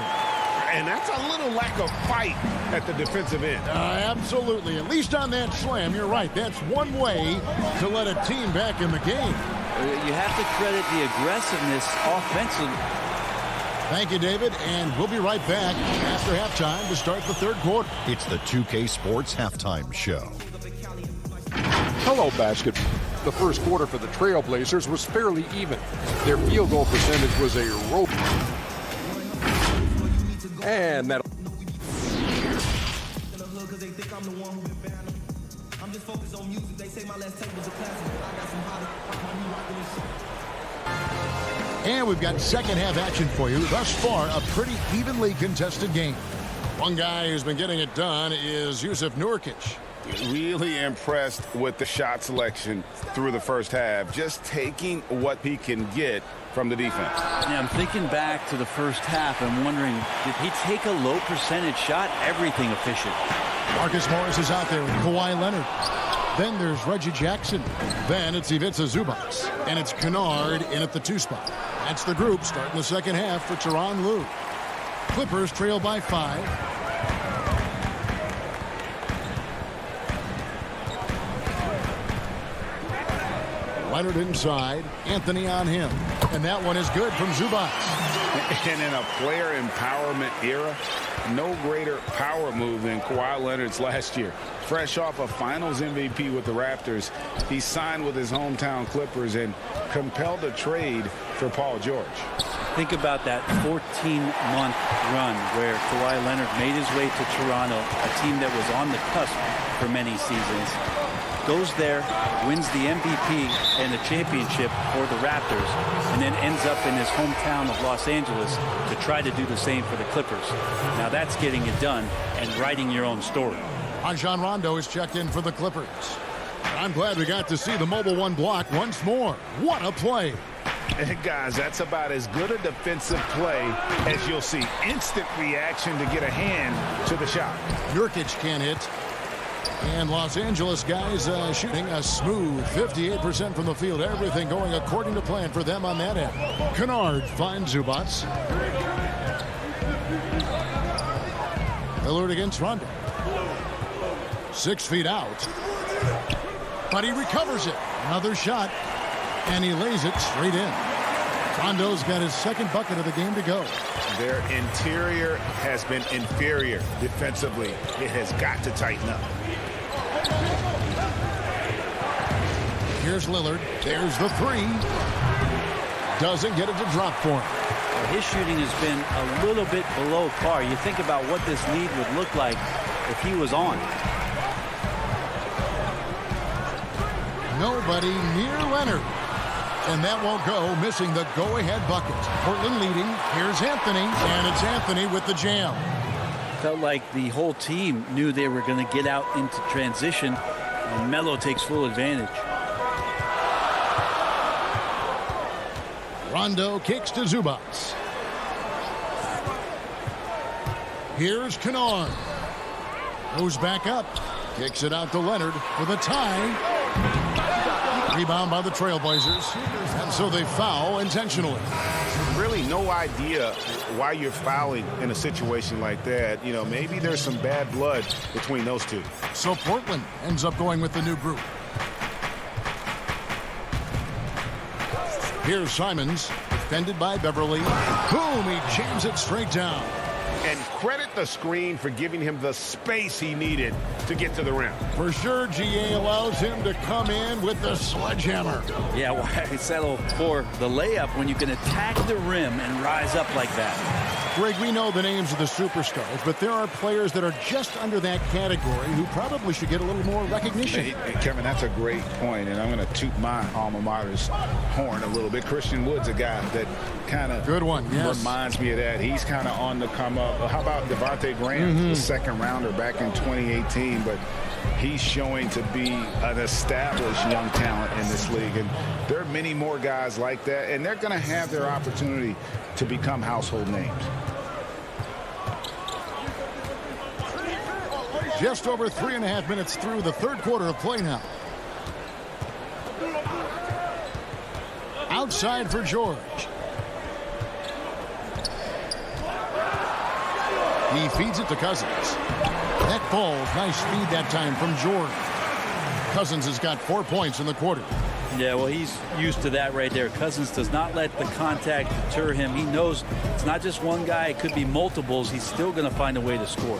And that's a little lack of fight at the defensive end. Absolutely. At least on that slam, you're right. That's one way to let a team back in the game. You have to credit the aggressiveness offensively. Thank you, David, and we'll be right back after halftime to start the 3rd quarter. It's the 2K Sports Halftime Show. Hello, basketball. The first quarter for the Trailblazers was fairly even. Their field goal percentage was a rope. And that. And we've got second half action for you. Thus far, a pretty evenly contested game. One guy who's been getting it done is Yusuf Nurkic. Really impressed with the shot selection through the first half. Just taking what he can get from the defense. Yeah, I'm thinking back to the first half. I'm wondering, did he take a low percentage shot? Everything efficient. Marcus Morris is out there with Kawhi Leonard. Then there's Reggie Jackson. Then it's Ivica Zubac. And it's Kennard in at the 2 spot. That's the group starting the second half for Tyronn Lue. Clippers trail by 5. Leonard inside. Anthony on him. And that one is good from Zubac. And in a player empowerment era, no greater power move than Kawhi Leonard's last year. Fresh off a finals MVP with the Raptors, he signed with his hometown Clippers and compelled a trade for Paul George. Think about that 14-month run where Kawhi Leonard made his way to Toronto, a team that was on the cusp for many seasons. Goes there, wins the MVP and the championship for the Raptors, and then ends up in his hometown of Los Angeles to try to do the same for the Clippers. Now that's getting it done and writing your own story. Rajon Rondo is checked in for the Clippers. I'm glad we got to see the Mobile One block once more. What a play. And guys, that's about as good a defensive play as you'll see. Instant reaction to get a hand to the shot. Nurkic can't hit. And Los Angeles guys shooting a smooth 58% from the field. Everything going according to plan for them on that end. Kennard finds Zubac. Lillard against Rondo. 6 feet out. But he recovers it. Another shot. And he lays it straight in. Rondo's got his second bucket of the game to go. Their interior has been inferior defensively. It has got to tighten up. Here's Lillard. There's the three. Doesn't get it to drop for him. His shooting has been a little bit below par. You think about what this lead would look like if he was on. Nobody near Leonard. And that won't go, missing the go-ahead bucket. Portland leading. Here's Anthony, and it's Anthony with the jam. Felt like the whole team knew they were going to get out into transition, and Melo takes full advantage. Rondo kicks to Zubac. Here's Kennard. Goes back up. Kicks it out to Leonard for the tie. Rebound by the Trailblazers. And so they foul intentionally. Really no idea why you're fouling in a situation like that. You know, maybe there's some bad blood between those two. So Portland ends up going with the new group. Here's Simons, defended by Beverly. Boom, he jams it straight down. And credit the screen for giving him the space he needed to get to the rim. For sure, GA allows him to come in with the sledgehammer. Yeah, why settle for the layup when you can attack the rim and rise up like that? Greg, we know the names of the superstars, but there are players that are just under that category who probably should get a little more recognition. Hey, Kevin, that's a great point, and I'm going to toot my alma mater's horn a little bit. Christian Wood's a guy that kind of reminds me of that. He's kind of on the come up. How about Devontae Graham, the second rounder back in 2018, but he's showing to be an established young talent in this league, and there are many more guys like that, and they're going to have their opportunity to become household names. Just over 3.5 minutes through the third quarter of play now. Outside for George. He feeds it to Cousins. That falls. Nice feed that time from George. Cousins has got 4 points in the quarter. Yeah, well, he's used to that right there. Cousins does not let the contact deter him. He knows it's not just one guy. It could be multiples. He's still going to find a way to score.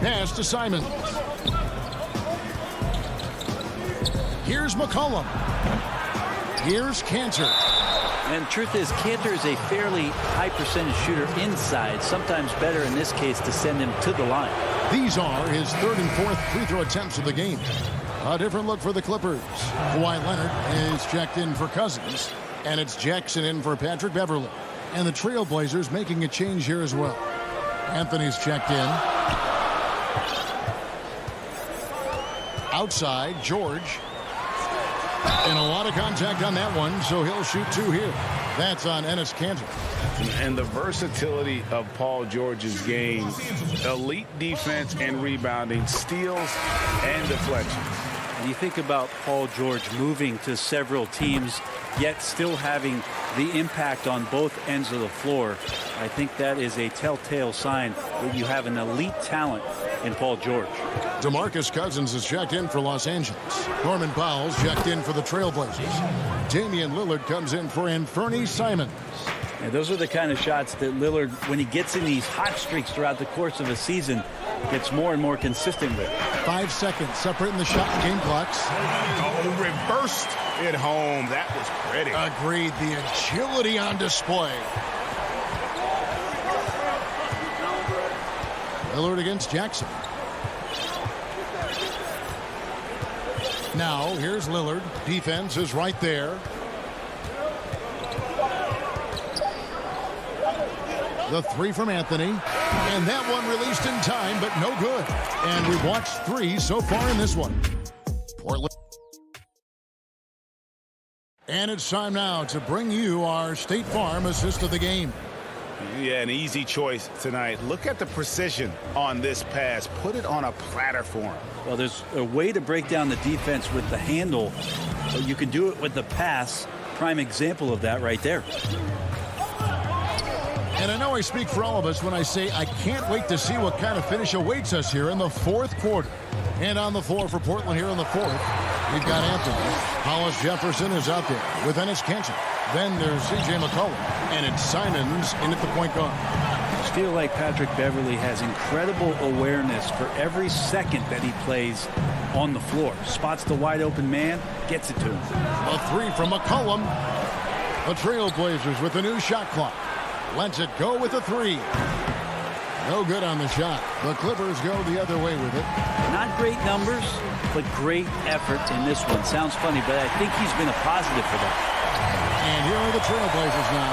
Pass to Simons. Here's McCollum. Here's Cantor. And the truth is, Cantor is a fairly high percentage shooter inside. Sometimes better in this case to send him to the line. These are his third and fourth free throw attempts of the game. A different look for the Clippers. Kawhi Leonard is checked in for Cousins. And it's Jackson in for Patrick Beverly. And the Trailblazers making a change here as well. Anthony's checked in. Outside, George. And a lot of contact on that one, so he'll shoot 2 here. That's on Enes Kanter. And the versatility of Paul George's game, elite defense and rebounding, steals and deflections. And you think about Paul George moving to several teams, yet still having the impact on both ends of the floor. I think that is a telltale sign that you have an elite talent in Paul George. DeMarcus Cousins is checked in for Los Angeles. Norman Powell's checked in for the Trailblazers. Damian Lillard comes in for Anthony Simons. And those are the kind of shots that Lillard, when he gets in these hot streaks throughout the course of a season, gets more and more consistent with. 5 seconds separating the shot and game clocks. Oh, reversed it home. That was pretty. Agreed. The agility on display. Lillard against Jackson. Now, here's Lillard. Defense is right there. The three from Anthony. And that one released in time, but no good. And we've watched 3 so far in this one. Portland. And it's time now to bring you our State Farm assist of the game. Yeah, an easy choice tonight. Look at the precision on this pass. Put it on a platter for him. Well, there's a way to break down the defense with the handle, but you can do it with the pass. Prime example of that right there. And I know I speak for all of us when I say I can't wait to see what kind of finish awaits us here in the 4th quarter. And on the floor for Portland here in the 4th, we've got Anthony. Hollis Jefferson is out there with Enes Kanter. Then there's C.J. McCollum. And it's Simons in at the point guard. I feel like Patrick Beverley has incredible awareness for every second that he plays on the floor. Spots the wide open man, gets it to him. A 3 from McCollum. The Trailblazers with a new shot clock. Lets it go with a 3. No good on the shot. The Clippers go the other way with it. Not great numbers, but great effort in this one. Sounds funny, but I think he's been a positive for that. And here are the Trailblazers now.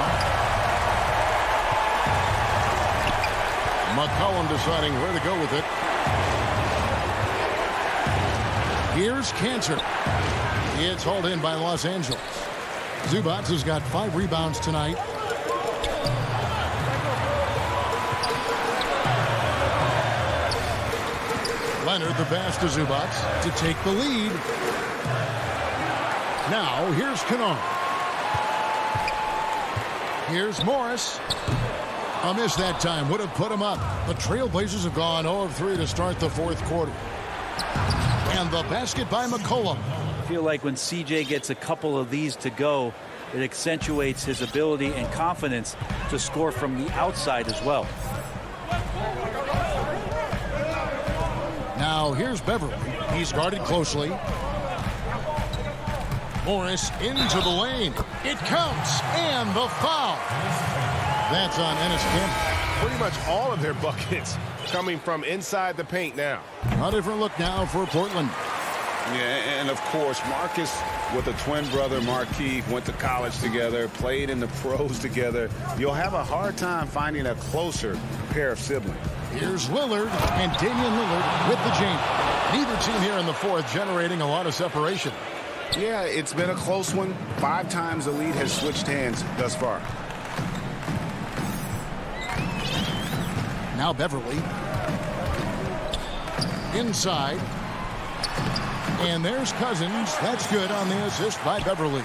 McCollum deciding where to go with it. Here's Kanter. It's hauled in by Los Angeles. Zubac has got 5 rebounds tonight. Leonard the pass to Zubac to take the lead. Now here's Kennard. Here's Morris. A miss that time would have put him up. The Trailblazers have gone 0 of 3 to start the 4th quarter. And the basket by McCollum. I feel like when CJ gets a couple of these to go, it accentuates his ability and confidence to score from the outside as well. Now here's Beverley. He's guarded closely. Morris into the lane. It counts, and the foul. That's on Enes Kanter. Pretty much all of their buckets coming from inside the paint now. A different look now for Portland. Yeah, and of course, Marcus with a twin brother, Markieff, went to college together, played in the pros together. You'll have a hard time finding a closer pair of siblings. Here's Lillard, and Damian Lillard with the jam. Neither team here in the 4th generating a lot of separation. Yeah, it's been a close one. 5 times the lead has switched hands thus far. Now Beverley. Inside. And there's Cousins. That's good on the assist by Beverley.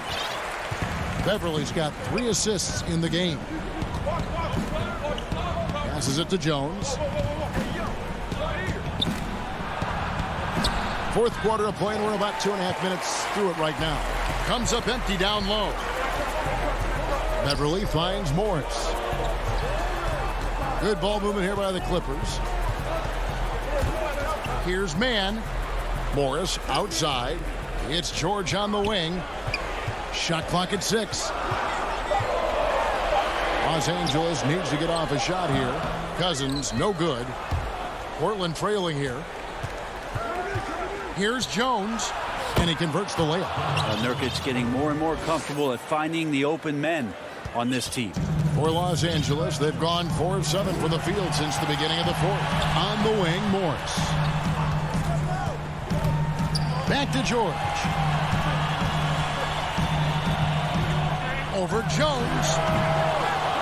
Beverley's got 3 assists in the game. Passes it to Jones. 4th quarter of play, and we're about 2.5 minutes through it right now. Comes up empty down low. Beverley finds Morris. Good ball movement here by the Clippers. Here's Mann. Morris outside. It's George on the wing. Shot clock at 6. Los Angeles needs to get off a shot here. Cousins, no good. Portland trailing here. Here's Jones, and he converts the layup. Nurkic getting more and more comfortable at finding the open men on this team. For Los Angeles, they've gone 4 of 7 from the field since the beginning of the 4th. On the wing, Morris. Back to George. Over Jones.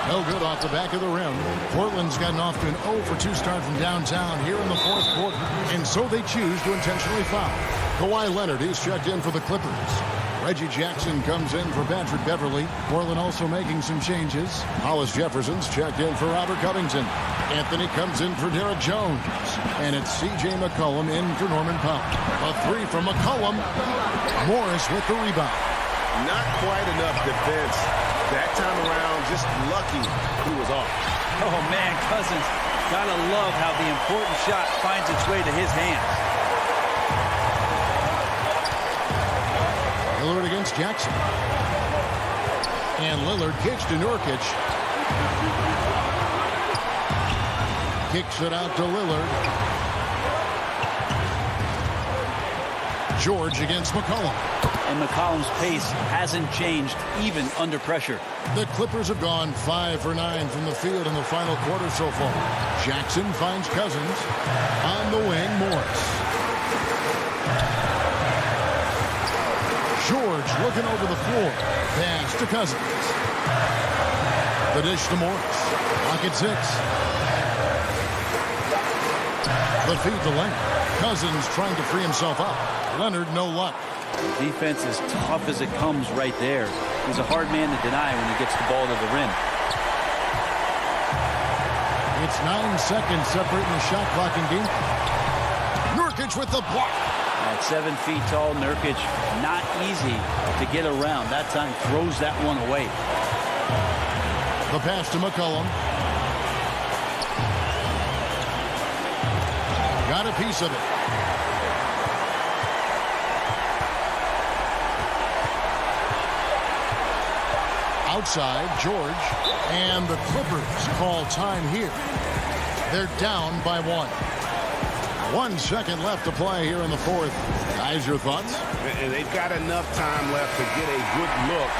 No good off the back of the rim. Portland's gotten off to an 0 for 2 start from downtown here in the fourth quarter. And so they choose to intentionally foul. Kawhi Leonard is checked in for the Clippers. Reggie Jackson comes in for Patrick Beverly. Portland also making some changes. Hollis Jefferson's checked in for Robert Covington. Anthony comes in for Derek Jones. And it's C.J. McCollum in for Norman Powell. A 3 from McCollum. Morris with the rebound. Not quite enough defense. That time around, just lucky he was off. Oh, man, Cousins. Gotta love how the important shot finds its way to his hands. Lillard against Jackson. And Lillard kicks to Nurkic. Kicks it out to Lillard. George against McCollum. And McCollum's pace hasn't changed even under pressure. The Clippers have gone 5 for 9 from the field in the final quarter so far. Jackson finds Cousins. On the wing, Morris. George looking over the floor. Pass to Cousins. The dish to Morris. Pocket 6. The feed to Leonard. Cousins trying to free himself up. Leonard, no luck. Defense is tough as it comes right there. He's a hard man to deny when he gets the ball to the rim. It's 9 seconds separating the shot clock and game. Nurkic with the block. At 7 feet tall, Nurkic, not easy to get around. That time throws that one away. The pass to McCollum. Got a piece of it. Outside, George. And the Clippers call time here. They're down by 1. 1 second left to play here in the fourth. Guys, your thoughts? And they've got enough time left to get a good look.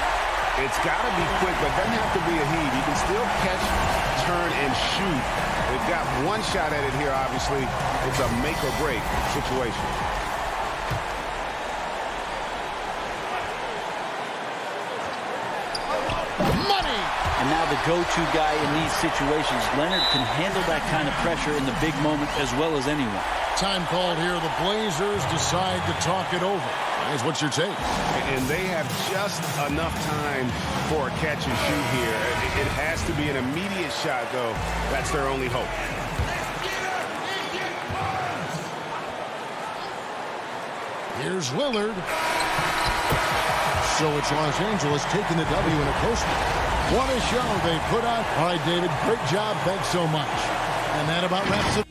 It's got to be quick, but it doesn't have to be a heave. You can still catch, turn, and shoot. They've got one shot at it here, obviously. It's a make-or-break situation. Money! And now the go-to guy in these situations. Leonard can handle that kind of pressure in the big moment as well as anyone. Time called here. The Blazers decide to talk it over. Guys, what's your take? And they have just enough time for a catch and shoot here. It has to be an immediate shot, though. That's their only hope. Here's Lillard. So it's Los Angeles taking the W in a close one. What a show they put on. All right, David, great job. Thanks so much. And that about wraps it.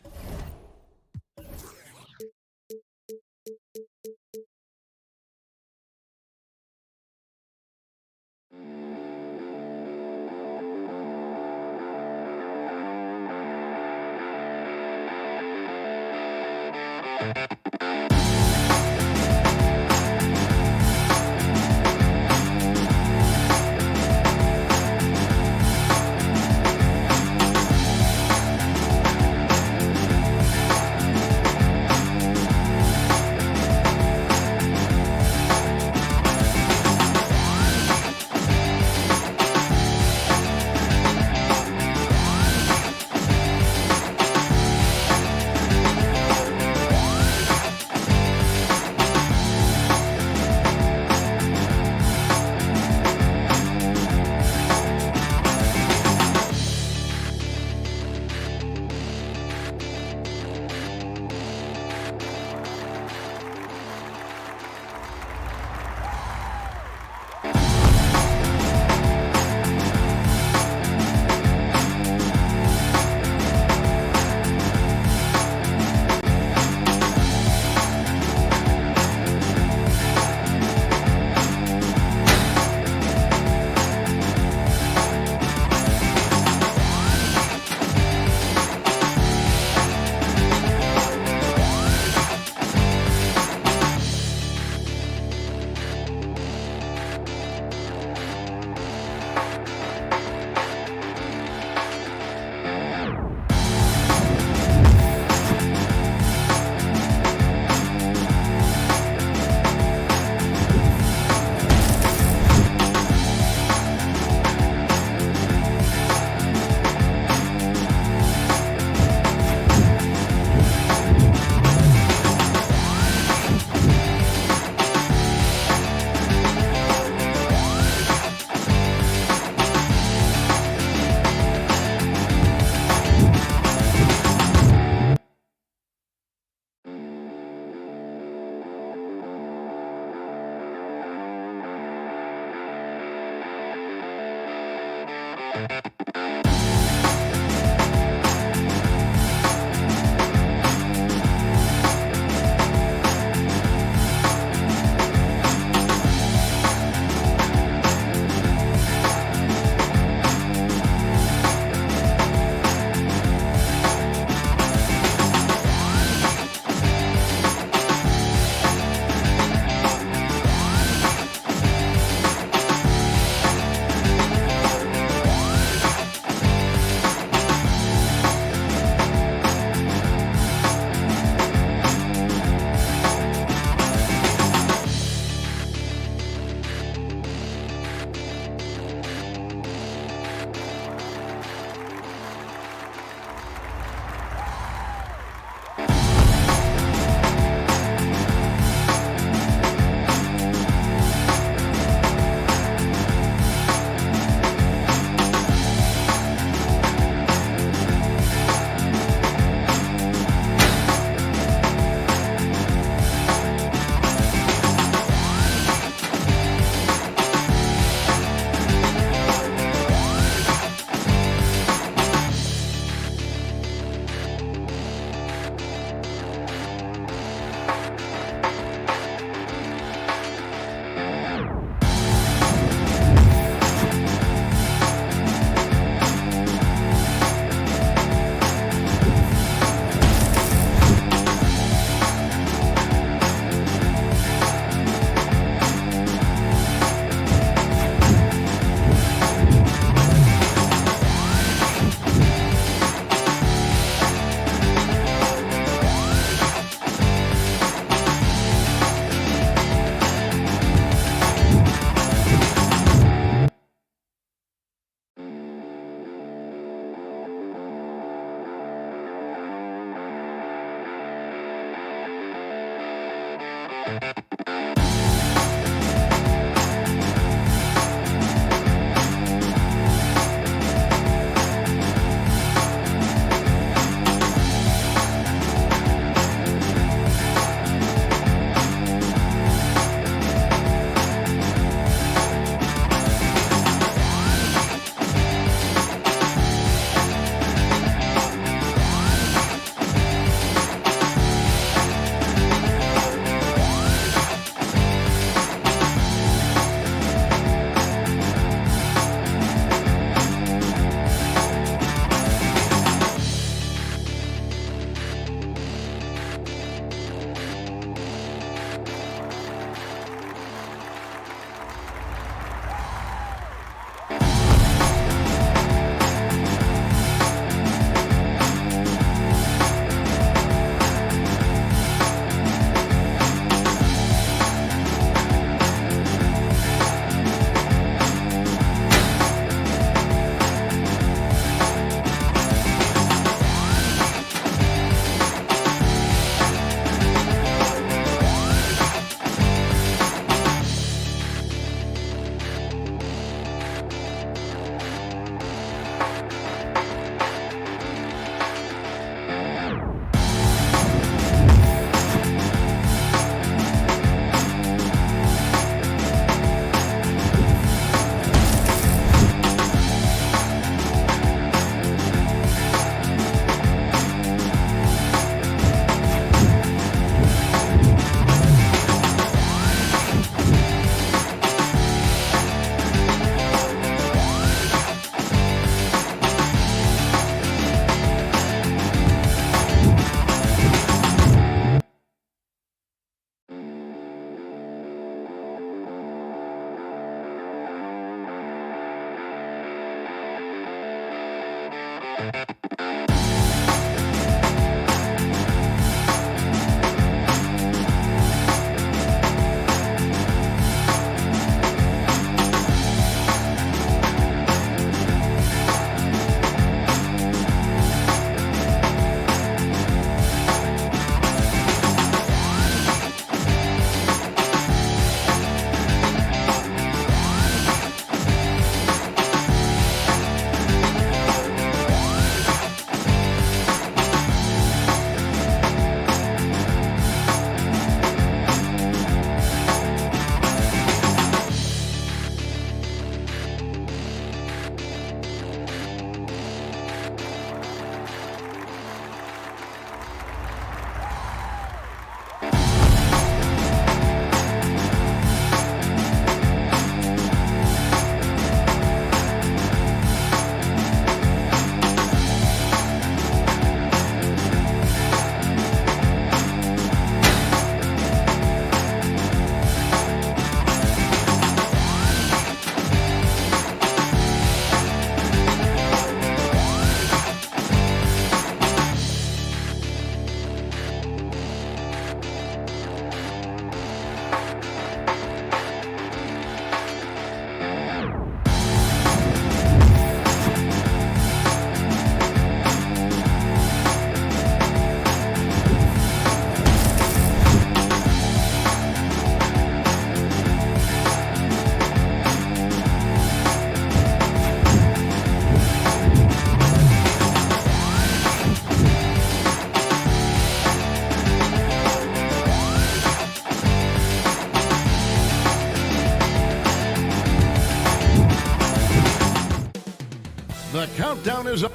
countdown is up.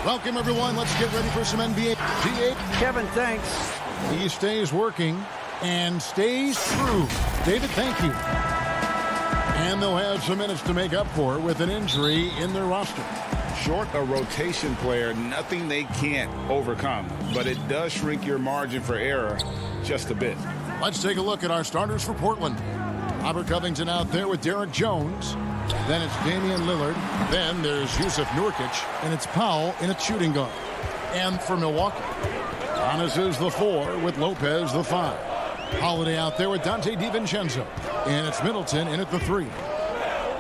Welcome, everyone. Let's get ready for some NBA. Kevin, thanks. He stays working and stays true. David, thank you. And they'll have some minutes to make up for with an injury in their roster. Short a rotation player, nothing they can't overcome. But it does shrink your margin for error just a bit. Let's take a look at our starters for Portland. Robert Covington out there with Derek Jones. Then it's Damian Lillard. Then there's Yusuf Nurkic. And it's Powell in a shooting guard. And for Milwaukee, Giannis is the 4 with Lopez the 5. Holiday out there with Dante DiVincenzo. And it's Middleton in at the 3.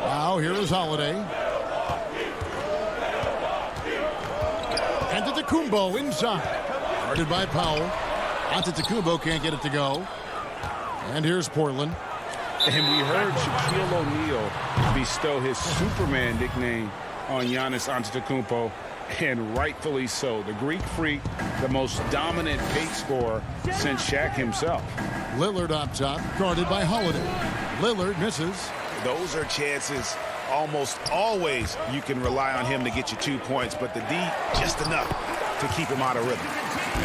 Now here is Holiday. Antetokounmpo inside. Guarded by Powell. Antetokounmpo can't get it to go. And here's Portland. And we heard Shaquille O'Neal bestow his Superman nickname on Giannis Antetokounmpo, and rightfully so. The Greek freak, the most dominant paint scorer since Shaq himself. Lillard up top, guarded by Holiday. Lillard misses. Those are chances almost always you can rely on him to get you 2 points, but the D just enough to keep him out of rhythm.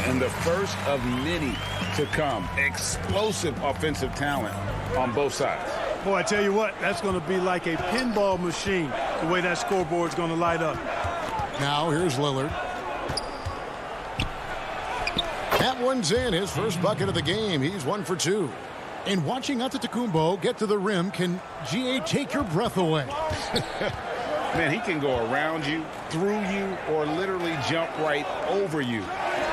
And the first of many to come. Explosive offensive talent on both sides. Boy, I tell you what, that's going to be like a pinball machine, the way that scoreboard's going to light up. Now here's Lillard. That one's in, his first bucket of the game. He's 1 for 2. And watching Antetokounmpo get to the rim can, GA, take your breath away. Man, he can go around you, through you, or literally jump right over you.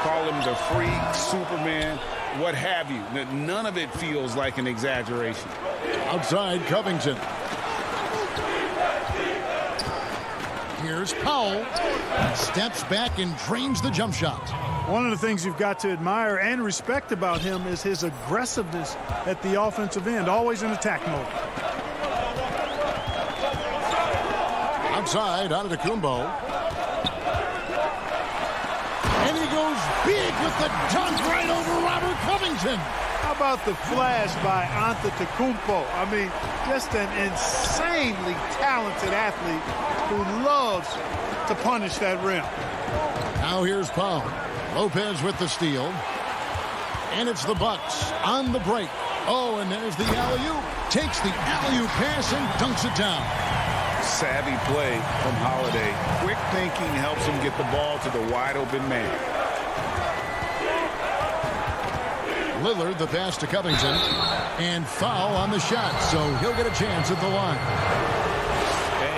Call him the freak, Superman, what have you. None of it feels like an exaggeration. Outside, Covington. Here's Powell. Steps back and drains the jump shot. One of the things you've got to admire and respect about him is his aggressiveness at the offensive end, always in attack mode. Outside, Antetokounmpo. And he goes big with the dunk right over Robert Covington. How about the flash by Antetokounmpo? I mean, just an insanely talented athlete who loves to punish that rim. Now here's Powell. Lopez with the steal. And it's the Bucks on the break. Oh, and there's the alley-oop. Takes the alley-oop pass and dunks it down. Savvy play from Holiday. Quick thinking helps him get the ball to the wide-open man. Lillard, the pass to Covington. And foul on the shot, so he'll get a chance at the line.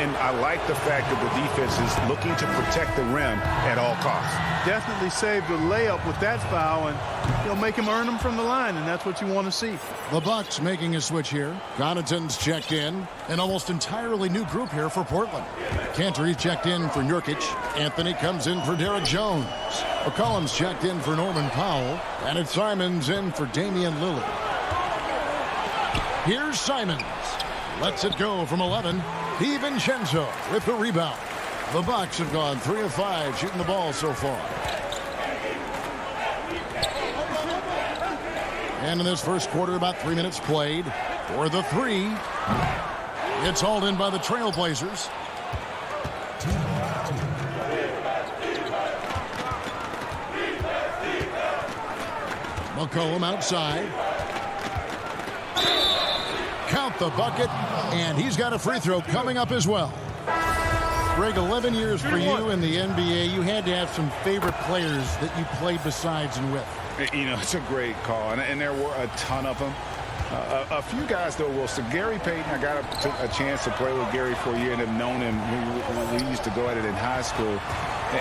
And I like the fact that the defense is looking to protect the rim at all costs. Definitely saved the layup with that foul, and he'll make him earn them from the line, and that's what you want to see. The Bucks making a switch here. Connaughton's checked in. An almost entirely new group here for Portland. Cantor's checked in for Nurkic. Anthony comes in for Derek Jones. McCollum's checked in for Norman Powell. And it's Simons in for Damian Lillard. Here's Simons. Lets it go from 11. DiVincenzo with the rebound. The Bucks have gone 3 of 5 shooting the ball so far. And in this first quarter, about 3 minutes played. For the 3, it's hauled in by the Trailblazers. McCollum outside. Count the bucket, and he's got a free throw coming up as well. Greg, 11 years for you in the NBA. You had to have some favorite players that you played besides and with. You know, it's a great call, and there were a ton of them. A few guys, though, Wilson. Gary Payton, I got a chance to play with Gary for a year and have known him. We used to go at it in high school.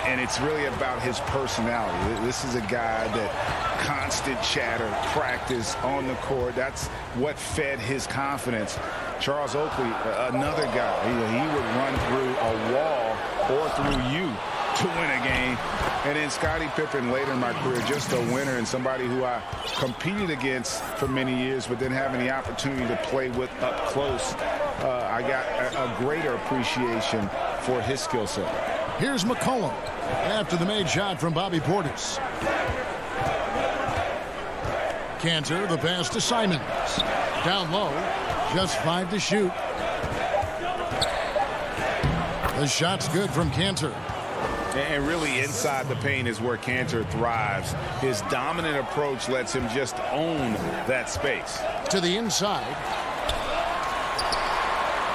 And it's really about his personality. This is a guy that constant chatter, practice on the court. That's what fed his confidence. Charles Oakley, another guy. He would run through a wall or through you to win a game. And then Scottie Pippen later in my career, just a winner and somebody who I competed against for many years, but then having the opportunity to play with up close, I got a greater appreciation for his skill set. Here's McCollum after the made shot from Bobby Portis. Cantor, the pass to Simons. Down low, just 5 to shoot. The shot's good from Cantor. And really inside the paint is where Cantor thrives. His dominant approach lets him just own that space. To the inside.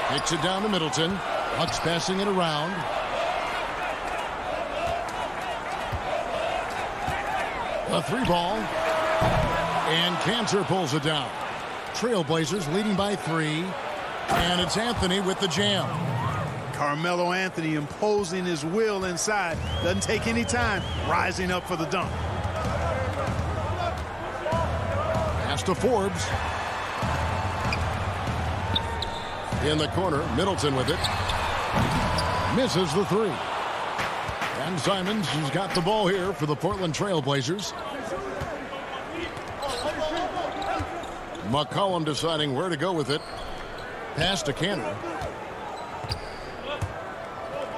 Kicks it down to Middleton. Bucks passing it around. A 3-ball. And Cantor pulls it down. Trailblazers leading by 3. And it's Anthony with the jam. Carmelo Anthony imposing his will inside. Doesn't take any time. Rising up for the dunk. Pass to Forbes. In the corner, Middleton with it. Misses the 3. And Simons has got the ball here for the Portland Trailblazers. McCollum deciding where to go with it. Pass to Cantor.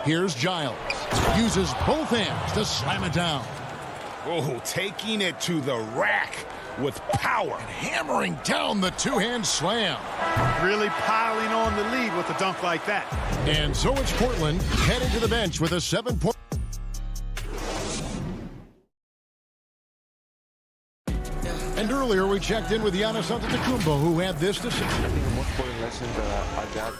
Here's Giles. Uses both hands to slam it down. Oh, taking it to the rack with power. And hammering down the two-hand slam. Really piling on the lead with a dunk like that. And so it's Portland heading to the bench with a 7-point. And earlier we checked in with Giannis Antetokounmpo, who had this to say. I think the most important lesson that I got.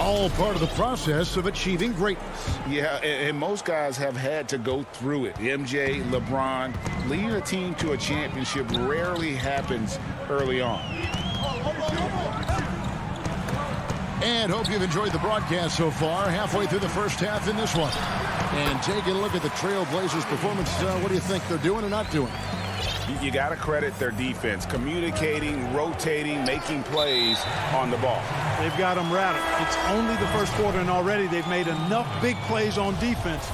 All part of the process of achieving greatness. Yeah, and most guys have had to go through it. MJ, LeBron, leading a team to a championship rarely happens early on. And hope you've enjoyed the broadcast so far. Halfway through the first half in this one. And taking a look at the Trailblazers' performance, what do you think they're doing or not doing? You got to credit their defense, communicating, rotating, making plays on the ball. They've got them rattled. It's only the first quarter, and already they've made enough big plays on defense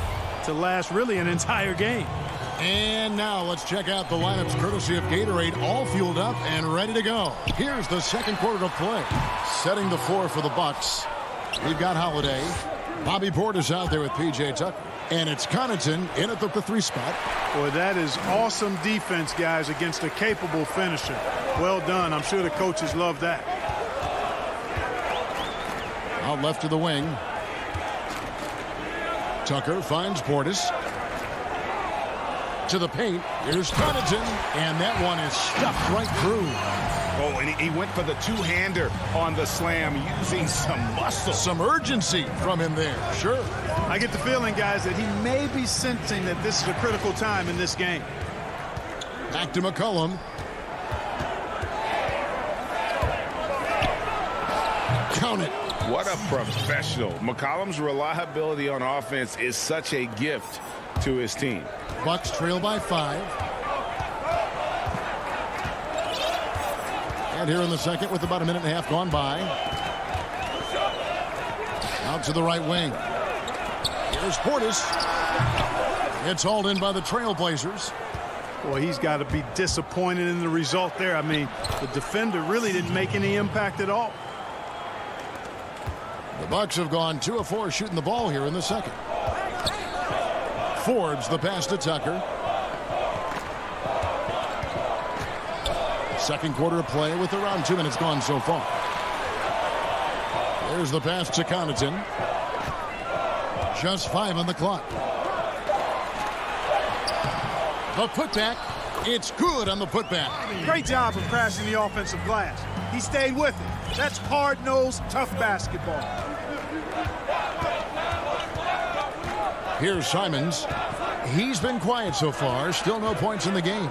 to last really an entire game. And now let's check out the lineups courtesy of Gatorade, all fueled up and ready to go. Here's the second quarter to play. Setting the floor for the Bucks. We've got Holiday. Bobby Portis out there with P.J. Tucker. And it's Connaughton in at the 3 spot. Boy, that is awesome defense, guys, against a capable finisher. Well done. I'm sure the coaches love that. Out left to the wing. Tucker finds Portis. To the paint. Here's Connaughton. And that one is stuffed right through. Oh, and he went for the two-hander on the slam, using some muscle. Some urgency from him there. Sure. I get the feeling, guys, that he may be sensing that this is a critical time in this game. Back to McCollum. Count it. What a professional. McCollum's reliability on offense is such a gift to his team. Bucks trail by 5. And here in the second with about a minute and a half gone by. Out to the right wing. Here's Portis. It's hauled in by the Trailblazers. Boy, he's got to be disappointed in the result there. I mean, the defender really didn't make any impact at all. The Bucks have gone 2 of 4 shooting the ball here in the second. Forbes the pass to Tucker. Second quarter of play with around 2 minutes gone so far. There's the pass to Connaughton. Just 5 on the clock. The putback. It's good on the putback. Great job of crashing the offensive glass. He stayed with it. That's hard-nosed, tough basketball. Here's Simons. He's been quiet so far. Still no points in the game.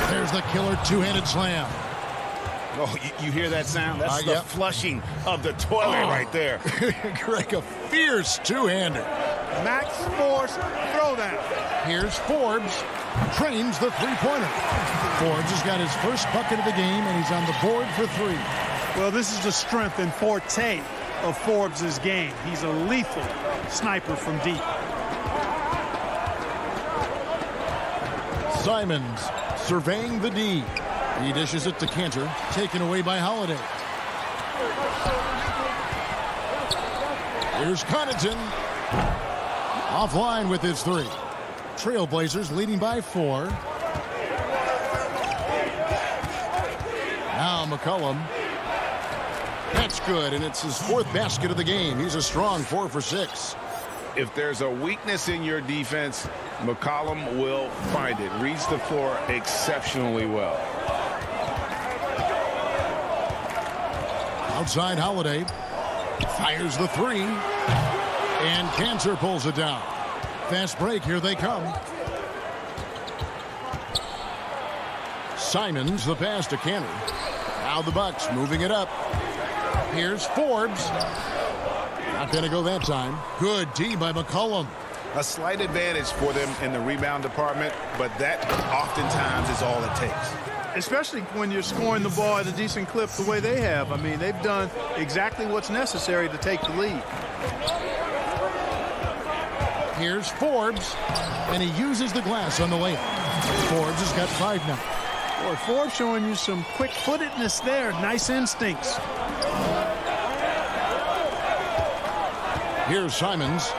There's the killer two-handed slam. Oh, you hear that sound? That's the flushing of the toilet right there. Greg, a fierce two-hander. Max force throwdown. Here's Forbes. Trains the three-pointer. Forbes has got his first bucket of the game, and he's on the board for 3. Well, this is the strength and forte of Forbes' game. He's a lethal sniper from deep. Simons surveying the D. He dishes it to Cantor, taken away by Holiday. Here's Connaughton. Offline with his 3. Trailblazers leading by 4. Now McCollum. That's good, and it's his 4th basket of the game. He's a strong 4 for 6. If there's a weakness in your defense, McCollum will find it. Reads the floor exceptionally well. Outside Holiday. Fires the 3. And Cantor pulls it down. Fast break. Here they come. Simons, the pass to Cantor. Now the Bucks moving it up. Here's Forbes. Not going to go that time. Good D by McCollum. A slight advantage for them in the rebound department, but that oftentimes is all it takes. Especially when you're scoring the ball at a decent clip the way they have. I mean, they've done exactly what's necessary to take the lead. Here's Forbes, and he uses the glass on the layup. Forbes has got 5 now. Boy, Forbes showing you some quick-footedness there. Nice instincts. Here's Simons.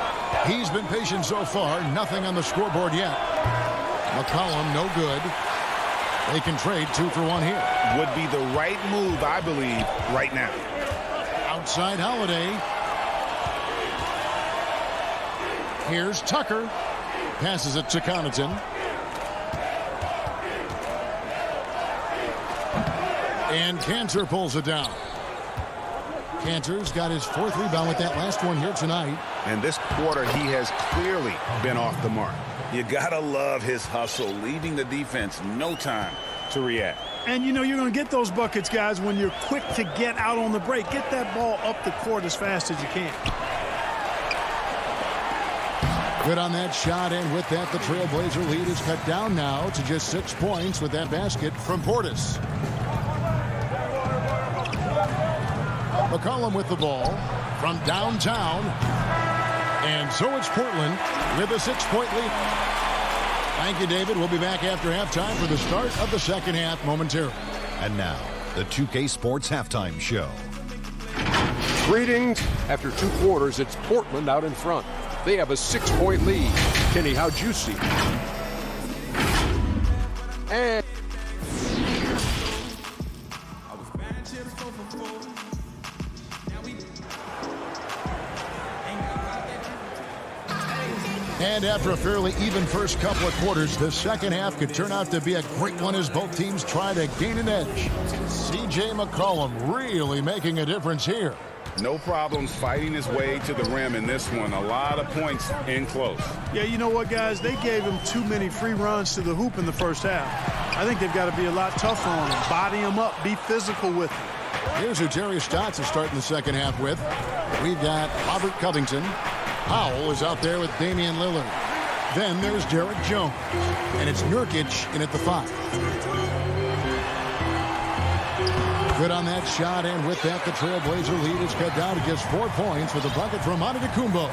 He's been patient so far. Nothing on the scoreboard yet. McCollum, no good. They can trade 2 for 1 here. Would be the right move, I believe, right now. Outside Holiday. Here's Tucker. Passes it to Connaughton. And Cantor pulls it down. Cantor's got his 4th rebound with that last one here tonight. And this quarter, he has clearly been off the mark. You gotta love his hustle, leaving the defense no time to react. And you know you're going to get those buckets, guys, when you're quick to get out on the break. Get that ball up the court as fast as you can. Good on that shot, and with that, the Trailblazer lead is cut down now to just 6 points with that basket from Portis. McCollum with the ball from downtown. And so it's Portland with a 6-point lead. Thank you, David. We'll be back after halftime for the start of the second half momentarily. And now, the 2K Sports Halftime Show. Greetings. After 2 quarters, it's Portland out in front. They have a 6-point lead. Kenny, how'd you see it? And And after a fairly even first couple of quarters, the second half could turn out to be a great one as both teams try to gain an edge. C.J. McCollum really making a difference here. No problems fighting his way to the rim in this one. A lot of points in close. Yeah, you know what, guys? They gave him too many free runs to the hoop in the first half. I think they've got to be a lot tougher on him. Body him up. Be physical with him. Here's who Terry Stotts is starting the second half with. We've got Robert Covington. Powell is out there with Damian Lillard. Then there's Derek Jones. And it's Nurkic in at the 5. Good on that shot, and with that, the Trailblazer lead is cut down to just 4 points with a bucket from Antetokounmpo.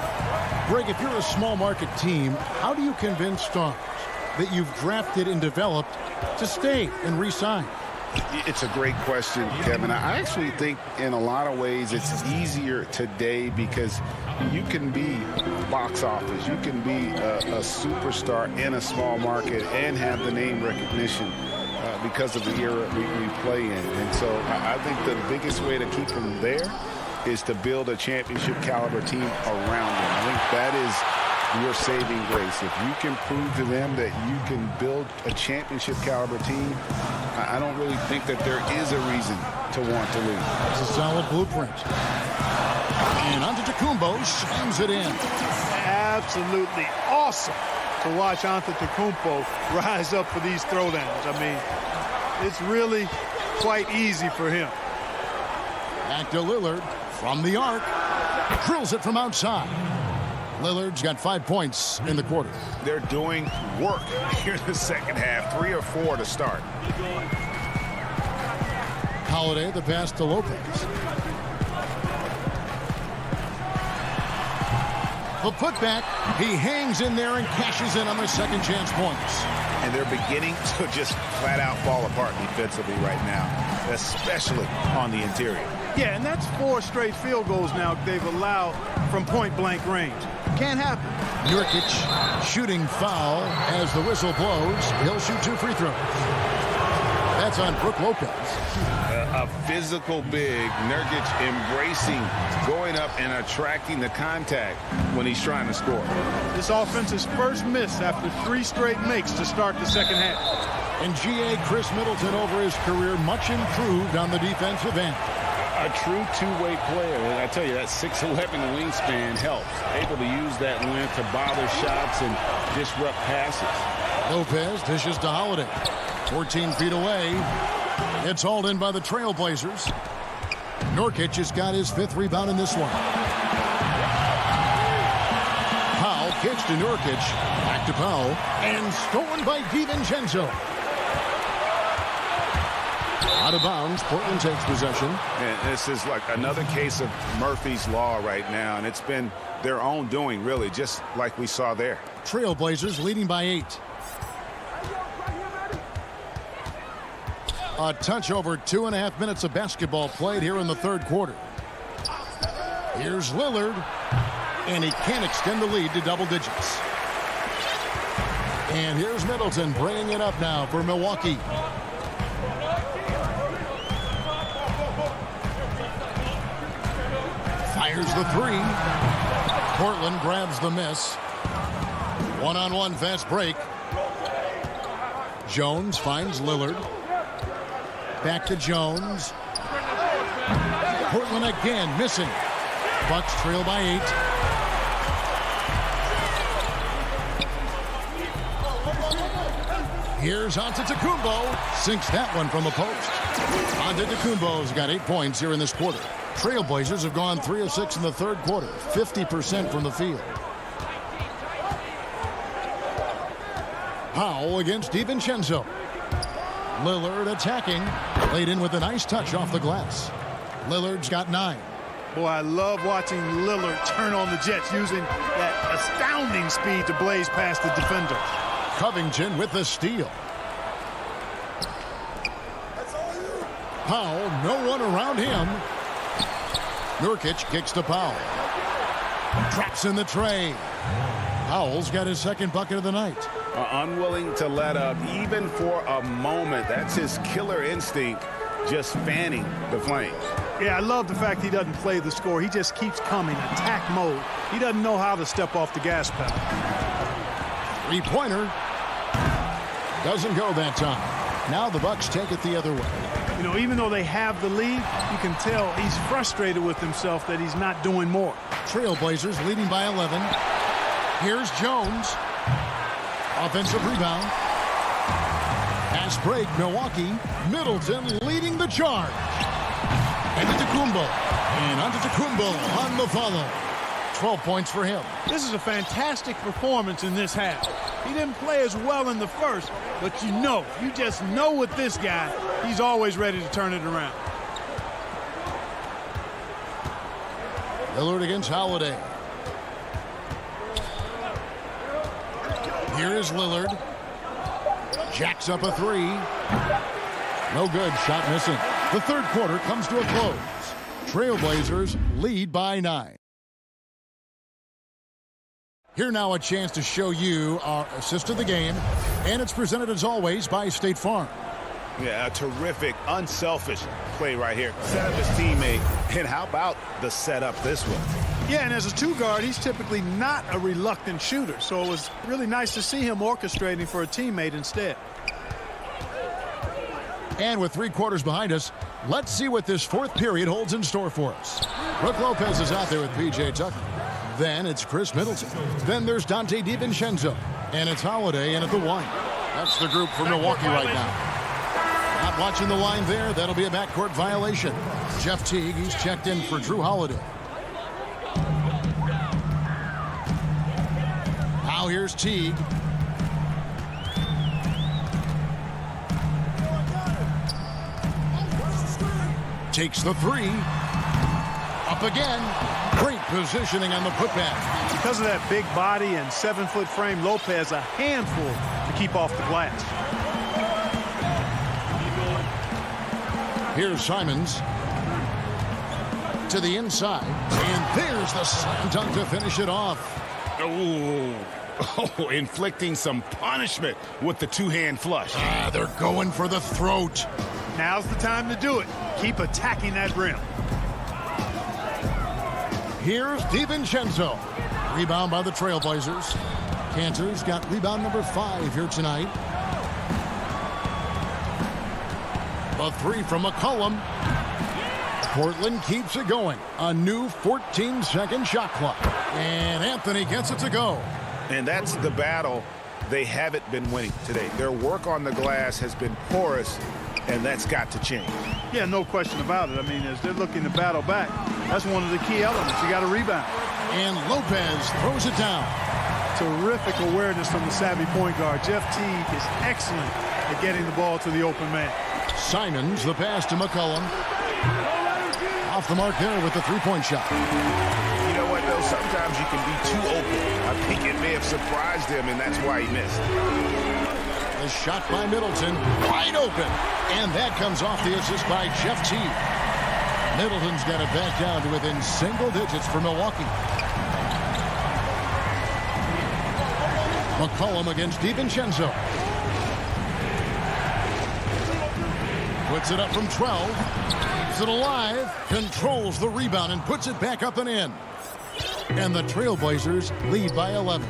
Greg, if you're a small market team, how do you convince stars that you've drafted and developed to stay and re-sign? It's a great question, Kevin. I actually think in a lot of ways it's easier today because you can be box office. You can be a superstar in a small market and have the name recognition because of the era we play in. And so I think the biggest way to keep them there is to build a championship caliber team around them. I think that is your saving grace. If you can prove to them that you can build a championship caliber team, I don't really think that there is a reason to want to leave. It's a solid blueprint. And Antetokounmpo slams it in. Absolutely awesome to watch Antetokounmpo rise up for these throwdowns. I mean, it's really quite easy for him. Back to Lillard from the arc. Drills it from outside. Lillard's got 5 points in the quarter. They're doing work here in the second half. 3 or 4 to start. Holiday, the pass to Lopez. The putback, he hangs in there and cashes in on the second chance points. And they're beginning to just flat out fall apart defensively right now, especially on the interior. Yeah, and that's 4 straight field goals now they've allowed from point-blank range. Can't happen. Nurkic shooting foul as the whistle blows. He'll shoot 2 free throws. That's on Brook Lopez. A physical big. Nurkic embracing, going up and attracting the contact when he's trying to score. This offense's first miss after 3 straight makes to start the second half. And G.A. Chris Middleton over his career, much improved on the defensive end. A true two-way player. And I tell you, that 6'11" wingspan helps. Able to use that length to bother shots and disrupt passes. Lopez dishes to Holiday. 14 feet away. It's hauled in by the Trailblazers. Nurkic has got his 5th rebound in this one. Powell kicks to Nurkic. Back to Powell. And stolen by DiVincenzo. Out of bounds. Portland takes possession. And this is like another case of Murphy's Law right now. And it's been their own doing, really, just like we saw there. Trailblazers leading by 8. A touch over 2.5 minutes of basketball played here in the 3rd quarter. Here's Lillard, and he can't extend the lead to double digits. And here's Middleton bringing it up now for Milwaukee. Fires the 3. Portland grabs the miss. One-on-one fast break. Jones finds Lillard. Back to Jones. Portland again missing. Bucks trail by 8. Here's Antetokounmpo. Sinks that one from the post. Antetokounmpo's got 8 points here in this quarter. Trailblazers have gone 3 of 6 in the 3rd quarter. 50% from the field. Powell against DiVincenzo. Lillard attacking. Laid in with a nice touch off the glass. Lillard's got 9. Boy, I love watching Lillard turn on the Jets using that astounding speed to blaze past the defenders. Covington with the steal. Powell, no one around him. Nurkic kicks to Powell. Drops in the tray. Powell's got his 2nd bucket of the night. Unwilling to let up even for a moment. That's his killer instinct, just fanning the flames. Yeah, I love the fact he doesn't play the score. He just keeps coming, attack mode. He doesn't know how to step off the gas pedal. 3-pointer. Doesn't go that time. Now the Bucks take it the other way. You know, even though they have the lead, you can tell he's frustrated with himself that he's not doing more. Trailblazers leading by 11. Here's Jones. Offensive rebound. Pass break, Milwaukee. Middleton leading the charge. Antetokounmpo. And Antetokounmpo on the follow. 12 points for him. This is a fantastic performance in this half. He didn't play as well in the first, but you just know with this guy, he's always ready to turn it around. Lillard against Holiday. Here is Lillard. Jacks up a 3. No good. Shot missing. The 3rd quarter comes to a close. Trailblazers lead by 9. Here now a chance to show you our assist of the game. And it's presented as always by State Farm. Yeah, a terrific, unselfish play right here. Set up his teammate. And how about the setup this one? Yeah, and as a 2-guard, he's typically not a reluctant shooter. So it was really nice to see him orchestrating for a teammate instead. And with 3 quarters behind us, let's see what this 4th period holds in store for us. Brook Lopez is out there with P.J. Tucker. Then it's Chris Middleton. Then there's Dante DiVincenzo. And it's Holiday in at the 1. That's the group for Milwaukee right now. Not watching the line there. That'll be a backcourt violation. Jeff Teague, he's checked in for Drew Holiday. Now here's Teague. Takes the 3. Up again. Great positioning on the putback. Because of that big body and 7-foot frame, Lopez a handful to keep off the glass. Here's Simons. To the inside. And there's the slam dunk to finish it off. Ooh, Oh, inflicting some punishment with the two-hand flush. They're going for the throat. Now's the time to do it. Keep attacking that rim. Here's DiVincenzo. Rebound by the Trailblazers. Cantor's got rebound number 5 here tonight. The three from McCollum. Portland keeps it going. A new 14-second shot clock. And Anthony gets it to go. And that's the battle they haven't been winning today. Their work on the glass has been porous, and that's got to change. Yeah, no question about it. I mean, as they're looking to battle back, that's one of the key elements. You got to rebound. And Lopez throws it down. Terrific awareness from the savvy point guard. Jeff Teague is excellent at getting the ball to the open man. Simons, the pass to McCollum. Off the mark there with the three-point shot. You know what, though? Sometimes you can be too open. I think it may have surprised him, and that's why he missed. The shot by Middleton, wide open. And that comes off the assist by Jeff Teague. Middleton's got it back down to within single digits for Milwaukee. McCollum against DiVincenzo. Puts it up from 12. Keeps it alive. Controls the rebound and puts it back up and in. And the Trailblazers lead by 11.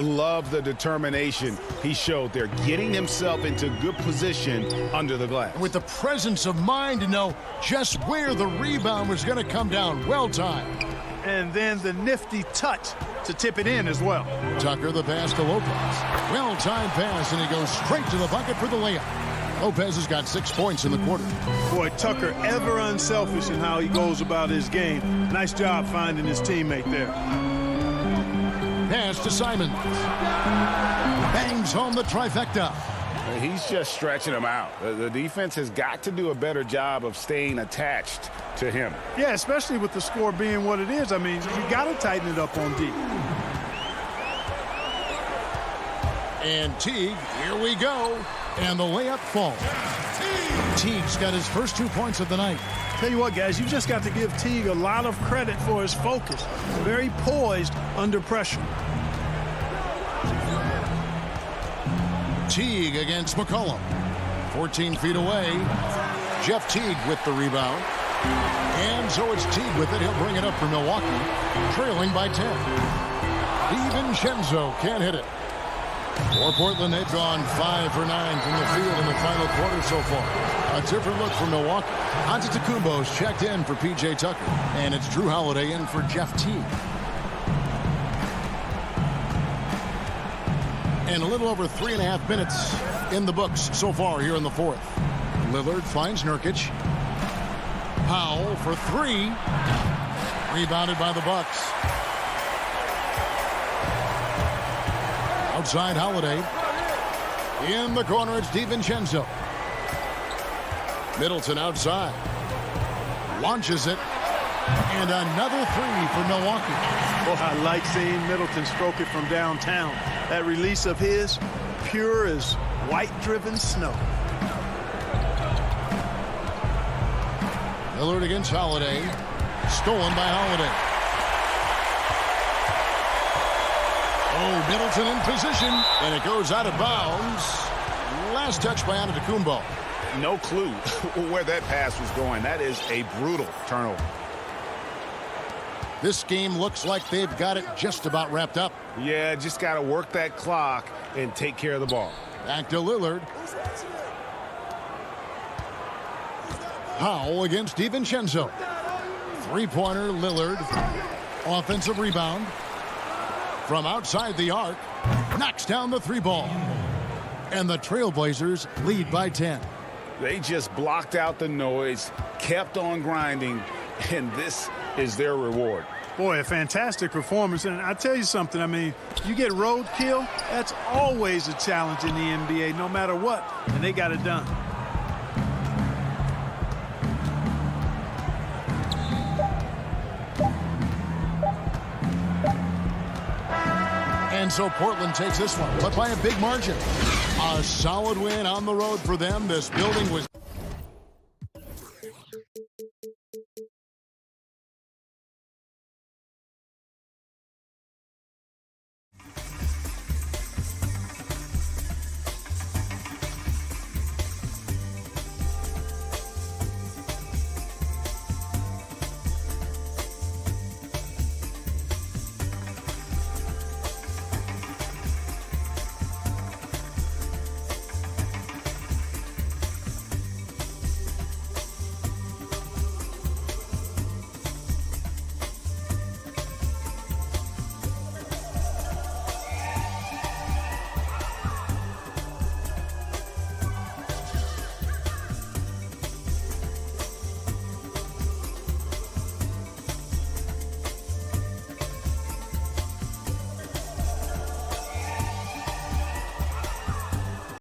Love the determination he showed there, getting himself into good position under the glass. With the presence of mind to know just where the rebound was going to come down. Well timed. And then the nifty touch to tip it in as well. Tucker the pass to Lopez. Well-timed pass, and he goes straight to the bucket for the layup. Lopez has got 6 points in the quarter. Boy, Tucker ever unselfish in how he goes about his game. Nice job finding his teammate there. Pass to Simons. Bangs home the trifecta. He's just stretching him out. The defense has got to do a better job of staying attached to him. Yeah, especially with the score being what it is. I mean, you got to tighten it up on D. And Teague, here we go. And the layup falls. Teague's got his first 2 points of the night. Tell you what, guys, you just got to give Teague a lot of credit for his focus. Very poised under pressure. Teague against McCollum. 14 feet away. Jeff Teague with the rebound. And so it's Teague with it. He'll bring it up for Milwaukee, trailing by 10. DiVincenzo can't hit it. For Portland, they've gone 5 for 9 from the field in the final quarter so far. A different look for Milwaukee. Antetokounmpo's checked in for P.J. Tucker. And it's Drew Holiday in for Jeff Teague. And a little over 3.5 minutes in the books so far here in the fourth. Lillard finds Nurkic. Powell for 3. Rebounded by the Bucks. Outside Holiday. In the corner, it's DiVincenzo. Middleton outside. Launches it. And another 3 for Milwaukee. Well, I like seeing Middleton stroke it from downtown. That release of his, pure as white-driven snow. Lillard against Holiday. Stolen by Holiday. Oh, Middleton in position, and it goes out of bounds. Last touch by Antetokounmpo. No clue where that pass was going. That is a brutal turnover. This game looks like they've got it just about wrapped up. Yeah, just got to work that clock and take care of the ball. Back to Lillard. Powell against DiVincenzo. Three-pointer, Lillard. Offensive rebound. From outside the arc. Knocks down the 3 ball. And the Trailblazers lead by 10. They just blocked out the noise, kept on grinding, and this is their reward. Boy, a fantastic performance. And I tell you something, I mean, you get roadkill, that's always a challenge in the NBA, no matter what, and they got it done. And so Portland takes this one, but by a big margin. A solid win on the road for them. This building was